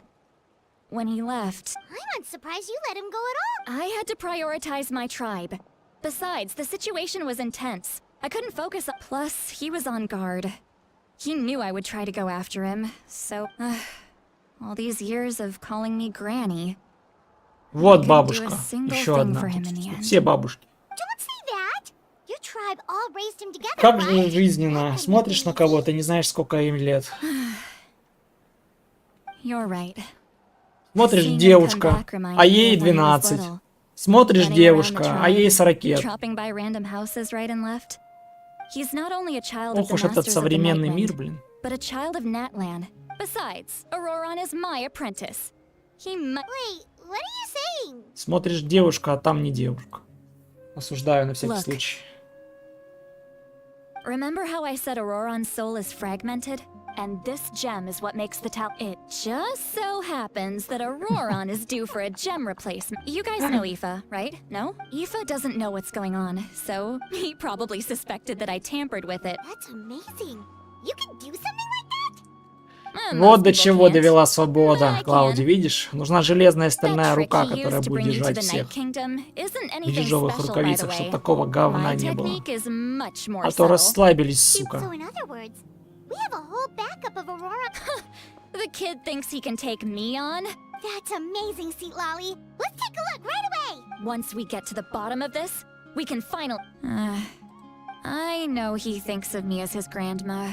When he left, I'm surprised you let him go at all. I had to prioritize my tribe. Besides, the situation was intense. I couldn't focus. Plus, he was on guard. He knew I would try to go after him, so... all these years of calling me Granny. Вот бабушка. Еще одна. Все бабушки. Don't say that. Your tribe all raised him together, Как же right? жизненно. Смотришь на кого-то, не знаешь, сколько им лет. You're right. Смотришь, девушка, а ей 12. Смотришь, девушка, а ей 40 лет. Chopping by random houses right and left. He's not only a child of Ох the уж этот masters of the современный мир, Nightwind, блин. but a child of Natlan. Besides, Auroron is my apprentice. He might... Wait, what are you saying? Смотришь, девушка, а там не девушка. Осуждаю на всякий Look. случай. Remember how I said Auroron's soul is fragmented? And this gem is what makes the tal- It just so happens that Auroron is due for a gem replacement. You guys know Aoife, right? No? Aoife doesn't know what's going on, so he probably suspected that I tampered with it. That's amazing. You can do something like that? Вот Most до people чего can't. довела But свобода, I Клауди, can. видишь? Нужна железная That стальная trick рука, he которая used to будет bring you to держать the всех. Night Kingdom isn't В anything ежовых special, by the рукавицах, чтобы way. такого говна My не было. technique is much more А то subtle. расслабились, So сука. in other words, we have a whole backup of Aurora. The kid thinks he can take me on? That's amazing, Seat Lolly. Let's take a look right away. Once we get to the bottom of this, we can finally... I know he thinks of me as his grandma,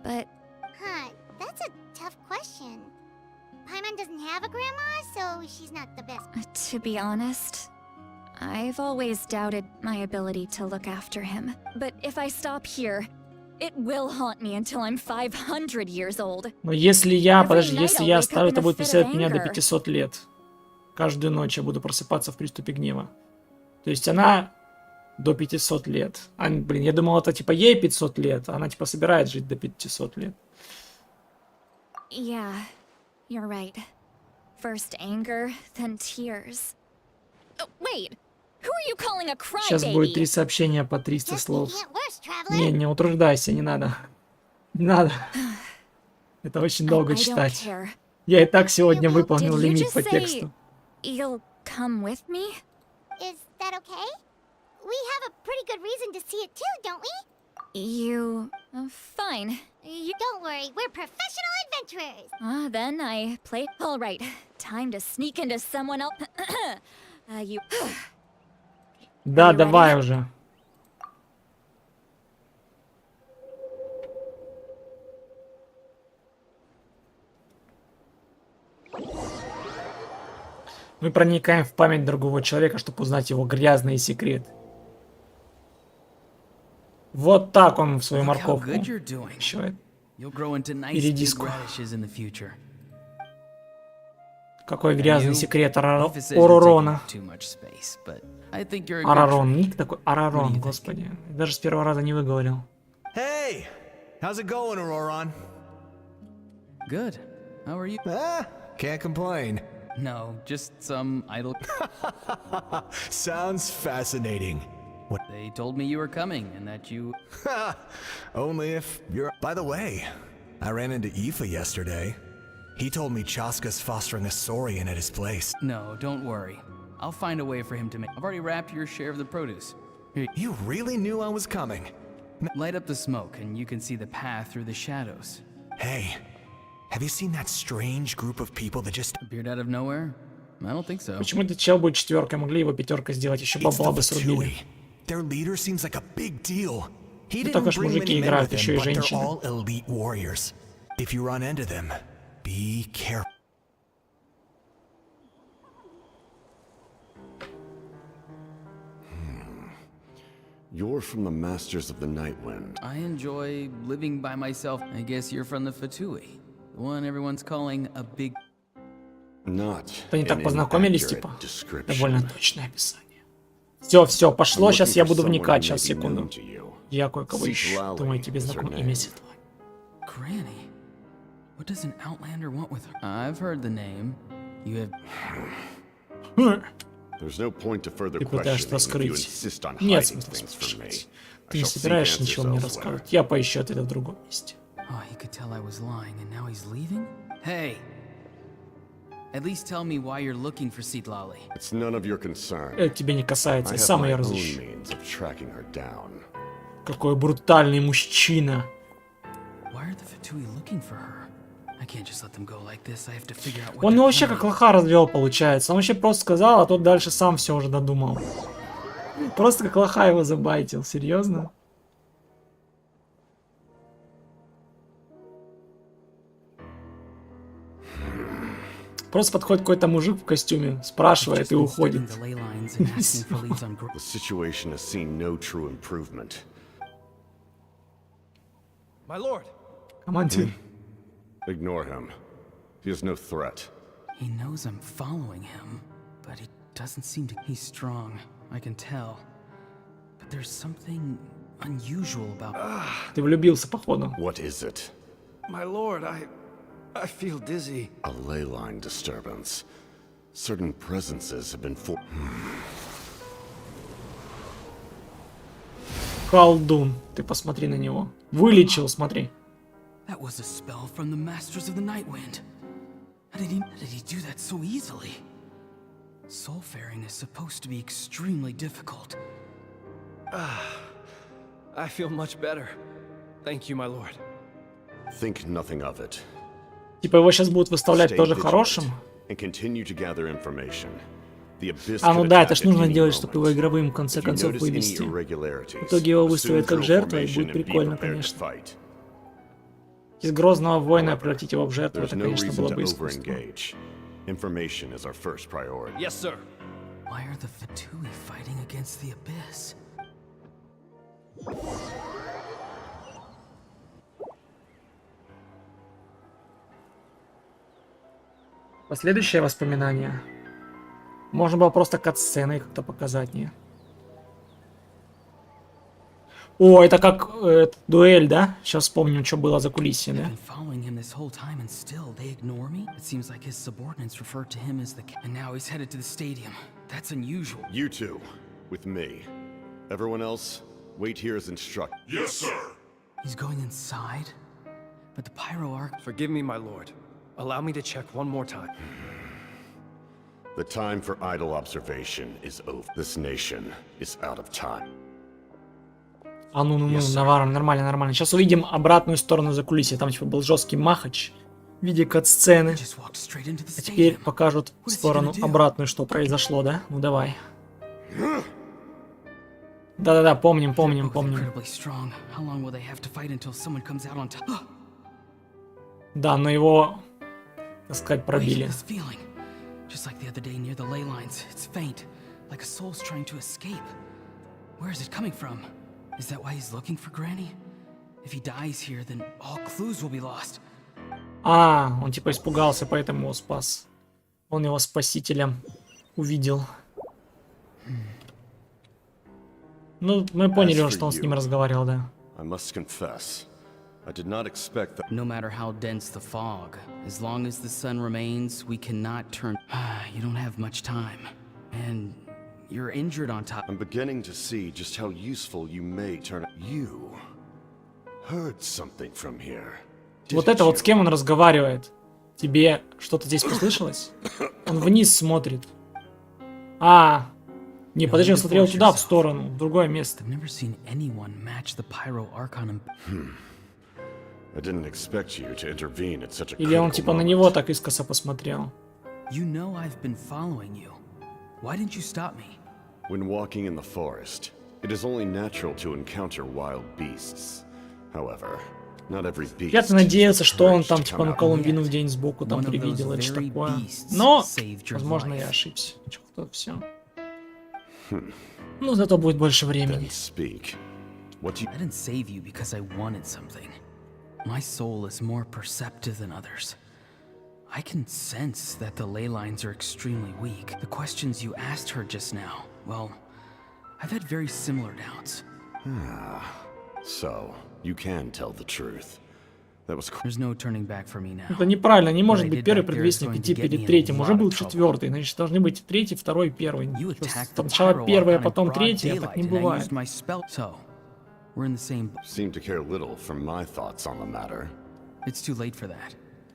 but Huh, that's a tough question. Paimon doesn't have a grandma, so she's not the best. to be honest, I've always doubted my ability to look after him. But if I stop here, it will haunt me until I'm 500 years old. Но если я, Every подожди, night если I'll я wake оставлю, up in это a будет fit of преследовать меня до anger. 500 лет. Каждую ночь я буду просыпаться в приступе гнева. То есть она до 500 лет. А, блин, я думал, это типа ей 500 лет, а она типа собирает жить до 500 лет. Yeah, you're right. First anger, then tears. Oh, wait! Who are you calling a Сейчас будет 3 crybaby? сообщения по 300 Just слов. making it worse, Traveler. Не, не утруждайся, не надо. Не надо. Это очень долго I don't читать. care. Я и так сегодня выполнил Did you лимит just по say тексту. you'll come with me? Is that okay? We have a pretty good reason to see it too, don't we? You... fine. You... Don't worry, we're professional adventurers. Then I play... Alright, time to sneak into someone else... you... Да, Are you давай ready? уже. Мы проникаем в память другого человека, чтобы узнать его грязные секреты. Вот так он в свою Look how морковку good you're doing. щелкает. You'll grow into nice Или big диско. radishes in the future. Какой грязный You- секрет Aoife says you're Оророна. taking up too much space, but I think you're a good Арарон. trade. Ник такой Арарон, think? господи. Даже с первого раза не выговорил. Hey! How's it going, Auroron? Good. How are you? Can't complain. No, just some idle... Sounds fascinating. What? They told me you were coming and that you... Only if you're... By the way, I ran into Aoife yesterday. He told me Chaska's fostering a Saurian at his place. No, don't worry. I'll find a way for him to make... I've already wrapped your share of the produce. Here, You really knew I was coming. Light up the smoke, and you can see the path through the shadows. Hey, have you seen that strange group of people that just appeared out of nowhere? I don't think so. Почему этот чел будет четверкой? Могли его пятеркой сделать, еще бабла бы срубили. Their leader seems like a big deal. He Ну, didn't только ж bring мужики many men играют, with еще him, и but they're женщины. all elite warriors. If you run into them, be careful. You're from the Masters of the Nightwind. I enjoy living by myself. I guess you're from the Fatui, the one everyone's calling a big... Not Они так an познакомились, inaccurate типа. description. Довольно точное описание. Все, пошло, I'm сейчас looking я for буду someone вникать, who сейчас, may be секунду. known to you. Я кое-кого ищу. Lally Думаю, тебе is her знакомо name. имя Светлана. Granny? What does an Outlander want with her? I've heard the name. You have... There's no point to further Ты пытаешься questioning if you скрыть. insist on Нет hiding смысла things from me. спрашивать. I Ты не shall seek собираешься answers ничего мне elsewhere. рассказывать. Я поищу ответ в другом месте. Oh, he could tell I was lying, and now he's leaving? Hey! At least tell me why you're looking for Seedlally. It's none of your concern. Это тебе не касается, I я have сам my ее own разыщу. means of tracking her down. Какой брутальный мужчина. Why are the Fatui looking for her? I can't just let them go like this. I have to figure out what Он they're его вообще planning. как лоха развел, получается. Он вообще просто сказал, а тот дальше сам все уже додумал. Просто как лоха его забайтил, серьезно? Просто подходит какой-то мужик в костюме, спрашивает и уходит. The ley lines and asking for leads on The situation has seen no true improvement. My lord. Командир. Ignore him. He is no threat. He knows I'm following him, but he doesn't seem to... He's strong, I can tell. But there's something unusual about... Ты влюбился, походу. What is it? My lord, I feel dizzy. A ley line disturbance. Certain presences have been for... Колдун. Ты посмотри на него. Вылечил, смотри. That was a spell from the Masters of the Nightwind. How did he do that so easily? Soulfaring is supposed to be extremely difficult. I feel much better. Thank you, my lord. Think nothing of it. Типа его сейчас будут выставлять Stay тоже vigilant хорошим. and continue to gather information. The abyss А ну could да, attack это ж at нужно any делать, чтобы его moment. игровым в конце If you концов notice any вывести. irregularities, В итоге его assume выставят как drill жертву, и formation будет and be прикольно, prepared to конечно. fight. Из грозного воина превратить его в жертву, There's это, no конечно, reason было to бы искусство. overengage. Information is our first priority. Yes, sir. Why are the Fatui fighting against the Abyss? Последующее воспоминание. Можно было просто кат-сценой как-то показать, не? О, это как дуэль, да? Сейчас вспомним, что было за кулисье, да? I've been following him this whole time and still they ignore me? It seems like his subordinates referred to him as the... And now he's headed to the stadium. That's unusual. You two, with me. Everyone else, wait here as instructed. Yes, sir. He's going inside? But the Pyro Arc... Forgive me, my lord. Allow me to check one more time. The time for idle observation is over. This nation is out of time. А ну, Наваром, нормально. Сейчас увидим обратную сторону закулисья. Там типа был жесткий махач в виде кат-сцены. А теперь покажут сторону обратную, что произошло, да? Ну давай. Да-да-да, помним. Да, но его, так сказать, пробили. Just like the other day near the ley lines, it's faint, like a soul's trying to escape. Where is it coming from? Is that why he's looking for Granny? If he dies here, then all clues will be lost. А, он типа испугался, поэтому его спас. Он его спасителем увидел. Ну, мы поняли, что он с ним разговаривал, да. I must confess, I did not expect that. No matter how dense the fog, as long as the sun remains, we cannot turn. You don't have much time, and you're injured on top. I'm beginning to see just how useful you may turn. You heard something from here. Вот это вот с кем он разговаривает? Тебе что-то здесь послышалось? Он вниз смотрит. А, Не, подожди, он смотрел туда, в сторону, в другое место. I've never seen anyone match the pyro archon. I didn't expect you to intervene at such a Или он critical типа на moment. него так искоса посмотрел. You know I've been following you. Why didn't you stop me? When walking in the forest, it is only natural to encounter wild beasts. However, not every beast. Я-то надеялся, has the что он courage там to типа come на out. Колумбину в день сбоку там One of привидел those или что very такое. beasts Но, saved your возможно, life. я ошибся. Что-то все. Ну, зато будет больше времени. Then speak. What do you... I didn't save you because I wanted something. My soul is more perceptive than others. I can sense that the ley lines are extremely weak. The questions you asked her just now, well, I've had very similar doubts. So, you can tell the truth. That was... There's no turning back for me now. Это неправильно, не может What I быть did первый back there is предвестник going to идти get me перед in a третьим. Уже lot был of trouble. четвертый, значит должны быть третий, второй, первый. You Чё, attacked the сначала pyro первый, а archon in потом broad третий, а так daylight, не and I бывает. used my spell. So, we're in the same. Seem to care little for my thoughts on the matter. It's too late for that.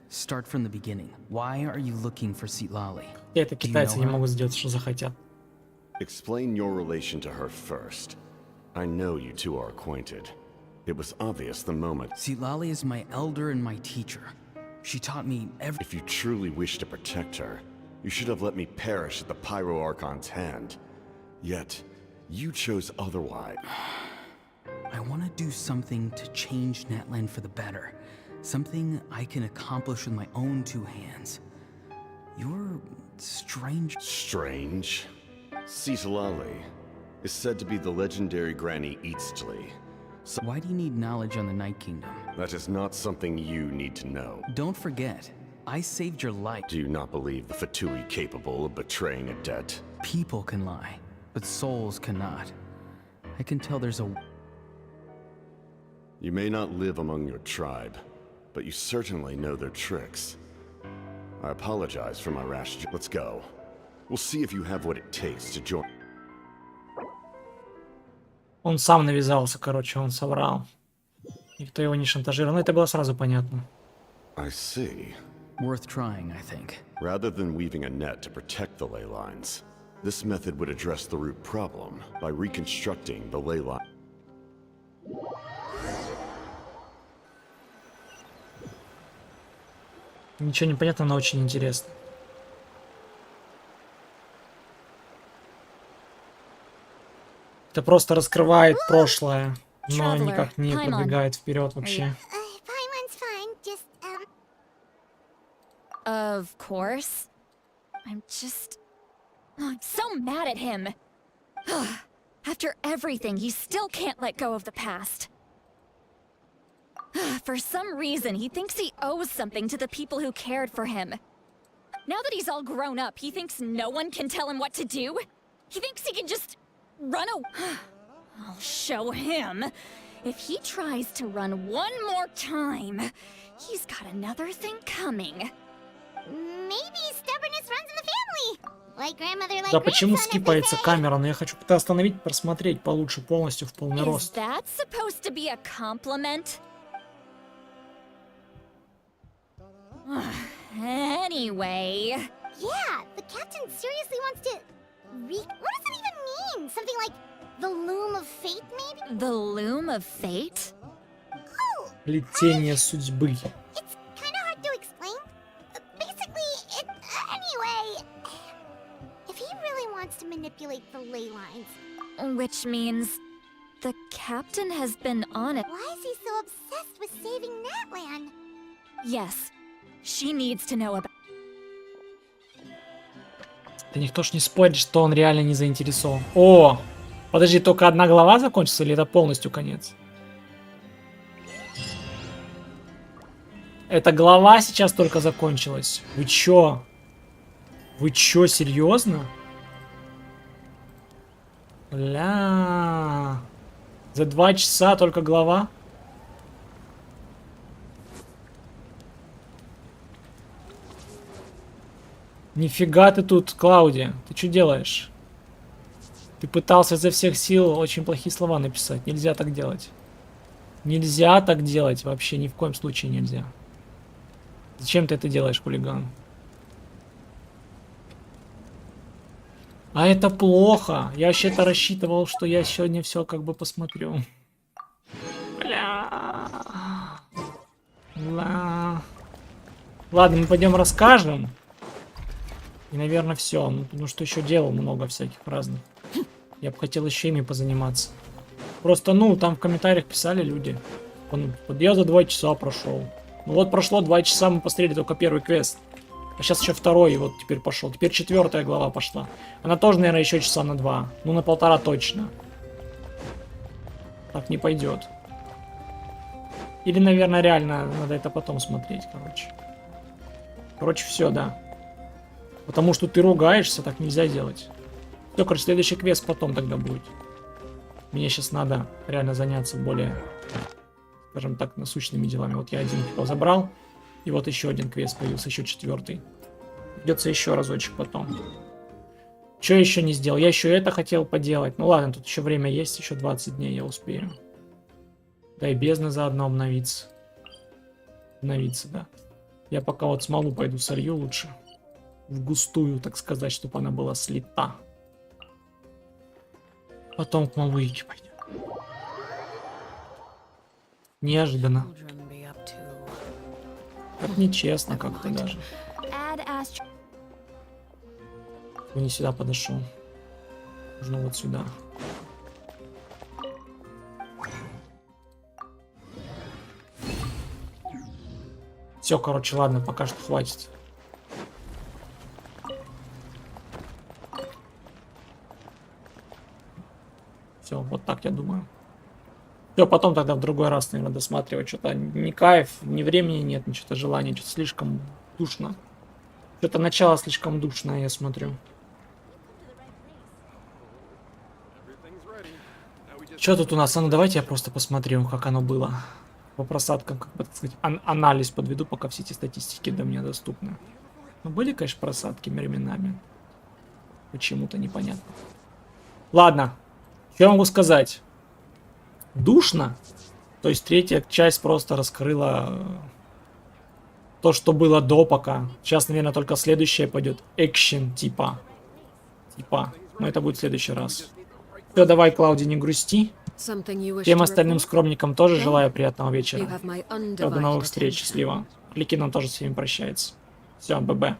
Start from the beginning. Why are you looking for Citlali? Это Do you китайцы know не her? могут сделать, что захотят. Explain your relation to her first. I know you two are acquainted. It was obvious the moment. Citlali is my elder and my teacher. She taught me every. If you truly wish to protect her, you should have let me perish at the Pyro Archon's hand. Yet, you chose otherwise. I want to do something to change Natlin for the better. Something I can accomplish with my own two hands. You're strange. Strange? Citlali is said to be the legendary Granny Eastly. So Why do you need knowledge on the Night Kingdom? that is not something you need to know. Don't forget, I saved your life. Do you not believe the Fatui capable of betraying a debt? People can lie, but souls cannot. I can tell there's a. You may not live among your tribe, but you certainly know their tricks. I apologize for my rash. Let's go. We'll see if you have what it takes to join. Он сам навязался, короче, он соврал. Никто его не шантажировал. Ну, это было сразу понятно. I see. Worth trying, I think. Rather than weaving a net to protect the ley lines, this method would address the root problem by reconstructing the ley line. Ничего не понятно, но очень интересно. Это просто раскрывает прошлое, но никак не продвигает вперед вообще. Paimon's fine, just, Of course. I'm just... I'm so mad at him. After everything, he still can't let go of the past. For some reason, he thinks he owes something to the people who cared for him. Now that he's all grown up, he thinks no one can tell him what to do? He thinks he can just run away. I'll show him. If he tries to run one more time, he's got another thing coming. maybe stubbornness runs in the family. Like grandmother, like Да почему grandson, as they скипается say. камера? Но я хочу как-то остановить, просмотреть получше, полностью в полный Is рост. that supposed to be a compliment? Anyway... Yeah, the captain seriously wants to... What does that even mean? Something like the loom of fate, maybe? The loom of fate? Oh, Плетение судьбы. it's kind of hard to explain. Basically, anyway, if he really wants to manipulate the ley lines, Which means... the captain has been on it. why is he so obsessed with saving Natlan? Yes, she needs to know about... Да никто ж не спорит, что он реально не заинтересован. О! Подожди, только одна глава закончится или это полностью конец? Эта глава сейчас только закончилась. Вы чё? Вы чё, серьезно? Бля. За 2 часа только глава? Нифига ты тут, Клаудия. Ты что делаешь? Ты пытался изо всех сил очень плохие слова написать. Нельзя так делать. Нельзя так делать. Вообще ни в коем случае нельзя. Зачем ты это делаешь, хулиган? А это плохо. Я вообще-то рассчитывал, что я сегодня все как бы посмотрю. Бля. Ладно, мы пойдем расскажем. И, наверное, все. Ну, потому что еще дел много всяких разных. Я бы хотел еще ими позаниматься. Просто, ну, там в комментариях писали люди. Вот я за 2 часа прошел. Ну вот прошло 2 часа, мы посмотрели только первый квест. А сейчас еще второй, и вот теперь пошел. Теперь 4-я глава пошла. Она тоже, наверное, еще часа на 2. Ну, на 1,5 точно. Так не пойдет. Или, наверное, реально надо это потом смотреть, короче. Короче, все, да. Потому что ты ругаешься, так нельзя делать. Все, короче, следующий квест потом тогда будет. Мне сейчас надо реально заняться более, скажем так, насущными делами. Вот я один типа забрал, и вот еще один квест появился, еще 4-й. Придется еще разочек потом. Что еще не сделал? Я еще это хотел поделать. Ну ладно, тут еще время есть, еще 20 дней я успею. Да и бездна заодно обновиться. Обновиться, да. Я пока вот смолу пойду солью лучше. В густую, так сказать, чтобы она была слита. Потом к мамыке пойдем. Неожиданно. Так нечестно как-то даже. Я не сюда подошел. Нужно вот сюда. Все, короче, ладно, пока что хватит. Все, вот так я думаю. Все, потом тогда в другой раз, наверное, досматривать. Что-то ни кайф, ни времени нет, ни что-то желания, что-то слишком душно. Что-то начало слишком душное, я смотрю. Что тут у нас? А ну давайте я просто посмотрю, как оно было. По просадкам, как бы, так сказать, анализ подведу, пока все эти статистики до меня доступны. Ну, были, конечно, просадки временами. Почему-то непонятно. Ладно. Что я могу сказать? Душно. То есть 3-я часть просто раскрыла то, что было до пока. Сейчас, наверное, только следующая пойдет. Экшен типа. Но это будет в следующий раз. Все, давай, Клауди, не грусти. Всем остальным скромникам тоже желаю приятного вечера. До новых встреч. Счастливо. Ликинон тоже с вами прощается. Все, ББ.